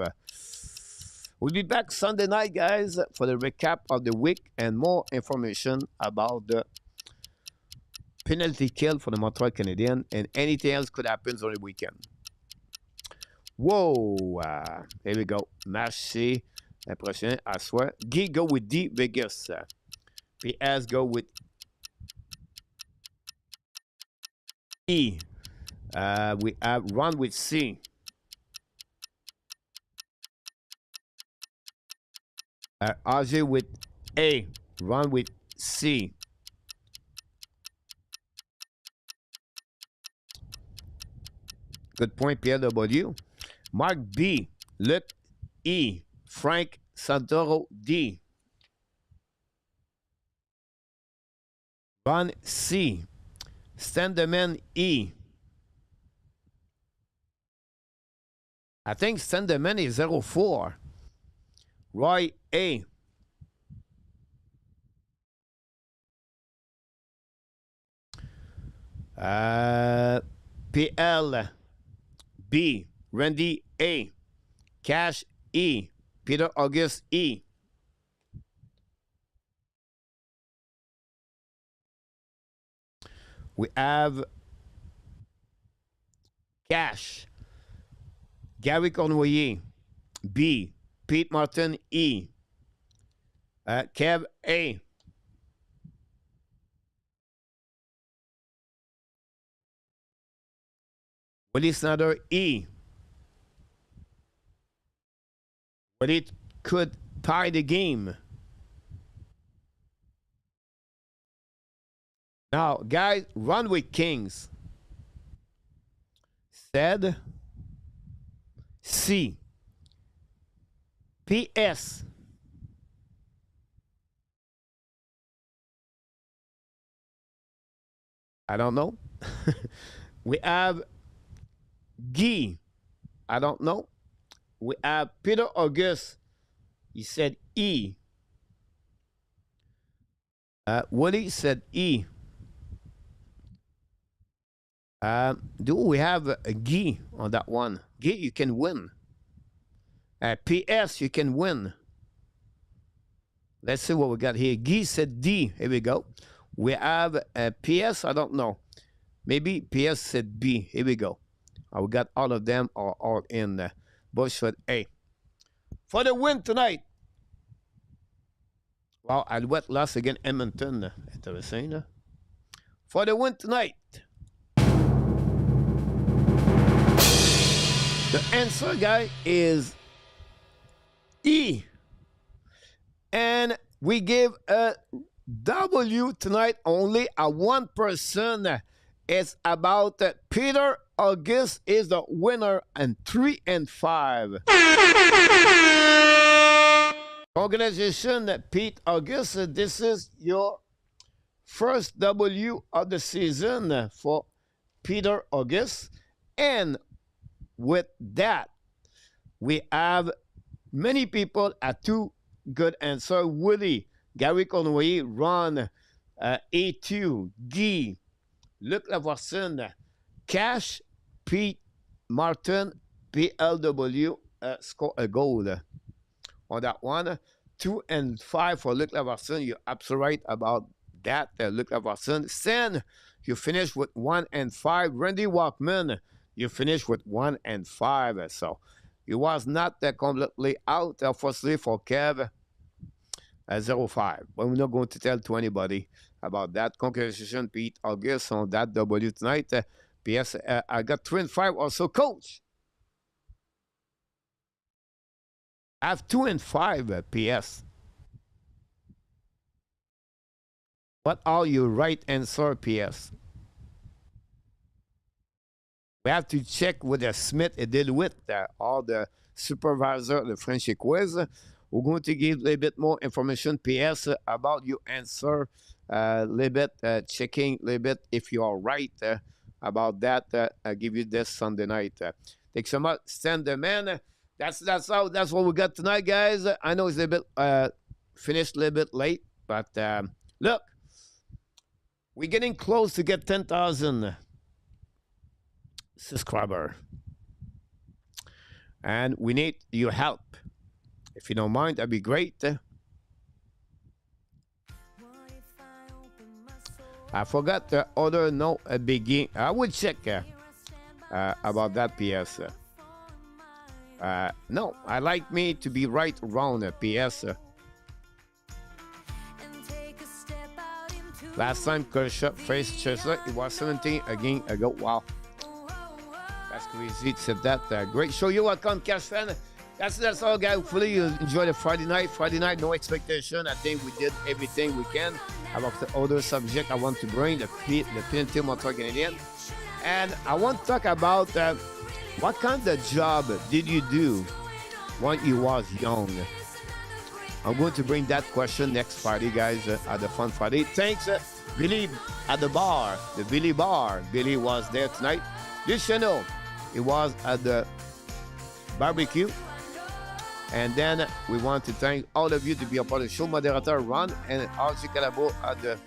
We'll be back Sunday night, guys, for the recap of the week and more information about the penalty kill for the Montreal Canadiens and anything else could happen on the weekend. Whoa! Here we go. Merci. La prochaine, à soi. Guy go with D, Vegas. PS go with E. We have Run with C. RJ with A. Run with C. Good point, PLW. Mark B. Luc E. Frank Santoro D. Ron C. Standerman E. I think Standerman is 04. Roy A. PL B. Randy A. Cash E. Peter August E. We have Cash, Gary Convoyer B. Pete Martin E. Kev A. Willie Snyder E. But it could tie the game. Now, guys, Run with Kings said C. PS. I don't know. We have Guy. I don't know. We have Peter August. He said E. Woody said E. Do we have a Guy on that one? Guy, you can win. PS, you can win. Let's see what we got here. Guy said D. Here we go. We have PS. I don't know. Maybe PS said B. Here we go. We got all of them are all in Bush said A. For the win tonight. Wow, Alouette lost again Edmonton. Intéressant. For the win tonight. The answer, guy, is E. And we give a W tonight only a one person. It's about Peter August is the winner and 3-5. Congratulations, Pete August. This is your first W of the season for Peter August. And with that, we have many people at two good answers. Woody, Gary Conway, Ron, A2, Guy, Luc Lavorson, Cash, Pete, Martin, PLW, score a goal on that one. 2-5 for Luc Lavorson. You're absolutely right about that, Luc Lavorson. Sen, you finished with 1-5. Randy Walkman, you finished with 1-5. So you was not completely out, unfortunately, for Kev. 0-5. But we're not going to tell to anybody about that. Congratulations, Pete August, on that W tonight. PS, I got 3-5 also. Coach, I have 2-5, PS. What are your right answer, PS? We have to check with the Smith and did with all the supervisor, the Frenchy quiz. We're going to give a little bit more information, PS, about your answer. A little bit, checking a little bit if you are right about that. I'll give you this Sunday night. Thanks so much, Stan the man. That's what we got tonight, guys. I know it's a little bit finished a little bit late, but look, we're getting close to get 10,000 subscriber, and we need your help. If you don't mind, that'd be great. I forgot the other no begin. I will check about that, PS. No, I like me to be right around PS. Last time Kershaw faced Chesler, it was 17 a game ago. Wow. That's crazy. Said that. Great show. You're welcome, Cash fan. That's all, guys. Hopefully you enjoy the Friday night. Friday night, no expectation. I think we did everything we can. About the other subject I want to bring, the PNT Montreal Canadiens. And I want to talk about what kind of job did you do when you was young? I'm going to bring that question next Friday, guys, at the Fun Friday. Thanks, Billy at the bar, the Billy Bar. Billy was there tonight. This channel, it was at the barbecue. And then we want to thank all of you to be a part of the show. Moderator Ron and RC Calabo at the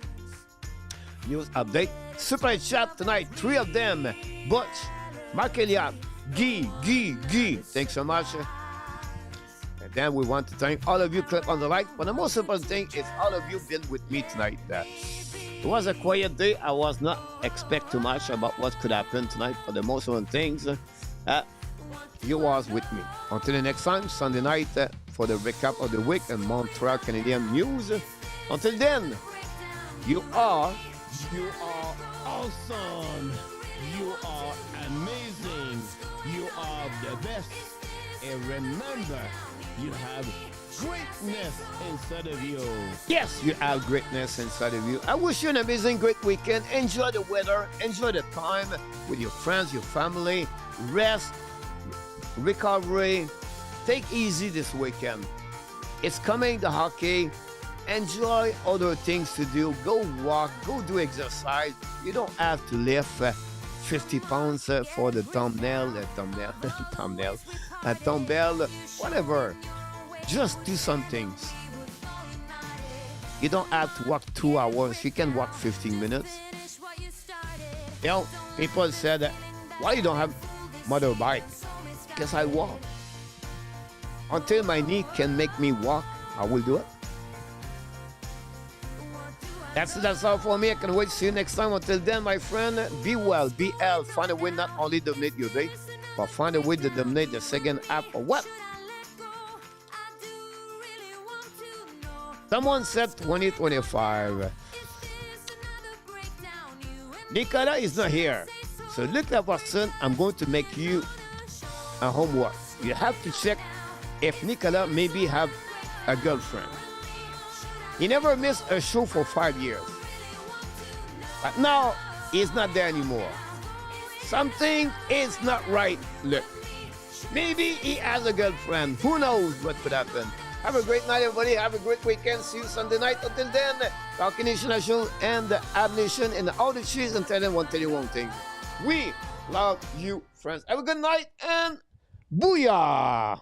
news update. Super chat tonight, 3 of them. Butch, Mark Elliott, Guy. Thanks so much. And then we want to thank all of you. Click on the like. But the most important thing is all of you been with me tonight. It was a quiet day. I was not expect too much about what could happen tonight. For the most important things, you was with me. Until the next time, Sunday night, for the recap of the week and Montreal Canadiens news. Until then, you are awesome. You are amazing. You are the best. And remember, you have greatness inside of you. Yes, you have greatness inside of you. I wish you an amazing, great weekend. Enjoy the weather. Enjoy the time with your friends, your family. Rest, recovery. Take easy this weekend. It's coming, the hockey. Enjoy other things to do. Go walk, go do exercise. You don't have to lift 50 pounds for the thumbnail, dumbbell, whatever. Just do some things. You don't have to walk 2 hours. You can walk 15 minutes. You know, people said, why you don't have motorbike? Because I walk. Until my knee can make me walk, I will do it. That's all for me. I can wait to see you next time. Until then, my friend, be well, be healthy. Find a way not only to dominate your day, but find a way to dominate the second half or what? Someone said 2025. Nicola is not here. So look at person, I'm going to make you a homework. You have to check if Nicola maybe have a girlfriend. He never missed a show for 5 years. But now, he's not there anymore. Something is not right, look. Maybe he has a girlfriend. Who knows what could happen? Have a great night, everybody. Have a great weekend. See you Sunday night. Until then, Hockey Nation National and the Ab Nation and all the cheese and tell them one thing. We love you, friends. Have a good night and booyah!